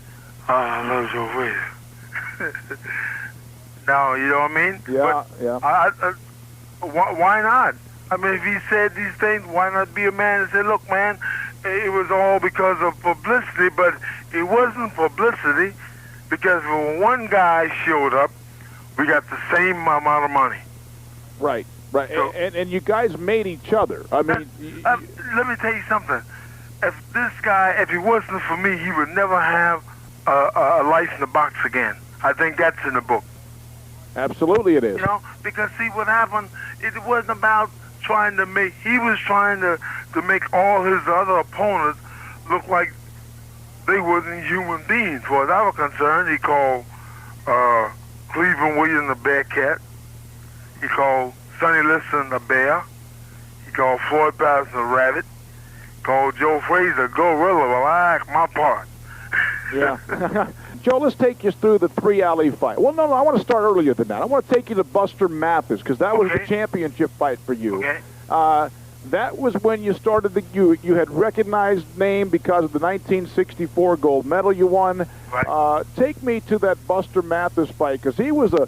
I love your way. Now, you know what I mean? Yeah. Why not? I mean, if he said these things, why not be a man and say, look, man, it was all because of publicity, but it wasn't publicity, because when one guy showed up, we got the same amount of money. Right. So, and you guys made each other. I mean... let me tell you something. If this guy, if he wasn't for me, he would never have a life in the box again. I think that's in the book. Absolutely it is. You know, because see what happened, it wasn't about trying to make, he was trying to make all his other opponents look like they wasn't human beings. As far as I was concerned, he called Cleveland Williams a bear cat. He called Sonny Liston a bear. He called Floyd Patterson a rabbit. He called Joe Frazier a gorilla. Well, I act my part. Yeah. Joe, let's take you through the 3 alley fight. Well, no, I want to start earlier than that. I want to take you to Buster Mathis because that was the championship fight for you. Okay. That was when you started you had recognized name because of the 1964 gold medal you won. Right. Take me to that Buster Mathis fight because he was a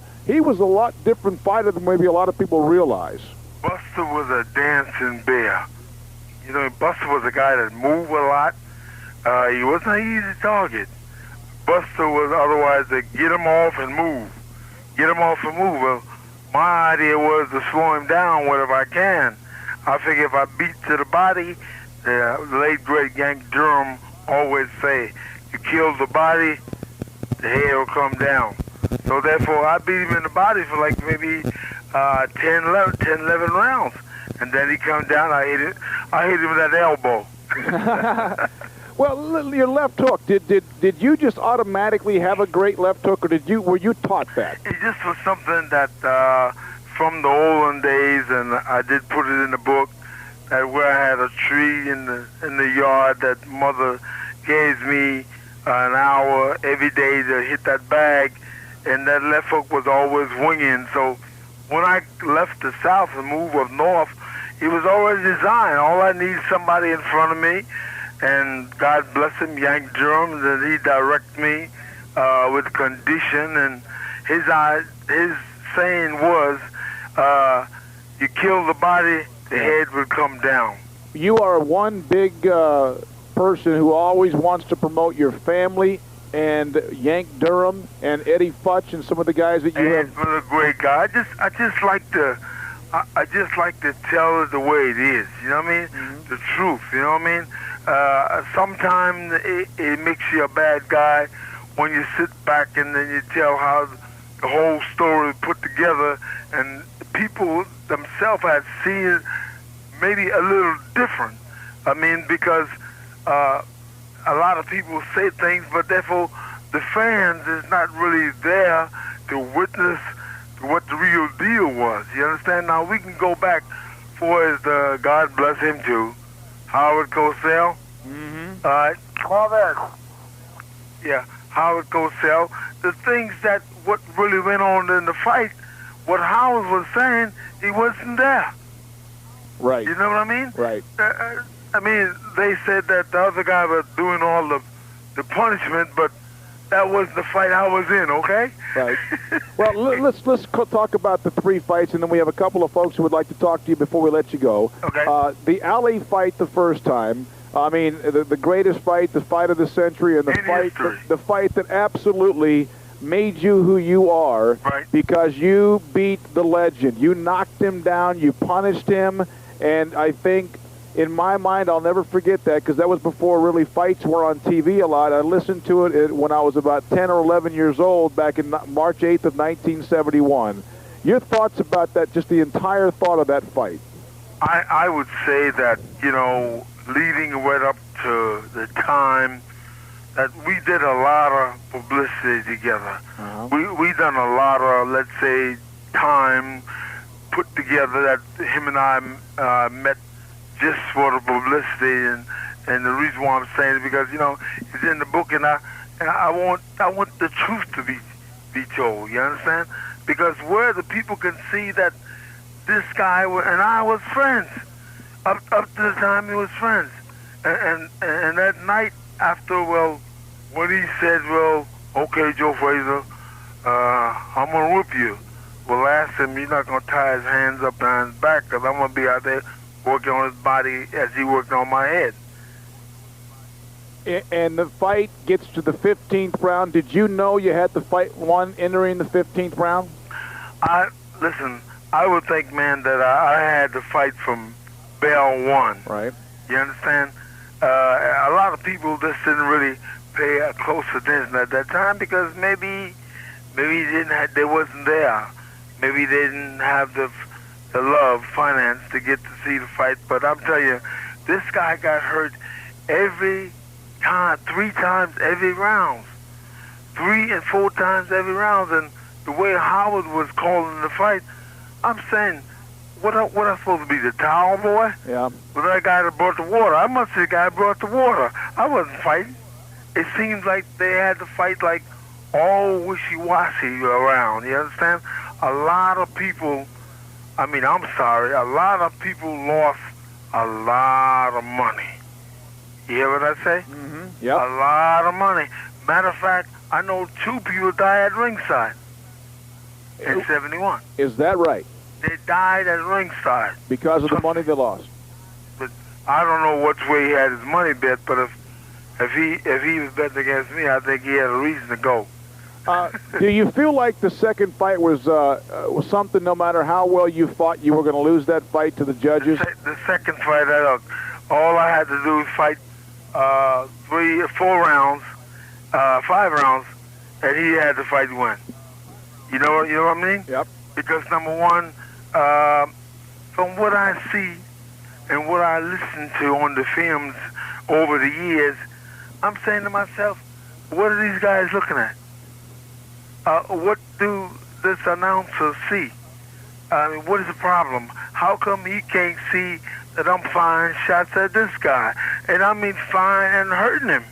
lot different fighter than maybe a lot of people realize. Buster was a dancing bear. You know, Buster was a guy that moved a lot. He wasn't an easy target. Buster was otherwise to get him off and move. Get him off and move. Well, my idea was to slow him down wherever I can. I figure if I beat to the body, the late great Yank Durham always say, you kill the body, the head will come down. So therefore, I beat him in the body for like maybe 10, 11 rounds. And then he come down, I hit him with that elbow. Well, your left hook, did you just automatically have a great left hook, or were you taught that? It just was something that from the olden days, and I did put it in the book, that where I had a tree in the yard that mother gave me an hour every day to hit that bag, and that left hook was always winging. So when I left the south and moved up north, it was already designed. All I need is somebody in front of me, and God bless him, Yank Durham, that he direct me with condition, and his saying was, you kill the body, the head will come down. You are one big person who always wants to promote your family and Yank Durham and Eddie Futch and some of the guys that you have. A great guy. I just like to tell it the way it is. You know what I mean? Mm-hmm. The truth. You know what I mean? Sometimes it makes you a bad guy when you sit back and then you tell how the whole story is put together, and people themselves have seen it maybe a little different. I mean, because a lot of people say things, but therefore the fans is not really there to witness what the real deal was. You understand? Now we can go back for as God bless him too, Howard Cosell. Mm-hmm. All right. All that. Yeah, Howard Cosell. The things that what really went on in the fight, what Howard was saying, he wasn't there. Right. You know what I mean? Right. I mean, they said that the other guy was doing all the punishment, but that wasn't the fight I was in, okay? Right. Well, let's talk about the 3 fights, and then we have a couple of folks who would like to talk to you before we let you go. Okay. The alley fight the first time, I mean, the greatest fight, the fight of the century, and the fight that absolutely made you who you are, right, because you beat the legend. You knocked him down, you punished him, and I think, in my mind, I'll never forget that because that was before really fights were on TV a lot. I listened to it when I was about 10 or 11 years old back in March 8th of 1971. Your thoughts about that, just the entire thought of that fight? I would say that, you know, leading right up to the time that we did a lot of publicity together. Uh-huh. We done a lot of, let's say, time put together that him and I met just for the publicity, and the reason why I'm saying it because, you know, it's in the book, and I want the truth to be told. You understand? Because where the people can see that this guy and I was friends up to the time he was friends, and that night after, well, when he said, well, okay, Joe Frazier, I'm gonna whip you. Well, ask him, you're not gonna tie his hands up behind his back, because I'm gonna be out there working on his body as he worked on my head. And the fight gets to the 15th round. Did you know you had the fight won entering the 15th round? Listen, I would think, man, that I had the fight from bell one. Right. You understand? A lot of people just didn't really pay close attention at that time because maybe they wasn't there. Maybe they didn't have the love, finance to get to see the fight. But I'm telling you, this guy got hurt every time, 3 times every round, 3 and 4 times every round. And the way Howard was calling the fight, I'm saying, what am I supposed to be, the towel boy? Yeah. Was that guy that brought the water? I must be the guy that brought the water. I wasn't fighting. it seems like they had to fight like all wishy-washy around. You understand? A lot of people, I'm sorry, a lot of people lost a lot of money. You hear what I say? Mm-hmm. Yep. A lot of money. Matter of fact, I know 2 people died at ringside in 71. Is that right? They died at ringside. Because of the money they lost? But I don't know which way he had his money bet, but if he was betting against me, I think he had a reason to go. Do you feel like the second fight was something, no matter how well you fought, you were going to lose that fight to the judges? The second fight, all I had to do was fight 3 or 4 rounds, 5 rounds, and he had to fight to win. You know what I mean? Yep. Because number one, from what I see and what I listen to on the films over the years, I'm saying to myself, what are these guys looking at? What do this announcer see? What is the problem? How come he can't see that I'm firing shots at this guy? And I mean firing and hurting him.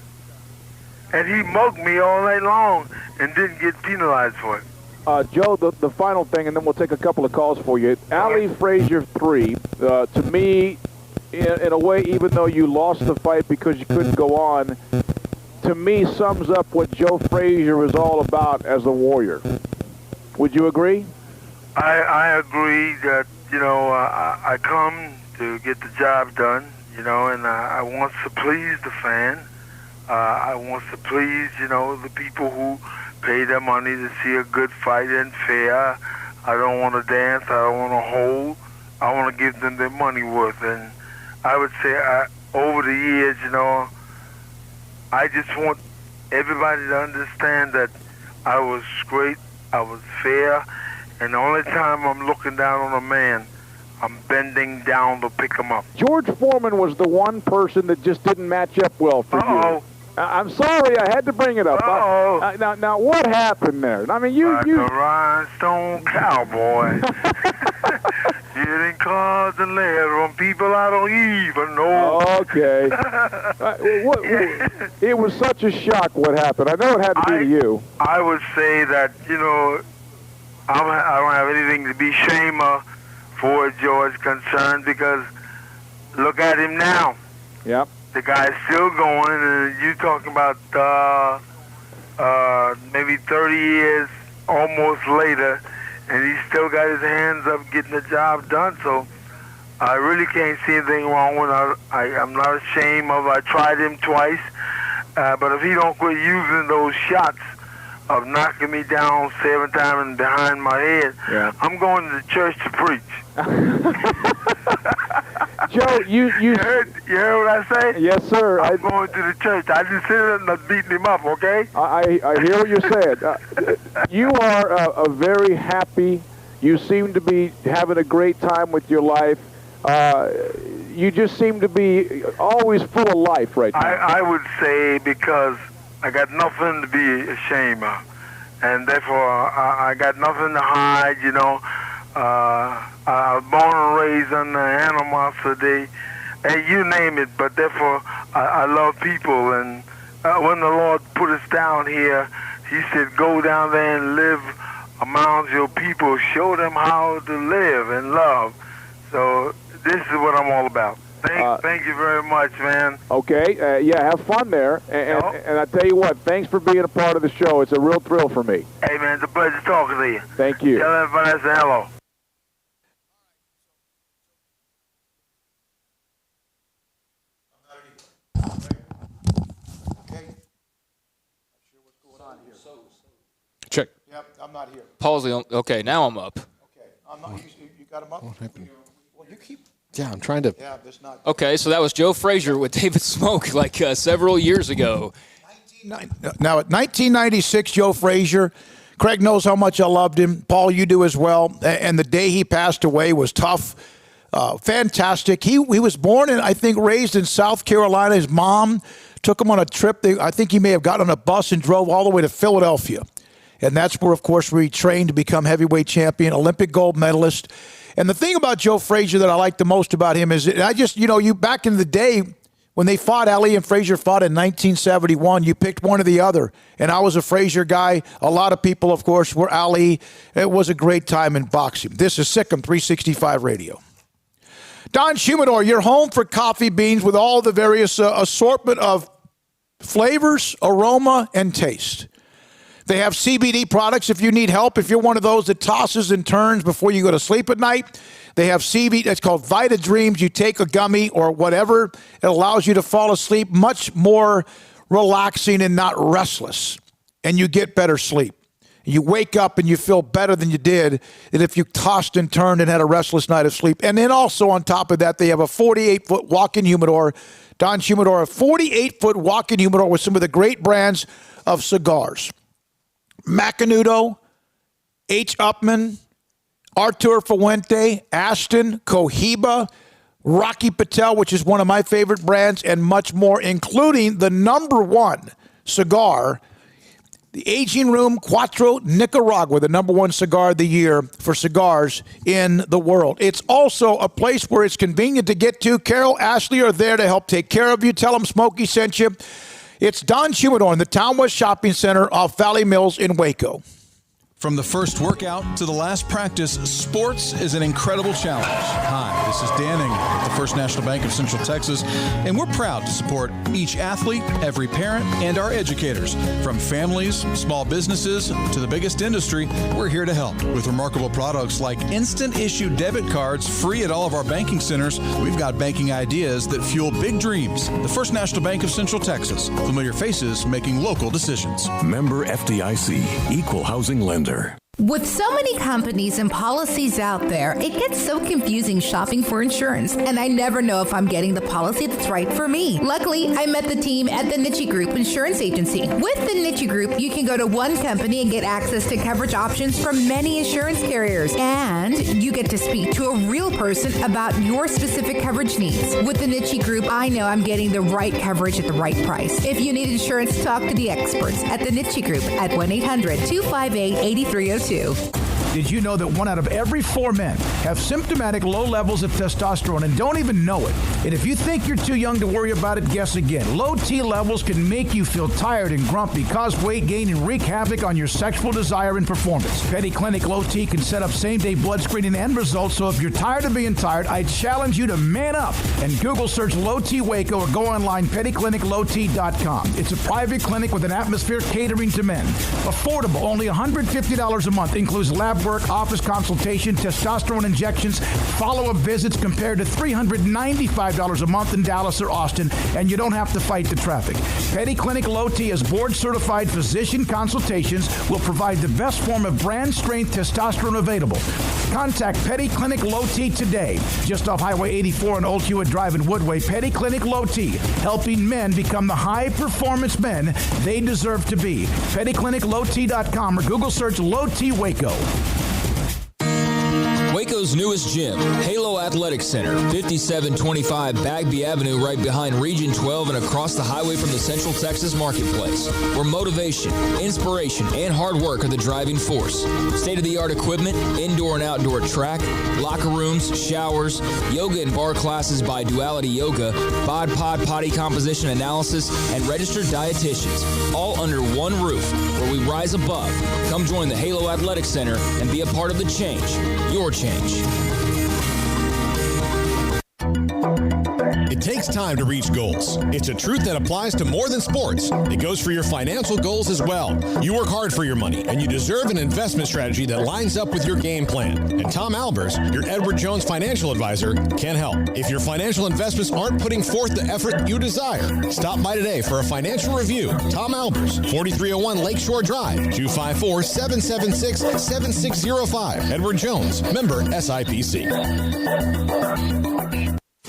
And he mugged me all night long and didn't get penalized for it. Joe, the final thing, and then we'll take a couple of calls for you. Ali Frazier 3, to me, in a way, even though you lost the fight because you couldn't go on, to me sums up what Joe Frazier was all about as a warrior. Would you agree? I agree that, I come to get the job done, and I want to please the fan. I want to please, the people who pay their money to see a good fight and fair. I don't want to dance. I don't want to hold. I want to give them their money worth. And I would say over the years, I just want everybody to understand that I was great, I was fair, and the only time I'm looking down on a man, I'm bending down to pick him up. George Foreman was the one person that just didn't match up well for you. I'm sorry, I had to bring it up. Now, what happened there? I mean, Like a rhinestone cowboy. Getting cards and letters from people I don't even know. Okay. It was such a shock what happened. I know it had to be to you. I would say that, I don't have anything to be ashamed of for George concerned, because look at him now. Yep. The guy's still going, and you're talking about maybe 30 years almost later, and he's still got his hands up getting the job done. So I really can't see anything wrong with it. I'm not ashamed of it. I tried him twice, but if he don't quit using those shots of knocking me down 7 times and behind my head, I'm going to the church to preach. Joe, you heard what I say? Yes, sir. I'm going to the church. I just sit and not beating him up, okay? I hear what you're saying. You are a very happy. You seem to be having a great time with your life. You just seem to be always full of life right now. I would say because I got nothing to be ashamed of, and therefore I got nothing to hide, I was born and raised under animosity, and you name it, but therefore I love people. And when the Lord put us down here, he said, go down there and live among your people, show them how to live and love. So this is what I'm all about. Thank you very much, man. Okay, have fun there. And I tell you what, thanks for being a part of the show. It's a real thrill for me. Hey, man, it's a pleasure talking to you. Thank you. Tell everybody I said hello. Check. Yep, I'm not here. Paul's okay, now I'm up. Okay, I'm not. You got him up? What happened? Well, you keep. Yeah, I'm trying to. Yeah, there's not. Okay, so that was Joe Frazier with David Smoke several years ago. Now, at 1996, Joe Frazier, Craig knows how much I loved him. Paul, you do as well. And the day he passed away was tough. Fantastic. He was born and I think raised in South Carolina. His mom took him on a trip. I think he may have gotten on a bus and drove all the way to Philadelphia. And that's where, of course, we trained to become heavyweight champion, Olympic gold medalist. And the thing about Joe Frazier that I like the most about him is, you back in the day, When they fought, Ali and Frazier fought in 1971, you picked one or the other. And I was a Frazier guy. A lot of people, of course, were Ali. It was a great time in boxing. This is Sikkim 365 Radio. Don Humidor, your home for coffee beans with all the various assortment of flavors, aroma, and taste. They have CBD products if you need help. If you're one of those that tosses and turns before you go to sleep at night, they have CBD. It's called Vita Dreams. You take a gummy or whatever. It allows you to fall asleep much more relaxing and not restless. And you get better sleep. You wake up and you feel better than you did than if you tossed and turned and had a restless night of sleep. And then also on top of that, they have a 48-foot walk-in humidor. Don Humidor, a 48-foot walk-in humidor with some of the great brands of cigars. Macanudo, H. Upman, Artur Fuente, Aston, Cohiba, Rocky Patel, which is one of my favorite brands, and much more, including the #1 cigar, the Aging Room Cuatro Nicaragua, the #1 cigar of the year for cigars in the world. It's also a place where it's convenient to get to. Carol, Ashley are there to help take care of you. Tell them Smokey sent you. It's Don Humidor in the Town West Shopping Center off Valley Mills in Waco. From the first workout to the last practice, sports is an incredible challenge. Hi, this is Danning at the First National Bank of Central Texas, and we're proud to support each athlete, every parent, and our educators. From families, small businesses, to the biggest industry, we're here to help. With remarkable products like instant issue debit cards free at all of our banking centers, we've got banking ideas that fuel big dreams. The First National Bank of Central Texas. Familiar faces making local decisions. Member FDIC, Equal Housing Lender. With so many companies and policies out there, it gets so confusing shopping for insurance, and I never know if I'm getting the policy that's right for me. Luckily, I met the team at the Niche Group Insurance Agency. With the Niche Group, you can go to one company and get access to coverage options from many insurance carriers, and you get to speak to a real person about your specific coverage needs. With the Niche Group, I know I'm getting the right coverage at the right price. If you need insurance, talk to the experts at the Niche Group at 1-800-258-8302. Did you know that 1 out of every 4 men have symptomatic low levels of testosterone and don't even know it? And if you think you're too young to worry about it, guess again. Low T levels can make you feel tired and grumpy, cause weight gain, and wreak havoc on your sexual desire and performance. Petty Clinic Low T can set up same-day blood screening and results, so if you're tired of being tired, I challenge you to man up and Google search Low T Waco or go online pettycliniclowt.com. It's a private clinic with an atmosphere catering to men. Affordable, only $150 a month, includes lab work, office consultation, testosterone injections, follow-up visits compared to $395 a month in Dallas or Austin, and you don't have to fight the traffic. Petty Clinic Low T is board-certified physician consultations, will provide the best form of brand-strength testosterone available. Contact Petty Clinic Low T today, just off Highway 84 and Old Hewitt Drive in Woodway. Petty Clinic Low T, helping men become the high-performance men they deserve to be. PettyClinicLowT.com or Google search Low T Waco. Waco's newest gym, Halo Athletic Center, 5725 Bagby Avenue, right behind Region 12 and across the highway from the Central Texas Marketplace, where motivation, inspiration, and hard work are the driving force. State-of-the-art equipment, indoor and outdoor track, locker rooms, showers, yoga and bar classes by Duality Yoga, bod pod potty composition analysis, and registered dietitians, all under one roof, where we rise above. Come join the Halo Athletic Center and be a part of the change, your change. It takes time to reach goals. It's a truth that applies to more than sports. It goes for your financial goals as well. You work hard for your money, and you deserve an investment strategy that lines up with your game plan. And Tom Albers, your Edward Jones financial advisor, can help. If your financial investments aren't putting forth the effort you desire, stop by today for a financial review. Tom Albers, 4301 Lakeshore Drive, 254-776-7605. Edward Jones, member SIPC.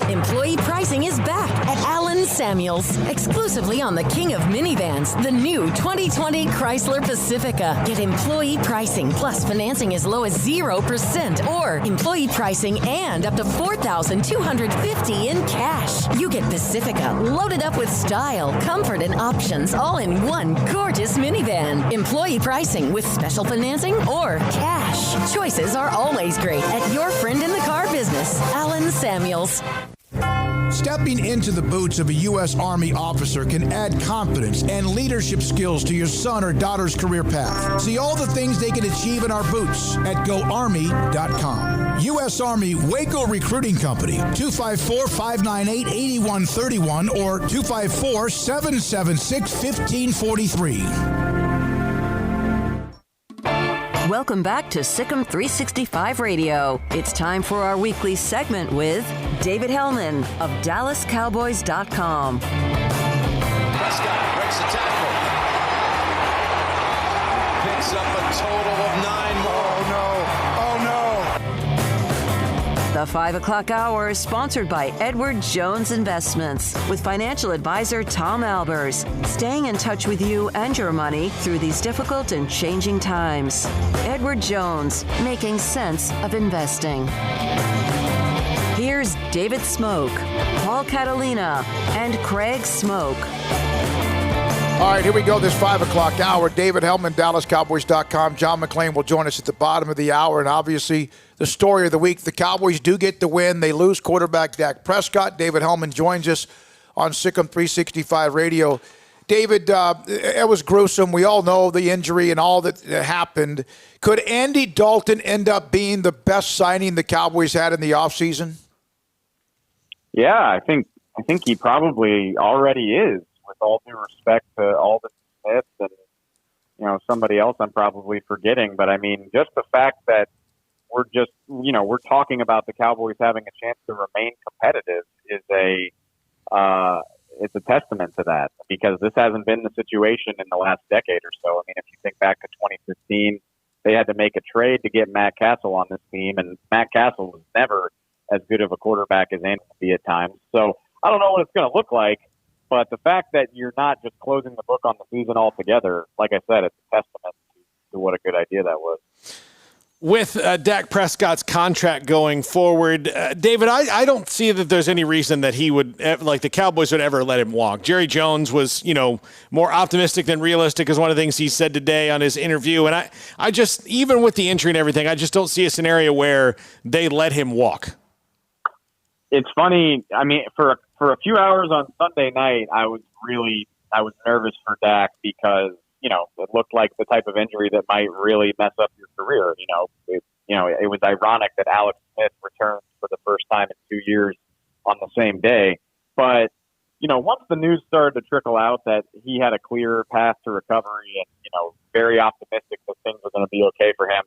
Employee pricing is back at Allen Samuels, exclusively on the king of minivans, the new 2020 Chrysler Pacifica. Get employee pricing plus financing as low as 0% or employee pricing and up to $4,250 in cash. You get Pacifica loaded up with style, comfort, and options all in one gorgeous minivan. Employee pricing with special financing or cash. Choices are always great at your friend in the car business, Allen Samuels. Stepping into the boots of a U.S. Army officer can add confidence and leadership skills to your son or daughter's career path. See all the things they can achieve in our boots at GoArmy.com. U.S. Army Waco Recruiting Company, 254-598-8131 or 254-776-1543. Welcome back to Sikkim 365 Radio. It's time for our weekly segment with David Hellman of DallasCowboys.com. Prescott breaks the tackle. Picks up a total of 9 more. The 5 o'clock hour is sponsored by Edward Jones Investments with financial advisor Tom Albers, staying in touch with you and your money through these difficult and changing times. Edward Jones, making sense of investing. Here's David Smoke, Paul Catalina, and Craig Smoke. All right, here we go, this 5 o'clock hour. David Hellman, DallasCowboys.com. John McClain will join us at the bottom of the hour. And obviously, the story of the week, the Cowboys do get the win. They lose quarterback Dak Prescott. David Hellman joins us on Sikkim 365 Radio. David, it was gruesome. We all know the injury and all that happened. Could Andy Dalton end up being the best signing the Cowboys had in the offseason? Yeah, I think he probably already is. With all due respect to Aldon Smith and, somebody else I'm probably forgetting. But, I mean, just the fact that we're talking about the Cowboys having a chance to remain competitive is it's a testament to that, because this hasn't been the situation in the last decade or so. I mean, if you think back to 2015, they had to make a trade to get Matt Castle on this team, and Matt Castle was never as good of a quarterback as Andy could be at times. So I don't know what it's going to look like. But the fact that you're not just closing the book on the season altogether, like I said, it's a testament to what a good idea that was. With Dak Prescott's contract going forward, David, I don't see that there's any reason that he would, like the Cowboys would ever let him walk. Jerry Jones was, more optimistic than realistic is one of the things he said today on his interview. And I just, even with the injury and everything, I just don't see a scenario where they let him walk. It's funny. I mean, for a few hours on Sunday night, I was nervous for Dak because, it looked like the type of injury that might really mess up your career. It was ironic that Alex Smith returned for the first time in 2 years on the same day. But, once the news started to trickle out that he had a clear path to recovery and, very optimistic that things were going to be okay for him,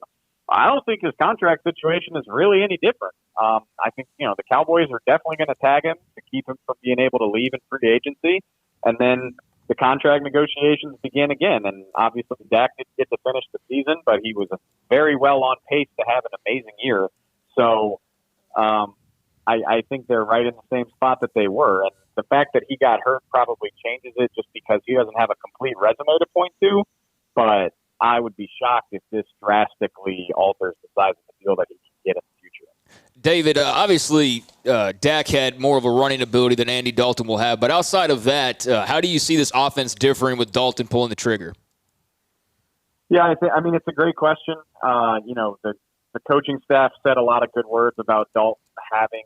I don't think his contract situation is really any different. I think, the Cowboys are definitely going to tag him to keep him from being able to leave in free agency. And then the contract negotiations begin again. And obviously Dak didn't get to finish the season, but he was very well on pace to have an amazing year. So I think they're right in the same spot that they were. And the fact that he got hurt probably changes it just because he doesn't have a complete resume to point to. But I would be shocked if this drastically alters the size of the deal that he can get in the future. David, obviously, Dak had more of a running ability than Andy Dalton will have. But outside of that, how do you see this offense differing with Dalton pulling the trigger? Yeah, I mean, it's a great question. The coaching staff said a lot of good words about Dalton having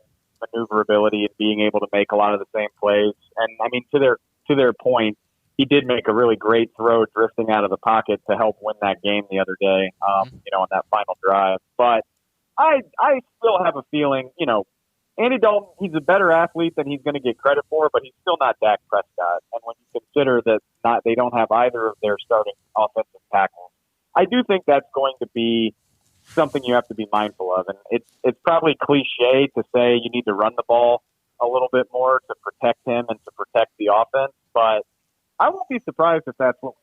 maneuverability and being able to make a lot of the same plays. And, I mean, to their point, he did make a really great throw drifting out of the pocket to help win that game the other day, on that final drive. But I still have a feeling, Andy Dalton, he's a better athlete than he's going to get credit for, but he's still not Dak Prescott. And when you consider that they don't have either of their starting offensive tackles, I do think that's going to be something you have to be mindful of. And it's probably cliche to say you need to run the ball a little bit more to protect him and to protect the offense, but I won't be surprised if that's what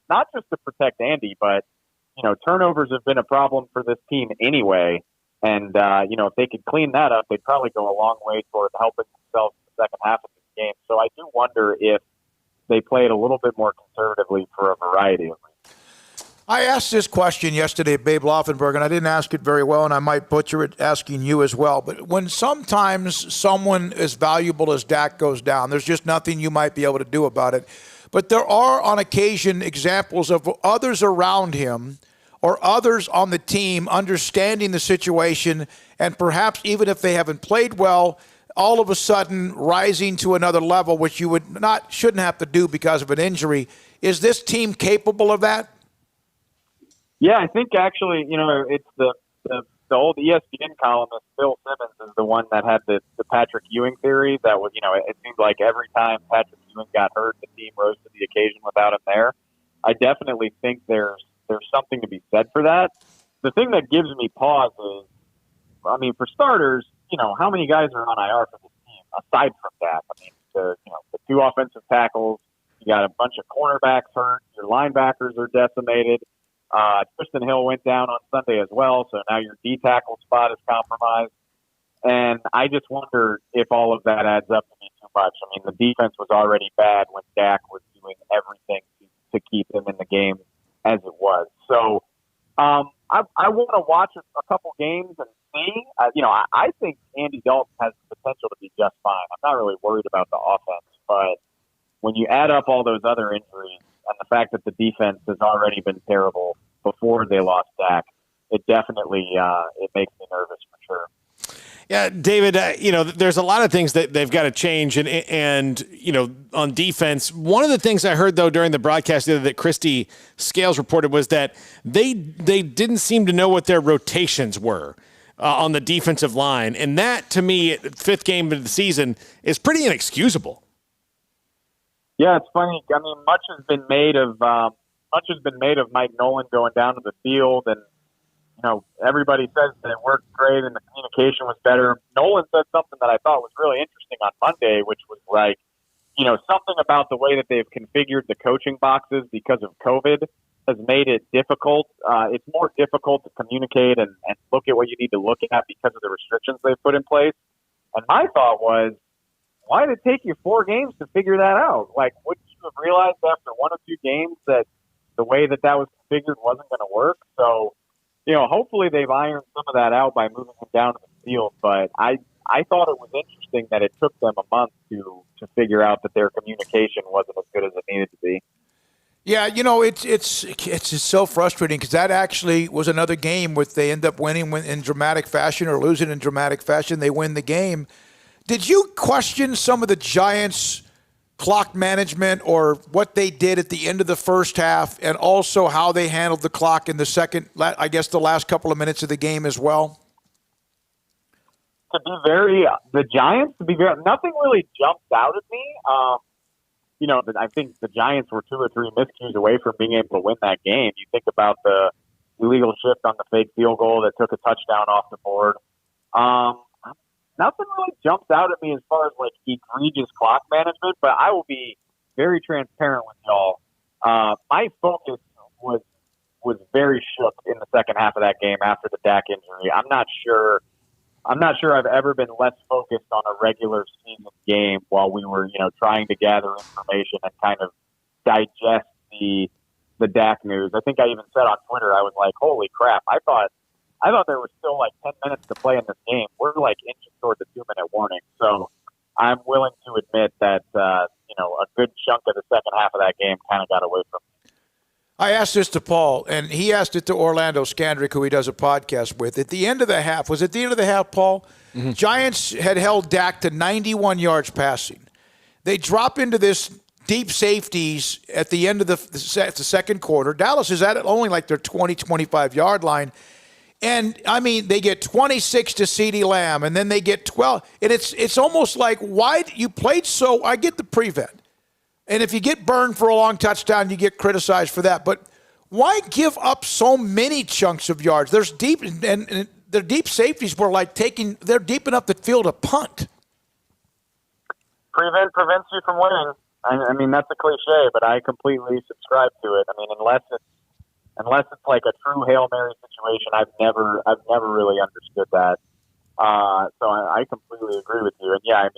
not just to protect Andy, but, turnovers have been a problem for this team anyway. And, if they could clean that up, they'd probably go a long way toward helping themselves in the second half of this game. So I do wonder if they played a little bit more conservatively for a variety of reasons. I asked this question yesterday at Babe Laufenberg, and I didn't ask it very well, and I might butcher it asking you as well. But when sometimes someone as valuable as Dak goes down, there's just nothing you might be able to do about it. But there are, on occasion, examples of others around him or others on the team understanding the situation, and perhaps even if they haven't played well, all of a sudden rising to another level, which you shouldn't have to do because of an injury. Is this team capable of that? Yeah, I think actually, it's the old ESPN columnist, Phil Simmons, is the one that had the Patrick Ewing theory that was, it seemed like every time Patrick Ewing got hurt, the team rose to the occasion without him there. I definitely think there's something to be said for that. The thing that gives me pause is, for starters, how many guys are on IR for this team aside from that? The 2 offensive tackles, you got a bunch of cornerbacks hurt, your linebackers are decimated. Tristan Hill went down on Sunday as well, so now your D tackle spot is compromised. And I just wonder if all of that adds up to be too much. The defense was already bad when Dak was doing everything to keep him in the game as it was. So I want to watch a couple games and see. I think Andy Dalton has the potential to be just fine. I'm not really worried about the offense, but when you add up all those other injuries and the fact that the defense has already been terrible before they lost Dak, it definitely it makes me nervous for sure. Yeah, David, there's a lot of things that they've got to change. And on defense, one of the things I heard, though, during the broadcast that Christy Scales reported was that they didn't seem to know what their rotations were on the defensive line. And that, to me, 5th game of the season, is pretty inexcusable. Yeah, it's funny. Much has been made of Mike Nolan going down to the field, and everybody says that it worked great and the communication was better. Nolan said something that I thought was really interesting on Monday, which was like, something about the way that they've configured the coaching boxes because of COVID has made it difficult. It's more difficult to communicate and look at what you need to look at because of the restrictions they've put in place. And my thought was, why did it take you 4 games to figure that out? Like, wouldn't you have realized after 1 or 2 games that the way that was configured wasn't going to work? So, hopefully they've ironed some of that out by moving him down to the field. But I thought it was interesting that it took them a month to figure out that their communication wasn't as good as it needed to be. Yeah, it's just so frustrating because that actually was another game where they end up winning in dramatic fashion or losing in dramatic fashion. They win the game. Did you question some of the Giants' clock management or what they did at the end of the first half and also how they handled the clock in the the last couple of minutes of the game as well? The Giants, nothing really jumped out at me. I think the Giants were 2 or 3 miscues away from being able to win that game. You think about the illegal shift on the fake field goal that took a touchdown off the board. Nothing really jumps out at me as far as like egregious clock management, but I will be very transparent with y'all. My focus was very shook in the second half of that game after the Dak injury. I'm not sure I've ever been less focused on a regular season game while we were, trying to gather information and kind of digest the Dak news. I think I even said on Twitter, I was like, holy crap, I thought there was still like 10 minutes to play in this game. We're like inching toward the 2-minute warning. So I'm willing to admit that, a good chunk of the second half of that game kind of got away from me. I asked this to Paul, and he asked it to Orlando Skandrick, who he does a podcast with. At the end of the half, Paul? Mm-hmm. Giants had held Dak to 91 yards passing. They drop into this deep safeties at the end of the second quarter. Dallas is at only like their 20, 25-yard line. And, they get 26 to CeeDee Lamb, and then they get 12. And it's almost like, why you played so – I get the prevent. And if you get burned for a long touchdown, you get criticized for that. But why give up so many chunks of yards? There's deep – and their deep safeties were like they're deep enough to field a punt. Prevent prevents you from winning. That's a cliche, but I completely subscribe to it. Unless it's like a true Hail Mary situation, I've never really understood that. So I completely agree with you. And yeah,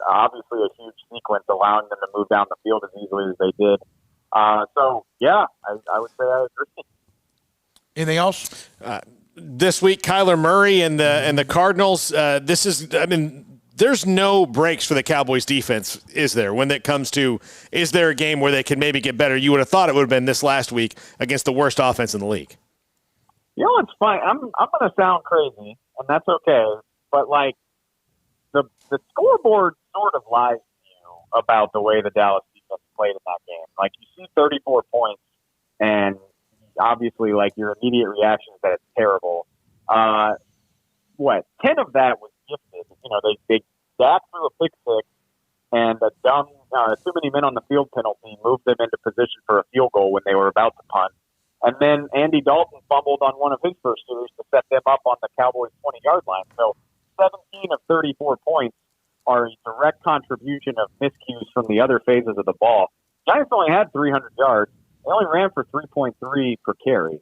obviously a huge sequence allowing them to move down the field as easily as they did. So yeah, I would say I agree. Anything else? This week, Kyler Murray and the Cardinals. There's no breaks for the Cowboys defense, is there? When it comes to, is there a game where they can maybe get better? You would have thought it would have been this last week against the worst offense in the league. It's fine. I'm going to sound crazy, and that's okay. But like the the scoreboard sort of lies to you about the way the Dallas defense played in that game. Like, you see 34 points, and obviously, like, your immediate reaction is that it's terrible. 10 of that was gifted. You know, they Dak threw a pick six, and a dumb, too many men on the field penalty moved them into position for a field goal when they were about to punt. And then Andy Dalton fumbled on one of his first series to set them up on the Cowboys' 20-yard line. So 17 of 34 points are a direct contribution of miscues from the other phases of the ball. Giants only had 300 yards. They only ran for 3.3 per carry.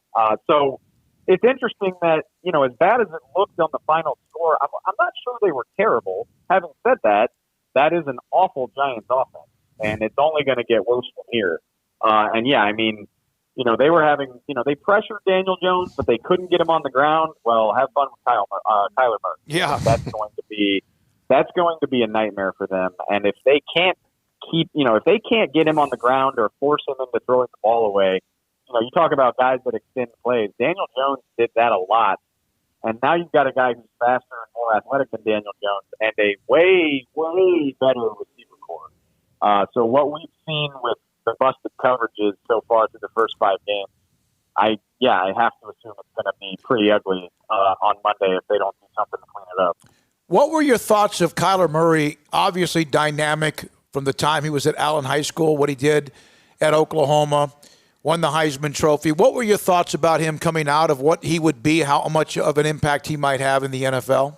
So it's interesting that, you know, as bad as it looked on the final score, I'm not sure they were terrible. Having said that, that is an awful Giants offense, and it's only going to get worse from here. And, yeah, I mean, you know, they were having, you know, they pressured Daniel Jones, but they couldn't get him on the ground. Well, have fun with Kyler Murray. Yeah. That's going to be a nightmare for them. And if they can't if they can't get him on the ground or force him into throwing the ball away, you know, you talk about guys that extend plays. Daniel Jones did that a lot. And now you've got a guy who's faster and more athletic than Daniel Jones and a way, way better receiver core. So what we've seen with the busted coverages so far through the first 5 games, I have to assume it's going to be pretty ugly on Monday if they don't do something to clean it up. What were your thoughts of Kyler Murray? Obviously dynamic from the time he was at Allen High School, what he did at Oklahoma, won the Heisman Trophy. What were your thoughts about him coming out of what he would be, how much of an impact he might have in the NFL?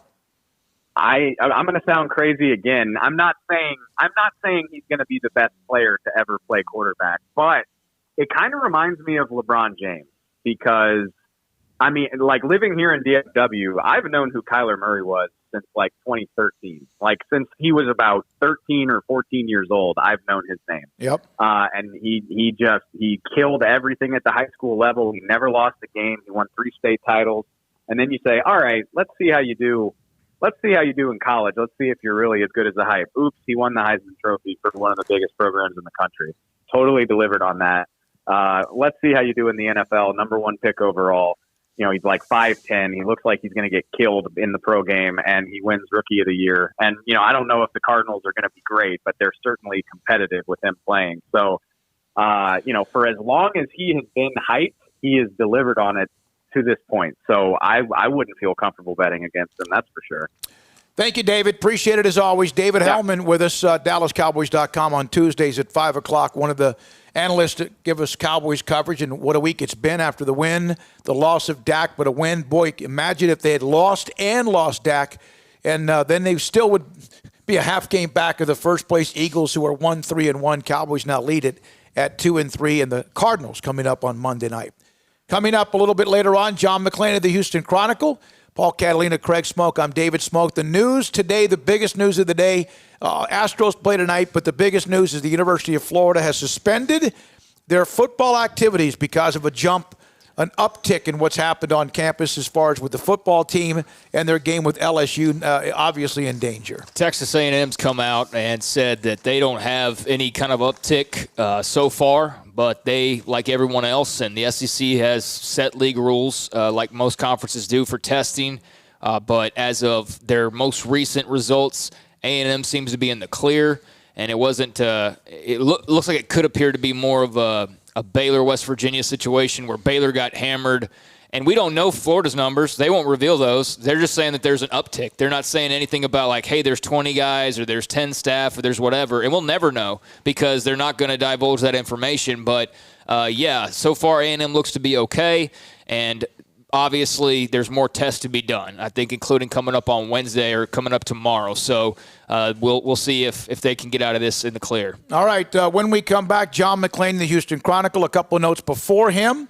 I'm going to sound crazy again. I'm not saying he's going to be the best player to ever play quarterback, but it kind of reminds me of LeBron James because, I mean, like living here in DFW, I've known who Kyler Murray was since like 2013. Like since he was about 13 or 14 years old, I've known his name. Yep. And he killed everything at the high school level. He never lost a game. He won 3 state titles. And then you say, all right, let's see how you do. Let's see how you do in college. Let's see if you're really as good as the hype. Oops, he won the Heisman Trophy for one of the biggest programs in the country. Totally delivered on that. Let's see how you do in the NFL. Number 1 pick overall. You know, he's like 5'10". He looks like he's going to get killed in the pro game, and he wins Rookie of the Year. And, you know, I don't know if the Cardinals are going to be great, but they're certainly competitive with him playing. So, you know, for as long as he has been hyped, he has delivered on it to this point. So I wouldn't feel comfortable betting against him, that's for sure. Thank you, David. Appreciate it as always. David Hellman with us, DallasCowboys.com on Tuesdays at 5 o'clock. One of the analysts that give us Cowboys coverage, and what a week it's been after the win, the loss of Dak, but a win. Boy, imagine if they had lost Dak, and then they still would be a half game back of the first-place Eagles, who are 1-3-1. Cowboys now lead it at 2-3, and the Cardinals coming up on Monday night. Coming up a little bit later on, John McClain of the Houston Chronicle, Paul Catalina, Craig Smoke. I'm David Smoke. The news today, the biggest news of the day, Astros play tonight, but the biggest news is the University of Florida has suspended their football activities because of an uptick in what's happened on campus as far as with the football team and their game with LSU, obviously in danger. Texas A&M's come out and said that they don't have any kind of uptick so far, but they, like everyone else, and the SEC has set league rules like most conferences do for testing. But as of their most recent results, A&M seems to be in the clear, and it wasn't. Looks like it could appear to be more of a Baylor, West Virginia situation where Baylor got hammered. And we don't know Florida's numbers. They won't reveal those. They're just saying that there's an uptick. They're not saying anything about like, hey, there's 20 guys or there's 10 staff or there's whatever. And we'll never know because they're not going to divulge that information. But, so far A&M looks to be okay. And obviously there's more tests to be done, I think, including coming up on Wednesday or coming up tomorrow. So we'll see if they can get out of this in the clear. All right. When we come back, John McClain, the Houston Chronicle, a couple of notes before him.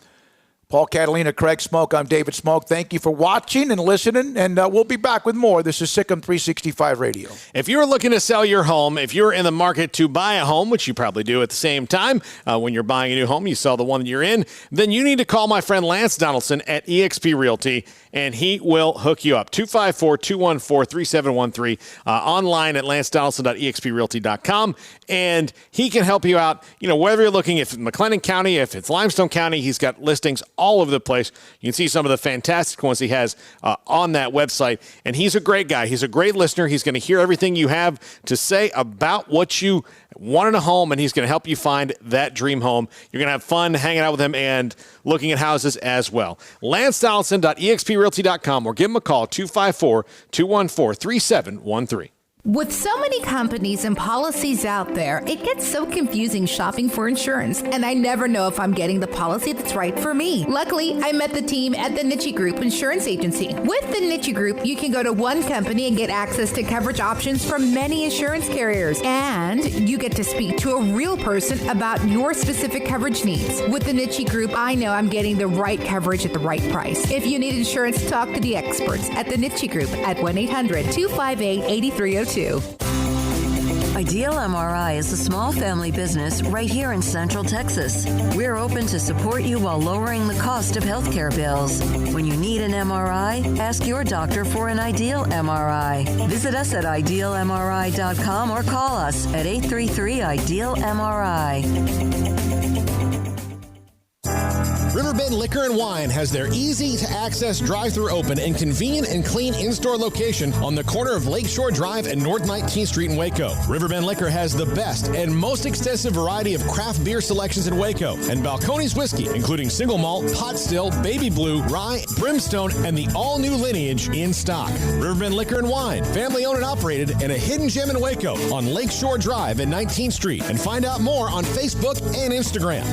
Paul Catalina, Craig Smoke. I'm David Smoke. Thank you for watching and listening, and we'll be back with more. This is Sikkim 365 Radio. If you're looking to sell your home, if you're in the market to buy a home, which you probably do at the same time, when you're buying a new home, you sell the one that you're in, then you need to call my friend Lance Donaldson at eXp Realty, and he will hook you up. 254-214-3713, online at lancedonaldson.exprealty.com, and he can help you out, whether you're looking, if it's McLennan County, if it's Limestone County, he's got listings all over the place. You can see some of the fantastic ones he has on that website. And he's a great guy. He's a great listener. He's going to hear everything you have to say about what you want in a home, and he's going to help you find that dream home. You're going to have fun hanging out with him and looking at houses as well. LanceDonaldson.exprealty.com or give him a call, 254-214-3713. With so many companies and policies out there, it gets so confusing shopping for insurance, and I never know if I'm getting the policy that's right for me. Luckily, I met the team at the Niche Group Insurance Agency. With the Niche Group, you can go to one company and get access to coverage options from many insurance carriers, and you get to speak to a real person about your specific coverage needs. With the Niche Group, I know I'm getting the right coverage at the right price. If you need insurance, talk to the experts at the Niche Group at 1-800-258-8302. Ideal MRI is a small family business right here in Central Texas. We're open to support you while lowering the cost of healthcare bills. When you need an MRI, ask your doctor for an Ideal MRI. Visit us at idealmri.com or call us at 833-IDEAL-MRI. Riverbend Liquor and Wine has their easy-to-access drive-thru open and convenient and clean in-store location on the corner of Lakeshore Drive and North 19th Street in Waco. Riverbend Liquor has the best and most extensive variety of craft beer selections in Waco, and Balcones whiskey, including single malt, pot still, baby blue, rye, brimstone, and the all-new lineage in stock. Riverbend Liquor and Wine, family-owned and operated, and a hidden gem in Waco on Lakeshore Drive and 19th Street. And find out more on Facebook and Instagram.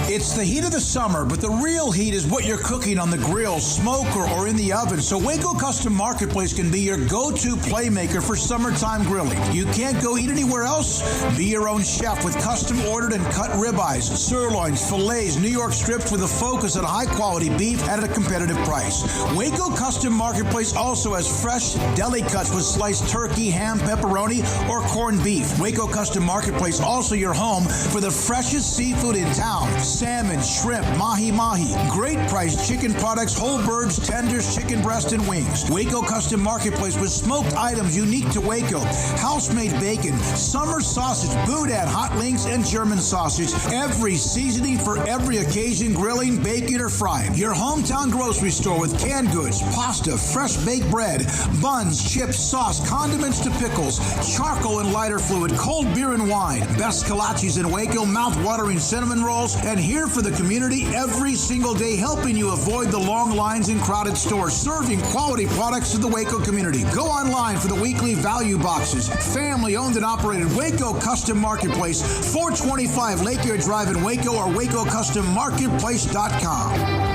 It's the heat of the summer, but the real heat is what you're cooking on the grill, smoker, or in the oven. So Waco Custom Marketplace can be your go-to playmaker for summertime grilling. You can't go eat anywhere else? Be your own chef with custom ordered and cut ribeyes, sirloins, fillets, New York strips with a focus on high-quality beef at a competitive price. Waco Custom Marketplace also has fresh deli cuts with sliced turkey, ham, pepperoni, or corned beef. Waco Custom Marketplace also your home for the freshest seafood in town. Salmon, shrimp, mahi-mahi, great priced chicken products, whole birds, tenders, chicken breast, and wings. Waco Custom Marketplace with smoked items unique to Waco, house-made bacon, summer sausage, boudin, hot links, and German sausage. Every seasoning for every occasion, grilling, baking, or frying. Your hometown grocery store with canned goods, pasta, fresh baked bread, buns, chips, sauce, condiments to pickles, charcoal and lighter fluid, cold beer and wine, best kolaches in Waco, mouth-watering cinnamon rolls, and here for the community every single day, helping you avoid the long lines in crowded stores, serving quality products to the Waco community. Go online for the weekly value boxes. Family owned and operated Waco Custom Marketplace, 425 Lakeyard Drive in Waco, or WacoCustomMarketplace.com.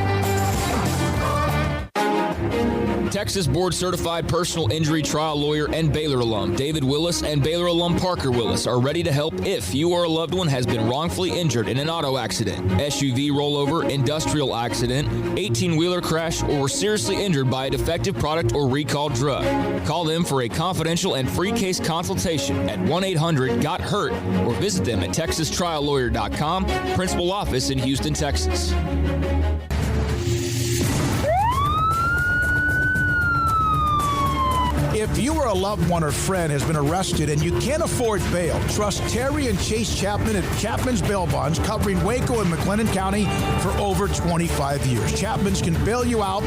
Texas Board Certified Personal Injury Trial Lawyer and Baylor alum David Willis and Baylor alum Parker Willis are ready to help if you or a loved one has been wrongfully injured in an auto accident, SUV rollover, industrial accident, 18-wheeler crash, or were seriously injured by a defective product or recalled drug. Call them for a confidential and free case consultation at 1-800-GOT-HURT or visit them at TexasTrialLawyer.com, principal office in Houston, Texas. If you or a loved one or friend has been arrested and you can't afford bail, trust Terry and Chase Chapman at Chapman's Bail Bonds, covering Waco and McLennan County for over 25 years. Chapman's can bail you out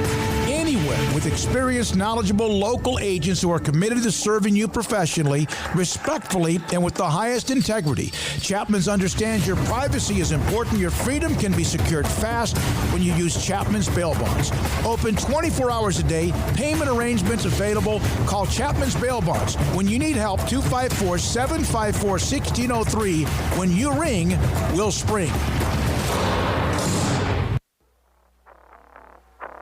anywhere with experienced, knowledgeable local agents who are committed to serving you professionally, respectfully, and with the highest integrity. Chapman's understands your privacy is important. Your freedom can be secured fast when you use Chapman's Bail Bonds. Open 24 hours a day. Payment arrangements available. Call Chapman's Bail Bonds. When you need help, 254-754-1603. When you ring, we'll spring.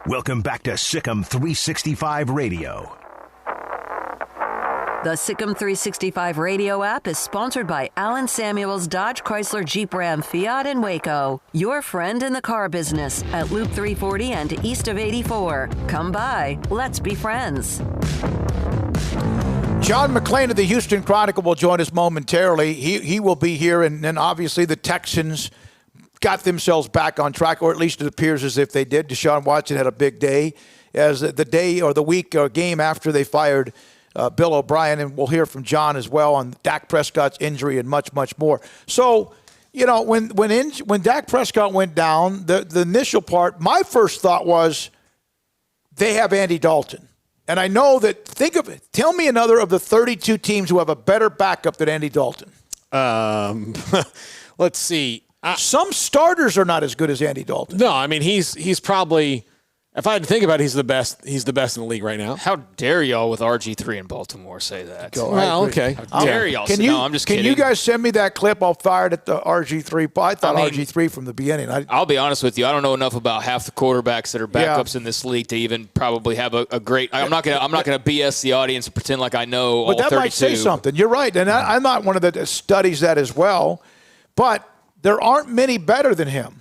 Welcome back to Sikkim 365 Radio. The Sikkim 365 Radio app is sponsored by Alan Samuels Dodge Chrysler Jeep Ram Fiat in Waco. Your friend in the car business at Loop 340 and east of 84. Come by. Let's be friends. John McClain of the Houston Chronicle will join us momentarily. He will be here, and then obviously the Texans got themselves back on track, or at least it appears as if they did. Deshaun Watson had a big day as the day or the week or game after they fired Bill O'Brien, and we'll hear from John as well on Dak Prescott's injury and much, much more. So you know, when Dak Prescott went down, the initial part, my first thought was they have Andy Dalton. And I know that, think of it, tell me another of the 32 teams who have a better backup than Andy Dalton. Let's see. Some starters are not as good as Andy Dalton. No, I mean, he's probably, if I had to think about it, he's the best in the league right now. How dare y'all with RG3 in Baltimore say that? Well, okay. How dare y'all say no, I'm just kidding. Can you guys send me that clip? I'll fire it at the RG3. I thought RG3 from the beginning. I'll be honest with you. I don't know enough about half the quarterbacks that are backups in this league to even probably have a great. I'm not gonna BS the audience and pretend like I know all 32. But that might say something. You're right, and I'm not one of the studies that as well. But there aren't many better than him,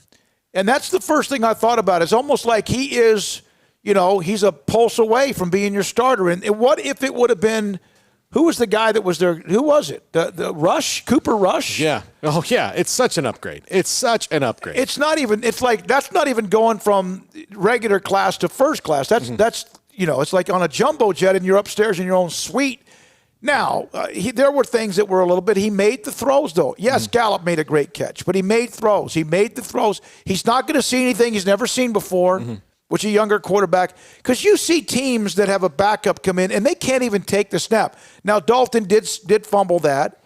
and that's the first thing I thought about. It's almost like he is. You know, he's a pulse away from being your starter. And what if it would have been, who was the guy that was there? Who was it? The Rush? Cooper Rush? Yeah. Oh, yeah. It's such an upgrade. It's not even, it's like, that's not even going from regular class to first class. That's you know, it's like on a jumbo jet and you're upstairs in your own suite. Now, there were things that were a little bit, he made the throws, though. Yes, Gallup made a great catch, but he made throws. He's not going to see anything he's never seen before. Which a younger quarterback, because you see teams that have a backup come in and they can't even take the snap. Now Dalton did fumble that.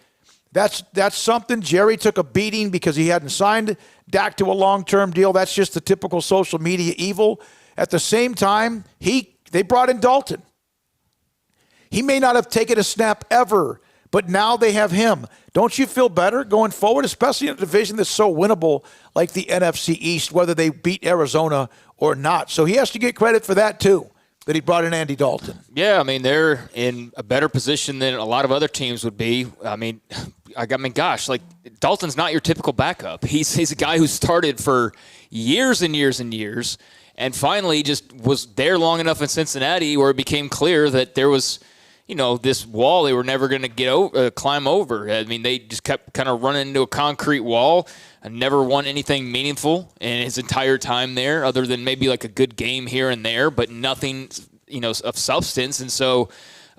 That's something. Jerry took a beating because he hadn't signed Dak to a long-term deal. That's just the typical social media evil. At the same time, they brought in Dalton. He may not have taken a snap ever, but now they have him. Don't you feel better going forward, especially in a division that's so winnable like the NFC East, whether they beat Arizona or not? So he has to get credit for that, too, that he brought in Andy Dalton. Yeah, I mean, they're in a better position than a lot of other teams would be. I mean, gosh, like, Dalton's not your typical backup. He's a guy who started for years and years and years and finally just was there long enough in Cincinnati where it became clear that there was – you know, this wall they were never going to climb over. I mean, they just kept kind of running into a concrete wall and never won anything meaningful in his entire time there, other than maybe like a good game here and there, but nothing, you know, of substance. And so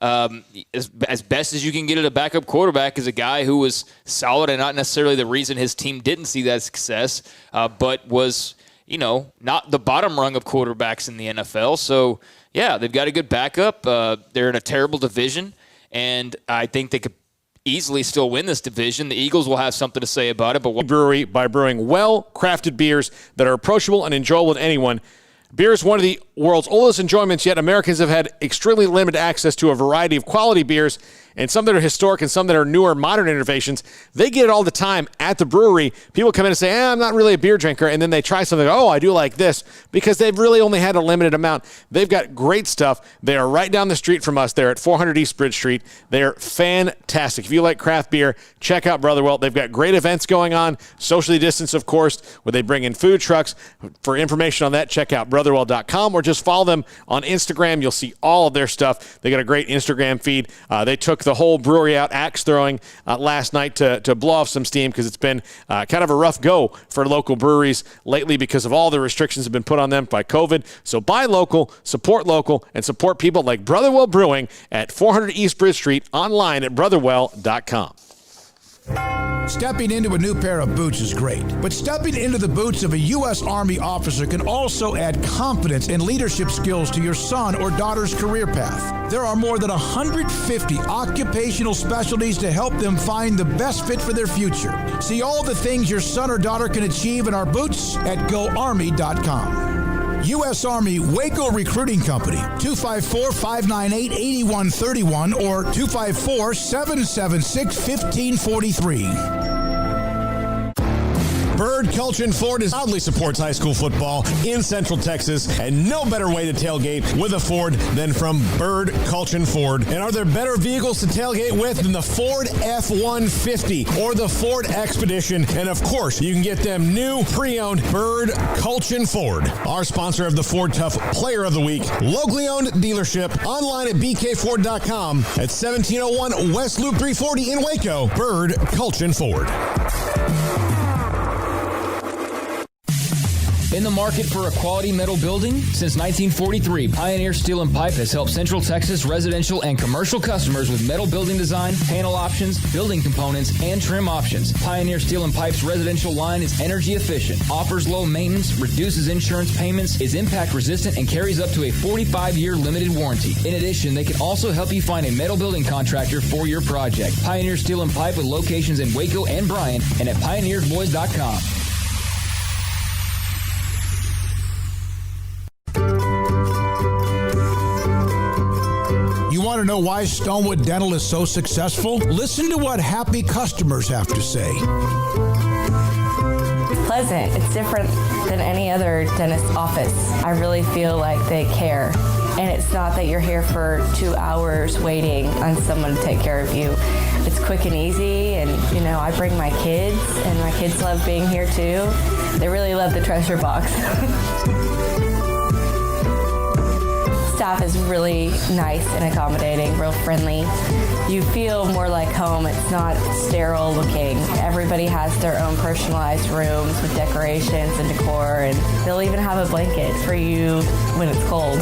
as best as you can get at a backup quarterback is a guy who was solid and not necessarily the reason his team didn't see that success, but was, you know, not the bottom rung of quarterbacks in the NFL. So, yeah, they've got a good backup. They're in a terrible division, and I think they could easily still win this division. The Eagles will have something to say about it. But Brewery, by brewing well-crafted beers that are approachable and enjoyable to anyone. Beer is one of the world's oldest enjoyments, yet Americans have had extremely limited access to a variety of quality beers, and some that are historic and some that are newer, modern innovations. They get it all the time at the brewery. People come in and say, I'm not really a beer drinker, and then they try something, I do like this, because they've really only had a limited amount. They've got great stuff. They are right down the street from us. They're at 400 East Bridge Street. They're fantastic. If you like craft beer, check out Brotherwell. They've got great events going on, socially distanced, of course, where they bring in food trucks. For information on that, check out brotherwell.com or just follow them on Instagram. You'll see all of their stuff. They got a great Instagram feed. They took the whole brewery out axe throwing last night to blow off some steam because it's been kind of a rough go for local breweries lately because of all the restrictions that have been put on them by COVID. So buy local, and support people like Brotherwell Brewing at 400 East Bridge Street, online at brotherwell.com. Stepping into a new pair of boots is great, but stepping into the boots of a U.S. Army officer can also add confidence and leadership skills to your son or daughter's career path. There are more than 150 occupational specialties to help them find the best fit for their future. See all the things your son or daughter can achieve in our boots at GoArmy.com. U.S. Army Waco Recruiting Company, 254-598-8131 or 254-776-1543. Bird Culture Ford proudly supports high school football in Central Texas, and no better way to tailgate with a Ford than from Bird Culture Ford. And are there better vehicles to tailgate with than the Ford F-150 or the Ford Expedition? And of course, you can get them new pre-owned Bird Culture Ford. Our sponsor of the Ford Tough Player of the Week, locally owned dealership, online at bkford.com at 1701 West Loop 340 in Waco. Bird Culture Ford. In the market for a quality metal building? Since 1943, Pioneer Steel and Pipe has helped Central Texas residential and commercial customers with metal building design, panel options, building components, and trim options. Pioneer Steel and Pipe's residential line is energy efficient, offers low maintenance, reduces insurance payments, is impact resistant, and carries up to a 45-year limited warranty. In addition, they can also help you find a metal building contractor for your project. Pioneer Steel and Pipe with locations in Waco and Bryan and at pioneersboys.com. You want to know why Stonewood Dental is so successful? Listen to what happy customers have to say. Pleasant. It's different than any other dentist office. I really feel like they care. And it's not that you're here for 2 hours waiting on someone to take care of you. It's quick and easy, and I bring my kids, and my kids love being here too. They really love the treasure box. Staff is really nice and accommodating, real friendly. You feel more like home. It's not sterile looking. Everybody has their own personalized rooms with decorations and decor, and they'll even have a blanket for you when it's cold.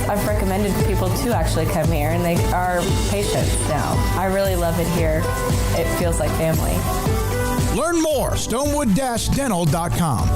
I've recommended people to actually come here, and they are patients now. I really love it here. It feels like family. Learn more, stonewood-dental.com.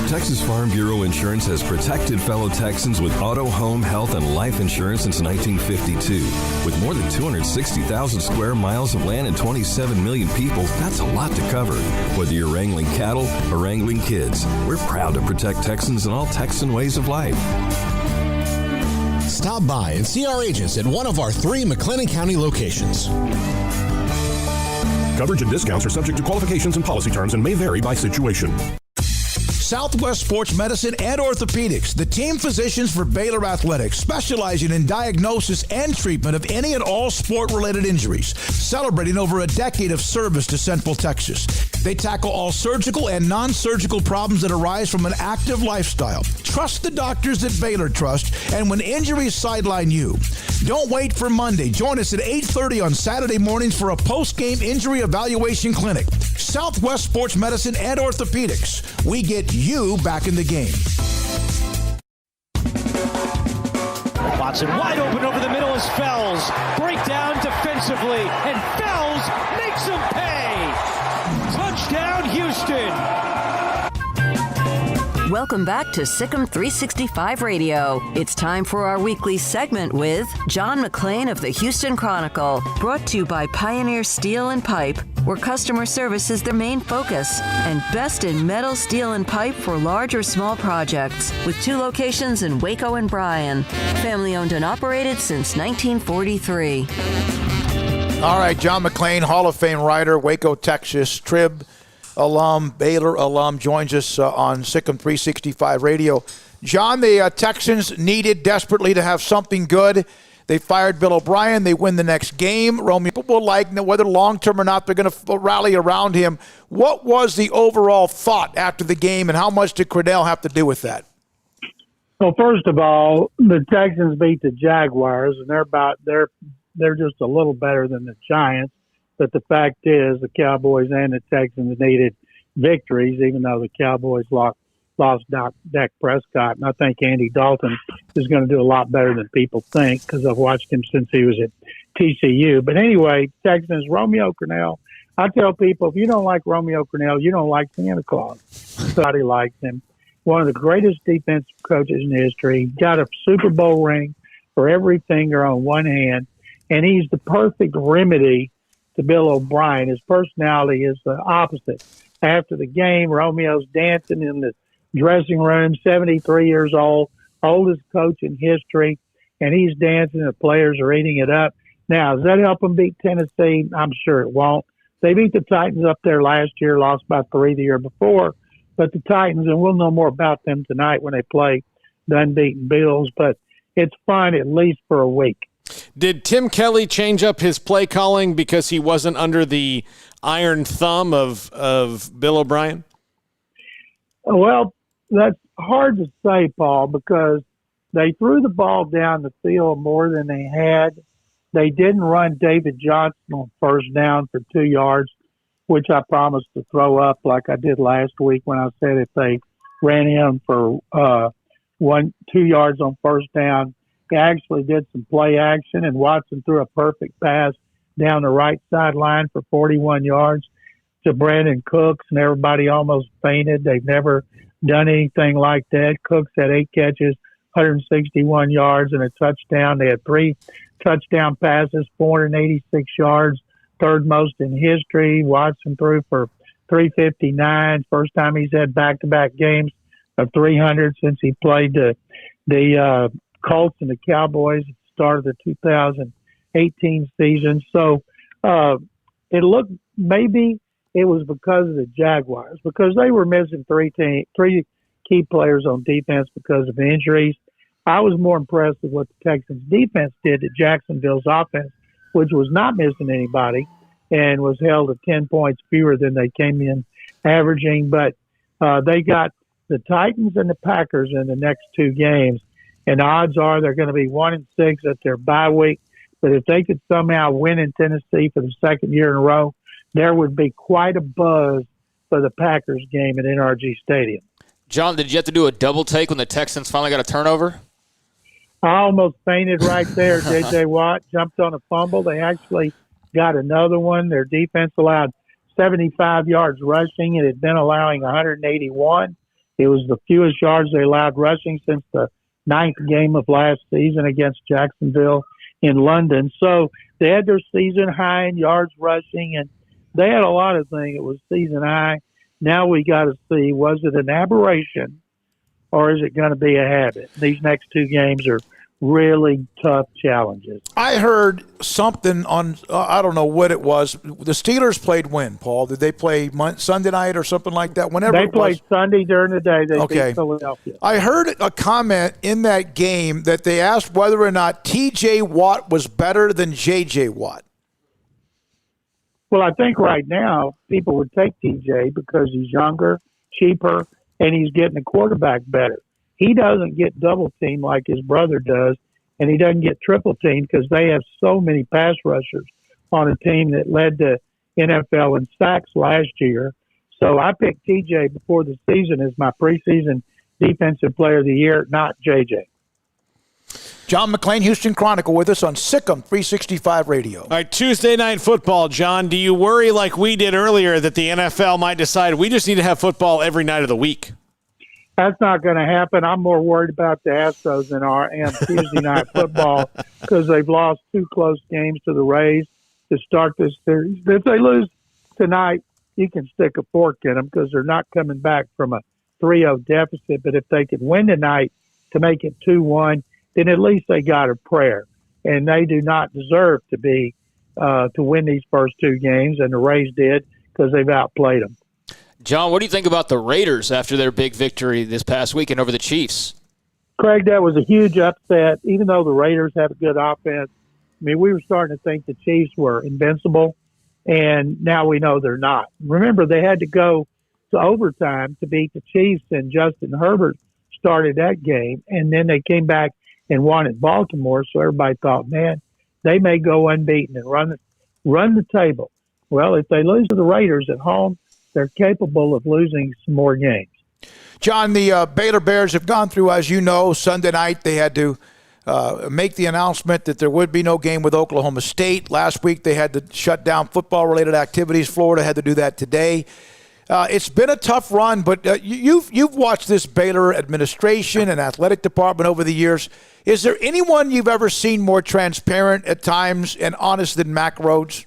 Texas Farm Bureau Insurance has protected fellow Texans with auto, home, health, and life insurance since 1952. With more than 260,000 square miles of land and 27 million people, that's a lot to cover. Whether you're wrangling cattle or wrangling kids, we're proud to protect Texans in all Texan ways of life. Stop by and see our agents at one of our 3 McLennan County locations. Coverage and discounts are subject to qualifications and policy terms and may vary by situation. Southwest Sports Medicine and Orthopedics, the team physicians for Baylor Athletics, specializing in diagnosis and treatment of any and all sport-related injuries, celebrating over a decade of service to Central Texas. They tackle all surgical and non-surgical problems that arise from an active lifestyle. Trust the doctors that Baylor trust, and when injuries sideline you, don't wait for Monday. Join us at 8:30 on Saturday mornings for a post-game injury evaluation clinic. Southwest Sports Medicine and Orthopedics. We get you back in the game. Watson wide open over the middle as Fells. Breakdown defensively, and Fells makes him pay. Touchdown, Houston. Welcome back to Sikkim 365 Radio. It's time for our weekly segment with John McClain of the Houston Chronicle, brought to you by Pioneer Steel and Pipe, where customer service is their main focus, and best in metal, steel, and pipe for large or small projects, with 2 locations in Waco and Bryan. Family owned and operated since 1943. All right, John McClain, Hall of Fame writer, Waco, Texas, Trib alum, Baylor alum, joins us on Sikkim 365 Radio. John, the Texans needed desperately to have something good. They fired Bill O'Brien. They win the next game. Romeo, people like, whether long-term or not, they're going to rally around him. What was the overall thought after the game, and how much did Credell have to do with that? Well, first of all, the Texans beat the Jaguars, and they're just a little better than the Giants. But the fact is, the Cowboys and the Texans needed victories, even though the Cowboys lost Dak Prescott. And I think Andy Dalton is going to do a lot better than people think, because I've watched him since he was at TCU. But anyway, Texans, Romeo Crennel. I tell people, if you don't like Romeo Crennel, you don't like Santa Claus. Somebody likes him. One of the greatest defensive coaches in history. Got a Super Bowl ring for every finger on one hand. And he's the perfect remedy to Bill O'Brien. His personality is the opposite. After the game, Romeo's dancing in the dressing room, 73 years old, oldest coach in history, and he's dancing, and the players are eating it up. Now, does that help them beat Tennessee? I'm sure it won't. They beat the Titans up there last year, lost by 3 the year before, but the Titans, and we'll know more about them tonight when they play the unbeaten Bills, but it's fun at least for a week. Did Tim Kelly change up his play calling because he wasn't under the iron thumb of Bill O'Brien? Well, that's hard to say, Paul, because they threw the ball down the field more than they had. They didn't run David Johnson on first down for 2 yards. which I promised to throw up like I did last week when I said if they ran him for 2 yards on first down. He actually did some play action, and Watson threw a perfect pass down the right sideline for 41 yards to Brandon Cooks, and everybody almost fainted. They've never done anything like that. Cooks had 8 catches, 161 yards, and a touchdown. They had 3 touchdown passes, 486 yards, third most in history. Watson threw for 359, first time he's had back-to-back games of 300 since he played the Colts and the Cowboys at the start of the 2018 season. So it looked maybe it was because of the Jaguars, because they were missing 3 key players on defense because of injuries. I was more impressed with what the Texans defense did to Jacksonville's offense, which was not missing anybody and was held at 10 points fewer than they came in averaging. But they got the Titans and the Packers in the next 2 games, and odds are they're going to be 1-6 at their bye week. But if they could somehow win in Tennessee for the second year in a row, there would be quite a buzz for the Packers game at NRG Stadium. John, did you have to do a double take when the Texans finally got a turnover? I almost fainted right there. J.J. Watt jumped on a fumble. They actually got another one. Their defense allowed 75 yards rushing. It had been allowing 181. It was the fewest yards they allowed rushing since the 9th game of last season against Jacksonville in London. So they had their season high in yards rushing, and they had a lot of things. It was season high. Now we got to see, was it an aberration or is it going to be a habit? These next 2 games are really tough challenges. I heard something on, I don't know what it was. The Steelers played when, Paul? Did they play Sunday night or something like that? Whenever they played Sunday during the day. They beat Philadelphia. I heard a comment in that game that they asked whether or not T.J. Watt was better than J.J. Watt. Well, I think right now people would take T.J. because he's younger, cheaper, and he's getting the quarterback better. He doesn't get double teamed like his brother does, and he doesn't get triple teamed because they have so many pass rushers on a team that led the NFL in sacks last year. So I picked TJ before the season as my preseason defensive player of the year, not JJ. John McClain, Houston Chronicle, with us on Sikkim 365 Radio. All right, Tuesday Night Football. John, do you worry like we did earlier that the NFL might decide we just need to have football every night of the week? That's not going to happen. I'm more worried about the Astros than I am Tuesday Night Football because they've lost 2 close games to the Rays to start this series. If they lose tonight, you can stick a fork in them because they're not coming back from a 3-0 deficit. But if they could win tonight to make it 2-1, then at least they got a prayer. And they do not deserve to be to win these first 2 games, and the Rays did because they've outplayed them. John, what do you think about the Raiders after their big victory this past weekend over the Chiefs? Craig, that was a huge upset. Even though the Raiders have a good offense, I mean, we were starting to think the Chiefs were invincible, and now we know they're not. Remember, they had to go to overtime to beat the Chiefs, and Justin Herbert started that game, and then they came back and won at Baltimore, so everybody thought, man, they may go unbeaten and run the table. Well, if they lose to the Raiders at home, they're capable of losing some more games. John, the Baylor Bears have gone through, as you know, Sunday night. They had to make the announcement that there would be no game with Oklahoma State. Last week they had to shut down football-related activities. Florida had to do that today. It's been a tough run, but you've watched this Baylor administration and athletic department over the years. Is there anyone you've ever seen more transparent at times and honest than Mack Rhoades?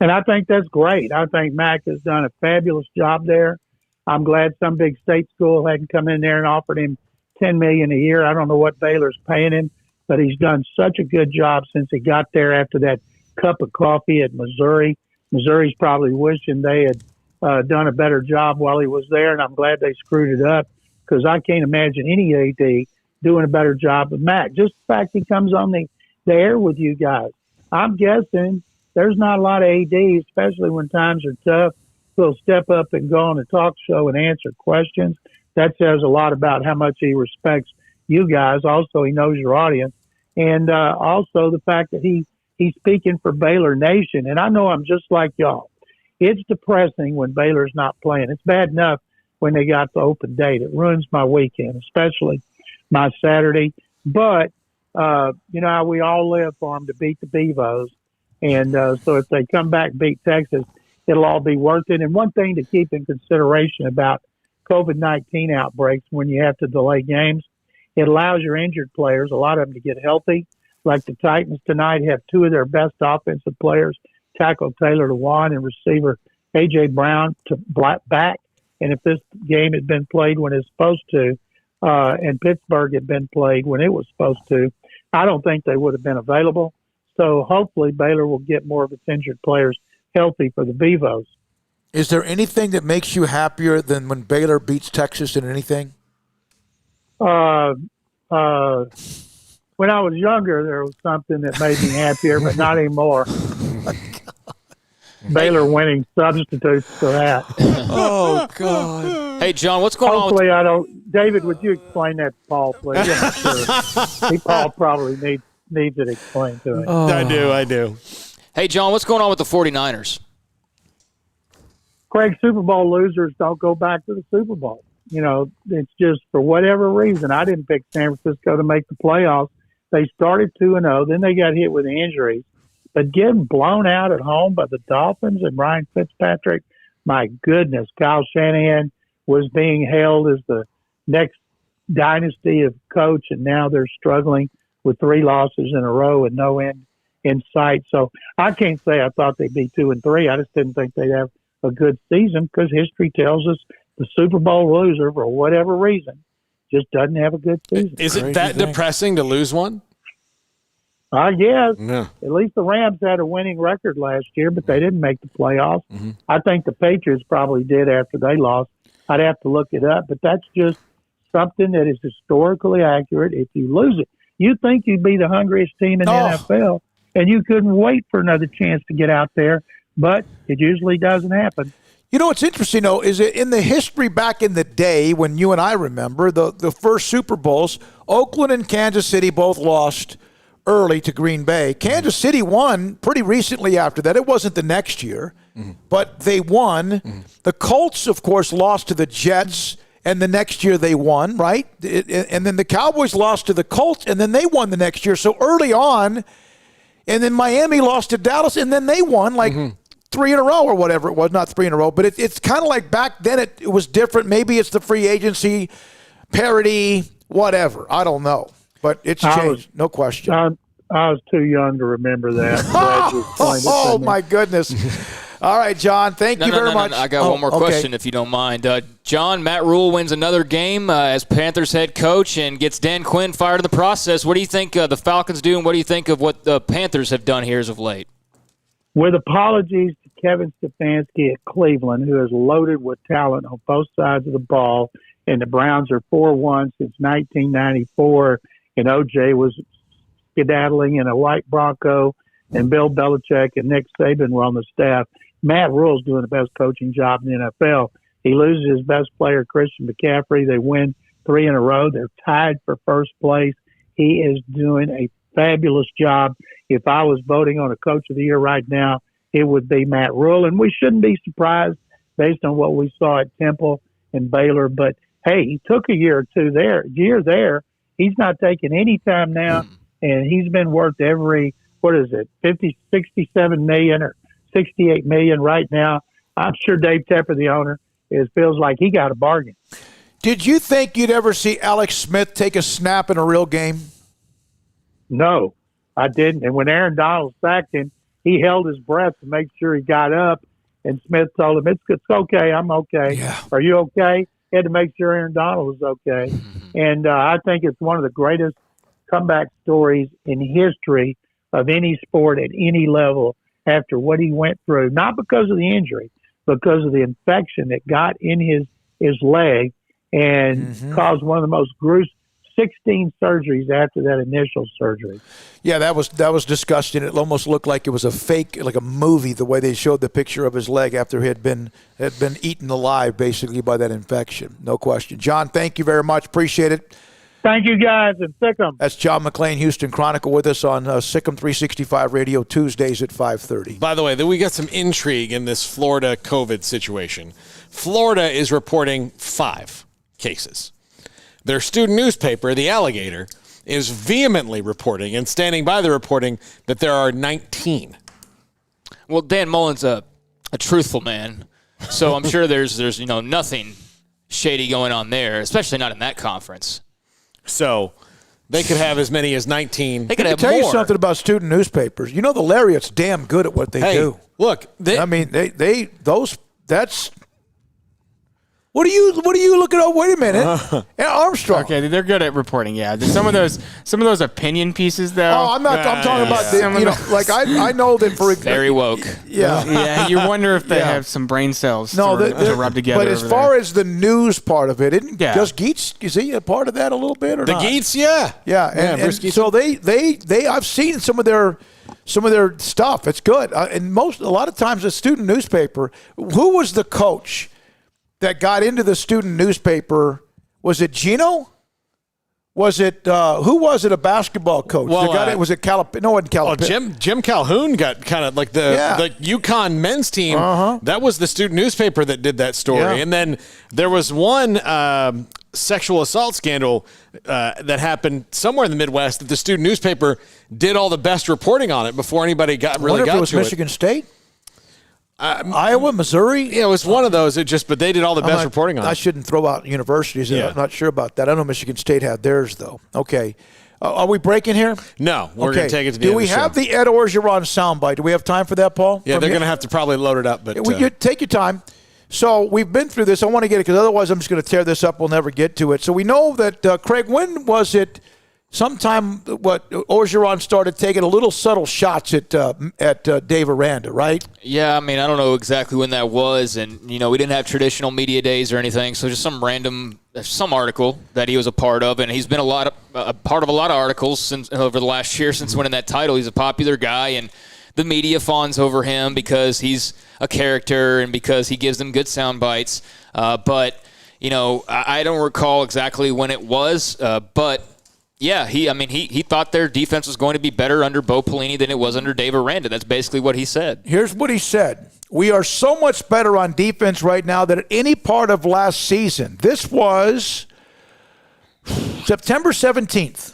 And I think that's great. I think Mack has done a fabulous job there. I'm glad some big state school hadn't come in there and offered him $10 million a year. I don't know what Baylor's paying him, but he's done such a good job since he got there after that cup of coffee at Missouri. Missouri's probably wishing they had done a better job while he was there, and I'm glad they screwed it up because I can't imagine any AD doing a better job than Mack. Just the fact he comes on the air with you guys. I'm guessing there's not a lot of AD, especially when times are tough, who'll step up and go on a talk show and answer questions. That says a lot about how much he respects you guys. Also, he knows your audience. And also the fact that he's speaking for Baylor Nation. And I know I'm just like y'all. it's depressing when Baylor's not playing. It's bad enough when they got the open date. It ruins my weekend, especially my Saturday. But, you know how we all live for them to beat the Beavos. And so if they come back and beat Texas, it'll all be worth it. And one thing to keep in consideration about COVID-19 outbreaks when you have to delay games, it allows your injured players, a lot of them, to get healthy. Like the Titans tonight have two of their best offensive players, tackle Taylor Lewan and receiver A.J. Brown, to back. And if this game had been played when it's supposed to, and Pittsburgh had been played when it was supposed to, I don't think they would have been available. So hopefully Baylor will get more of its injured players healthy for the Beavos. Is there anything that makes you happier than when Baylor beats Texas in anything? When I was younger, there was something that made me happier, but not anymore. Baylor winning substitutes for that. Oh, God. Hey, John, what's going on? Hopefully I don't. David, would you explain that to Paul, please? I'm sure. Paul probably needs it explained to him. I do. Hey, John, what's going on with the 49ers? Craig, Super Bowl losers don't go back to the Super Bowl. You know, it's just for whatever reason. I didn't pick San Francisco to make the playoffs. They started 2-0, then they got hit with injuries. But getting blown out at home by the Dolphins and Ryan Fitzpatrick, my goodness, Kyle Shanahan was being hailed as the next dynasty of coach, and now they're struggling with 3 losses in a row and no end in sight. So I can't say I thought they'd be 2-3. I just didn't think they'd have a good season because history tells us the Super Bowl loser, for whatever reason, just doesn't have a good season. Is it that depressing to lose one? I guess. No. At least the Rams had a winning record last year, but they didn't make the playoffs. Mm-hmm. I think the Patriots probably did after they lost. I'd have to look it up, but that's just something that is historically accurate. If you lose it, you think you'd be the hungriest team in the NFL, and you couldn't wait for another chance to get out there, but it usually doesn't happen. You know what's interesting, though, is that in the history back in the day when you and I remember the first Super Bowls, Oakland and Kansas City both lost early to Green Bay. Kansas City won pretty recently after that. It wasn't the next year, but they won. The Colts, of course, lost to the Jets, and the next year they won, right? And then the Cowboys lost to the Colts, and then they won the next year. So early on, and then Miami lost to Dallas, and then they won like 3 in a row or whatever it was. Not 3 in a row, but it's kind of like back then it was different. Maybe it's the free agency parity, whatever. I don't know. But it's changed, no question. I was too young to remember that. Oh, my goodness. All right, John, thank you very much. I got one more question, if you don't mind. John, Matt Rule wins another game as Panthers head coach and gets Dan Quinn fired in the process. What do you think the Falcons do, and what do you think of what the Panthers have done here as of late? With apologies to Kevin Stefanski at Cleveland, who is loaded with talent on both sides of the ball, and the Browns are 4-1 since 1994, and O.J. was skedaddling in a white Bronco, and Bill Belichick and Nick Saban were on the staff. Matt Rule's doing the best coaching job in the NFL. He loses his best player, Christian McCaffrey. They win 3 in a row. They're tied for first place. He is doing a fabulous job. If I was voting on a coach of the year right now, it would be Matt Rule. And we shouldn't be surprised based on what we saw at Temple and Baylor. But, hey, he took a year or two there. He's not taking any time now, and he's been worth every, 67 million or 68 million right now. I'm sure Dave Tepper, the owner, feels like he got a bargain. Did you think you'd ever see Alex Smith take a snap in a real game? No, I didn't. And when Aaron Donald sacked him, he held his breath to make sure he got up, and Smith told him, it's okay, I'm okay. Yeah. Are you okay? He had to make sure Aaron Donald was okay. And I think it's one of the greatest comeback stories in history of any sport at any level after what he went through, not because of the injury, because of the infection that got in his leg and caused one of the most gruesome 16 surgeries after that initial surgery. Yeah, that was disgusting. It almost looked like it was a fake, like a movie, the way they showed the picture of his leg after he had been eaten alive, basically, by that infection. No question. John, thank you very much. Appreciate it. Thank you, guys, and sick 'em. That's John McClain, Houston Chronicle, with us on Sikkim 365 Radio Tuesdays at 5:30. By the way, we got some intrigue in this Florida COVID situation. Florida is reporting 5 cases. Their student newspaper, The Alligator, is vehemently reporting and standing by the reporting that there are 19. Well, Dan Mullen's a truthful man, so I'm sure there's nothing shady going on there, especially not in that conference. So they could have as many as 19. They could have tell more. you something about student newspapers. You know, the Lariat's damn good at what they do. Look, that's. What are you looking at? Wait a minute, Armstrong. Okay, they're good at reporting. Yeah, some of those opinion pieces, though. Oh, I'm talking about I know that for very woke. Yeah, yeah. You wonder if they have some brain cells to rub together. But as far as the news part of it, does Geets, is he a part of that a little bit or not? The Geets, yeah. And so they I've seen some of their stuff. It's good, and a lot of times a student newspaper. Who was the coach that got into the student newspaper? Was it Gino? Was it who was it? A basketball coach? Well, was it Calipari? No, it wasn't Calipari. Oh, Jim Calhoun got kind of like the UConn men's team. That was the student newspaper that did that story. And then there was one sexual assault scandal that happened somewhere in the Midwest that the student newspaper did all the best reporting on it before anybody got to it was Michigan State. Iowa, Missouri? Yeah, it was one of those. But they did all the best reporting on it. I shouldn't throw out universities. Yeah. I'm not sure about that. I know Michigan State had theirs, though. Okay. Are we breaking here? No, we're going to take it to the end of the show. Do we have the Ed Orgeron soundbite? Do we have time for that, Paul? Yeah, they're going to have to probably load it up. But take your time. So we've been through this. I want to get it because otherwise I'm just going to tear this up. We'll never get to it. So we know that, Craig, when was it? Sometime Orgeron started taking a little subtle shots at Dave Aranda, right? Yeah, I mean, I don't know exactly when that was, and we didn't have traditional media days or anything, so just some article that he was a part of, and he's been a part of a lot of articles since over the last year since winning that title. He's a popular guy, and the media fawns over him because he's a character and because he gives them good sound bites. But I don't recall exactly when it was, but. Yeah, he thought their defense was going to be better under Bo Pelini than it was under Dave Aranda. That's basically what he said. Here's what he said. We are so much better on defense right now than at any part of last season. This was September 17th.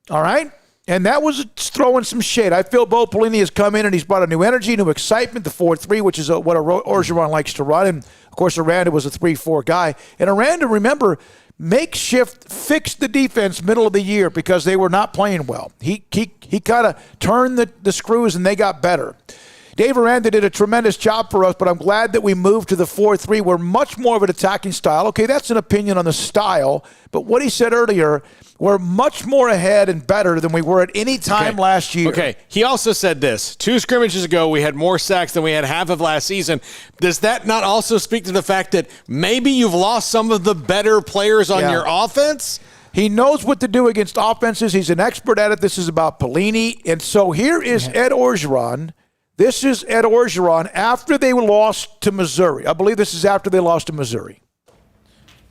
All right? And that was throwing some shade. I feel Bo Pelini has come in and he's brought a new energy, new excitement, the 4-3, which is what Orgeron likes to run. And, of course, Aranda was a 3-4 guy. And Aranda, remember, makeshift fixed the defense middle of the year because they were not playing well. He kind of turned the screws and they got better. Dave Aranda did a tremendous job for us, but I'm glad that we moved to the 4-3. We're much more of an attacking style. Okay, that's an opinion on the style, but what he said earlier, we're much more ahead and better than we were at any time last year. Okay, he also said this. 2 scrimmages ago, we had more sacks than we had half of last season. Does that not also speak to the fact that maybe you've lost some of the better players on your offense? He knows what to do against offenses. He's an expert at it. This is about Pelini. And so here is Ed Orgeron. This is Ed Orgeron after they lost to Missouri. I believe this is after they lost to Missouri.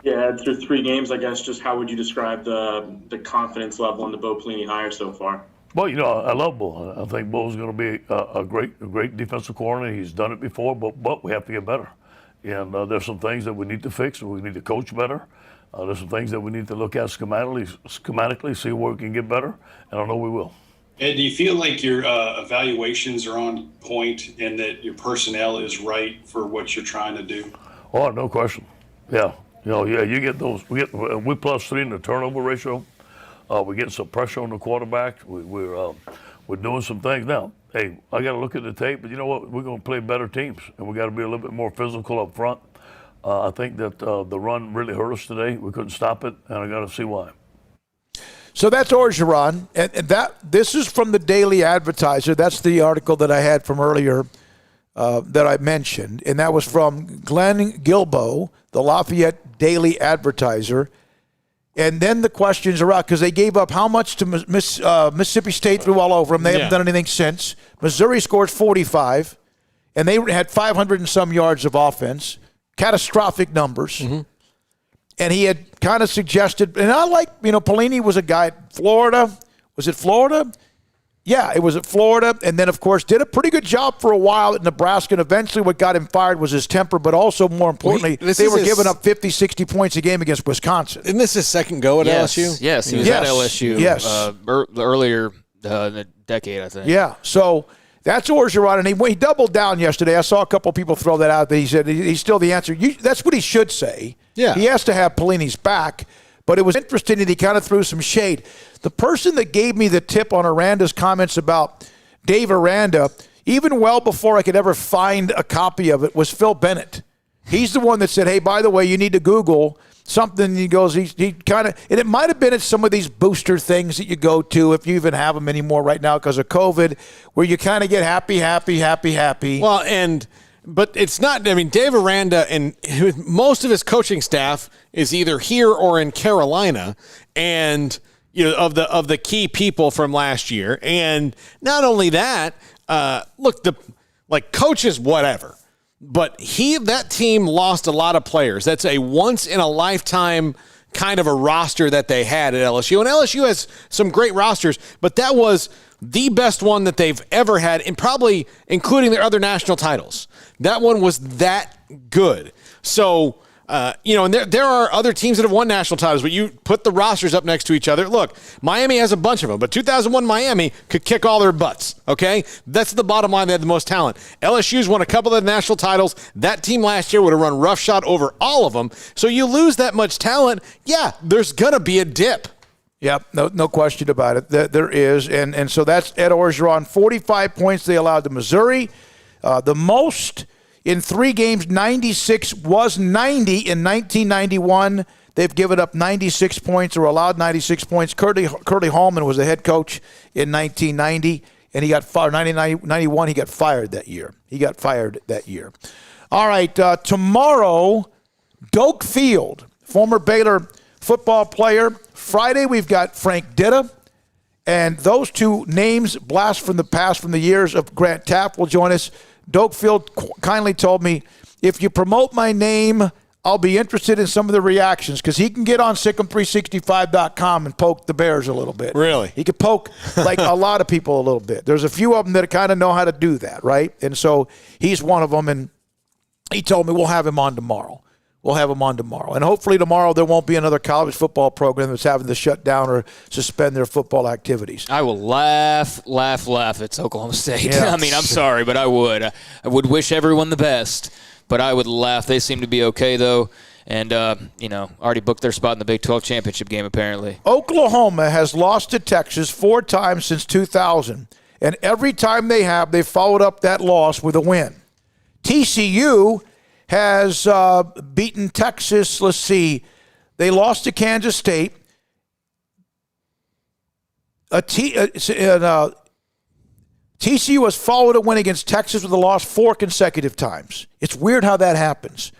Yeah, after 3 games, I guess, just how would you describe the confidence level in the Bo Pelini hire so far? Well, I love Bo. I think Bo's going to be a great defensive coordinator. He's done it before, but we have to get better. And there's some things that we need to fix. We need to coach better. There's some things that we need to look at schematically, see where we can get better, and I know we will. Ed, do you feel like your evaluations are on point and that your personnel is right for what you're trying to do? Oh, no question. Yeah. You get those. We +3 in the turnover ratio. We're getting some pressure on the quarterback. We're doing some things now. Hey, I got to look at the tape, but you know what? We're going to play better teams, and we got to be a little bit more physical up front. I think that the run really hurt us today. We couldn't stop it, and I got to see why. So that's Orgeron, and this is from the Daily Advertiser. That's the article that I had from earlier that I mentioned, and that was from Glenn Gilbo, the Lafayette Daily Advertiser. And then the questions are out because they gave up how much to Mississippi State, threw all over them. They haven't done anything since. Missouri scores 45, and they had 500 and some yards of offense. Catastrophic numbers. Mm-hmm. and he had kind of suggested, and I like, Pelini was a guy at Florida. Was it Florida? Yeah, it was at Florida, and then, of course, did a pretty good job for a while at Nebraska, and eventually what got him fired was his temper, but also, more importantly, they were giving up 50, 60 points a game against Wisconsin. Isn't this his second go at LSU? Yes, he was at LSU earlier in the decade, I think. Yeah, so that's Orgeron, and he doubled down yesterday. I saw a couple people throw that out. He said he's still the answer. That's what he should say. Yeah. He has to have Pelini's back, but it was interesting that he kind of threw some shade. The person that gave me the tip on Aranda's comments about Dave Aranda, even well before I could ever find a copy of it, was Phil Bennett. He's the one that said, hey, by the way, you need to Google something. He goes, he kind of, and it might have been at some of these booster things that you go to, if you even have them anymore right now because of COVID, where you kind of get happy. Well, but it's not, I mean, Dave Aranda and most of his coaching staff is either here or in Carolina, and of the key people from last year. And not only that, look, coaches, whatever. But that team lost a lot of players. That's a once-in-a-lifetime kind of a roster that they had at LSU. And LSU has some great rosters, but that was the best one that they've ever had, and probably including their other national titles. That one was that good. So, and there are other teams that have won national titles, but you put the rosters up next to each other. Look, Miami has a bunch of them, but 2001 Miami could kick all their butts, okay? That's the bottom line. They had the most talent. LSU's won a couple of national titles. That team last year would have run roughshod over all of them. So you lose that much talent, yeah, there's going to be a dip. Yep, no question about it. There is, and so that's Ed Orgeron. 45 points they allowed to Missouri. The most in 3 games, 96 was 90 in 1991. They've given up 96 points or allowed 96 points. Curly Hallman was the head coach in 1990, and he got fired. 91, he got fired that year. All right, tomorrow, Doak Field, former Baylor football player. Friday, we've got Frank Ditta. And those two names, blast from the past, from the years of Grant Taft, will join us. Doak Field kindly told me, if you promote my name, I'll be interested in some of the reactions, because he can get on Sikkim365.com and poke the Bears a little bit. Really? He could poke, like a lot of people, a little bit. There's a few of them that kind of know how to do that, right? And so he's one of them, and he told me we'll have him on tomorrow. And hopefully tomorrow there won't be another college football program that's having to shut down or suspend their football activities. I will laugh at Oklahoma State. Yeah. I mean, I'm sorry, but I would. I would wish everyone the best, but I would laugh. They seem to be okay, though, and, already booked their spot in the Big 12 championship game, apparently. Oklahoma has lost to Texas 4 times since 2000, and every time they've followed up that loss with a win. TCU has beaten Texas. Let's see. They lost to Kansas State. TCU has followed a win against Texas with a loss 4 consecutive times. It's weird how that happens.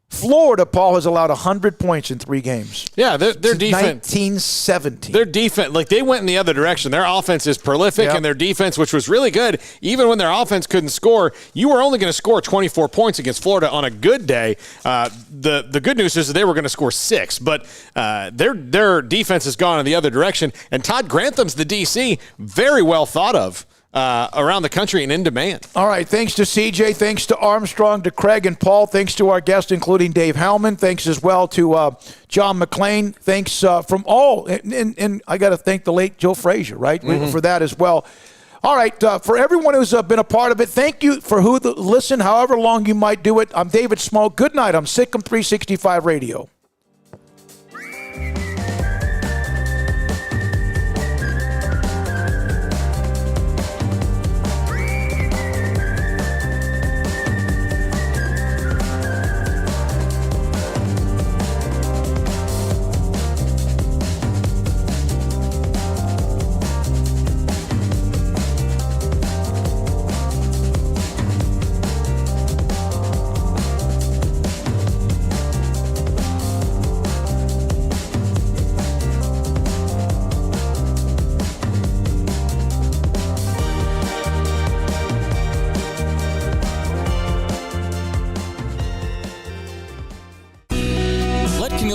Florida, Paul, has allowed 100 points in 3 games. Yeah, their defense. 1917. Their defense, they went in the other direction. Their offense is prolific, and their defense, which was really good, even when their offense couldn't score, you were only going to score 24 points against Florida on a good day. The good news is that they were going to score 6, but their defense has gone in the other direction. And Todd Grantham's the DC, very well thought of around the country and in demand. All right, thanks to CJ, thanks to Armstrong, to Craig and Paul, thanks to our guests, including Dave Hellman, thanks as well to John McClain, thanks from all, and I got to thank the late Joe Frazier, right, for that as well. All right, for everyone who's been a part of it, thank you for listen, however long you might do it. I'm David Smoke. Good night. I'm Sikkim 365 Radio.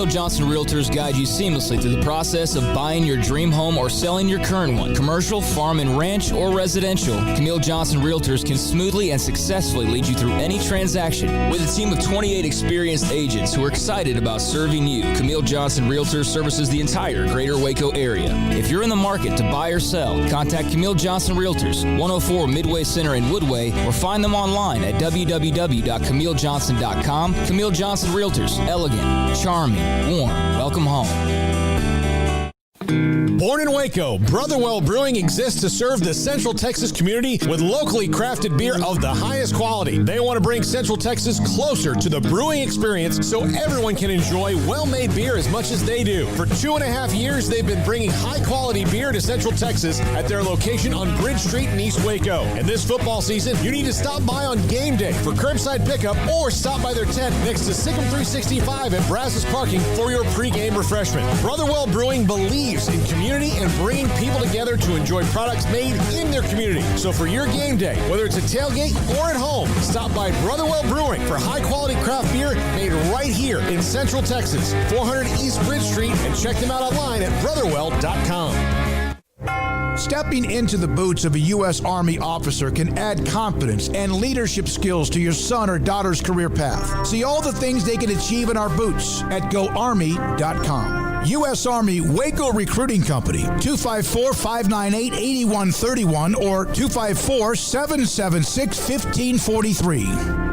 Camille Johnson Realtors guide you seamlessly through the process of buying your dream home or selling your current one. Commercial, farm and ranch, or residential, Camille Johnson Realtors can smoothly and successfully lead you through any transaction. With a team of 28 experienced agents who are excited about serving you, Camille Johnson Realtors services the entire greater Waco area. If you're in the market to buy or sell, contact Camille Johnson Realtors, 104 Midway Center in Woodway, or find them online at www.camillejohnson.com. Camille Johnson Realtors, elegant, charming, warm. Welcome home. Born in Waco, Brotherwell Brewing exists to serve the Central Texas community with locally crafted beer of the highest quality. They want to bring Central Texas closer to the brewing experience so everyone can enjoy well-made beer as much as they do. For 2.5 years, they've been bringing high-quality beer to Central Texas at their location on Bridge Street in East Waco. And this football season, you need to stop by on game day for curbside pickup or stop by their tent next to Sikkim 365 at Brazos Parking for your pregame refreshment. Brotherwell Brewing believes in community and bringing people together to enjoy products made in their community. So for your game day, whether it's a tailgate or at home, stop by Brotherwell Brewing for high-quality craft beer made right here in Central Texas, 400 East Bridge Street, and check them out online at brotherwell.com. Stepping into the boots of a U.S. Army officer can add confidence and leadership skills to your son or daughter's career path. See all the things they can achieve in our boots at GoArmy.com. U.S. Army Waco Recruiting Company, 254-598-8131 or 254-776-1543.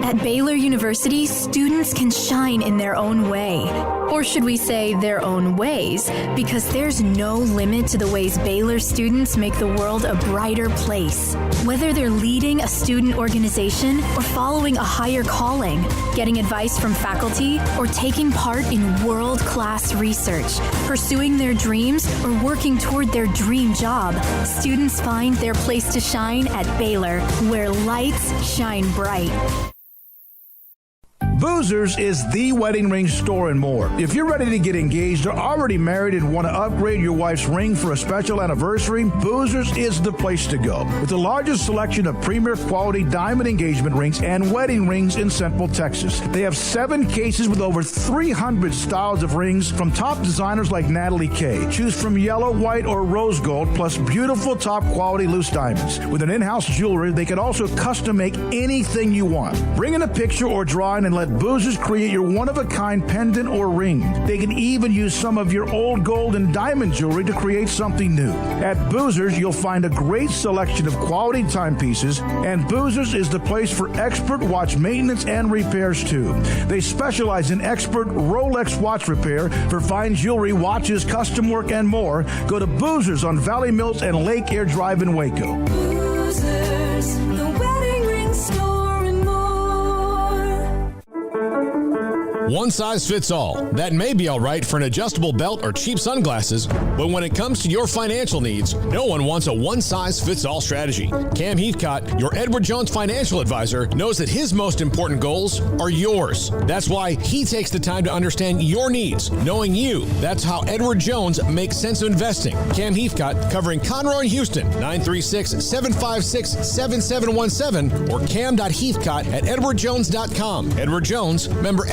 At Baylor University, students can shine in their own way. Or should we say their own ways? Because there's no limit to the ways Baylor students make the world a brighter place. Whether they're leading a student organization or following a higher calling, getting advice from faculty, or taking part in world-class research, pursuing their dreams, or working toward their dream job, students find their place to shine at Baylor, where lights shine bright. Boozers is the wedding ring store and more. If you're ready to get engaged or already married and want to upgrade your wife's ring for a special anniversary, Boozers is the place to go. With the largest selection of premier quality diamond engagement rings and wedding rings in Central Texas. They have 7 cases with over 300 styles of rings from top designers like Natalie Kay. Choose from yellow, white, or rose gold, plus beautiful top quality loose diamonds. With an in-house jewelry, they can also custom make anything you want. Bring in a picture or drawing and let Boozers create your one-of-a-kind pendant or ring. They can even use some of your old gold and diamond jewelry to create something new. At Boozers, you'll find a great selection of quality timepieces, and Boozers is the place for expert watch maintenance and repairs too. They specialize in expert Rolex watch repair for fine jewelry, watches, custom work, and more. Go to Boozers on Valley Mills and Lake Air Drive in Waco. Boozers, the wedding ring store and more. One size fits all. That may be all right for an adjustable belt or cheap sunglasses, but when it comes to your financial needs, no one wants a one-size-fits-all strategy. Cam Heathcott, your Edward Jones financial advisor, knows that his most important goals are yours. That's why he takes the time to understand your needs, knowing you. That's how Edward Jones makes sense of investing. Cam Heathcott, covering Conroe and Houston, 936-756-7717 or cam.heathcott@edwardjones.com. Edward Jones, member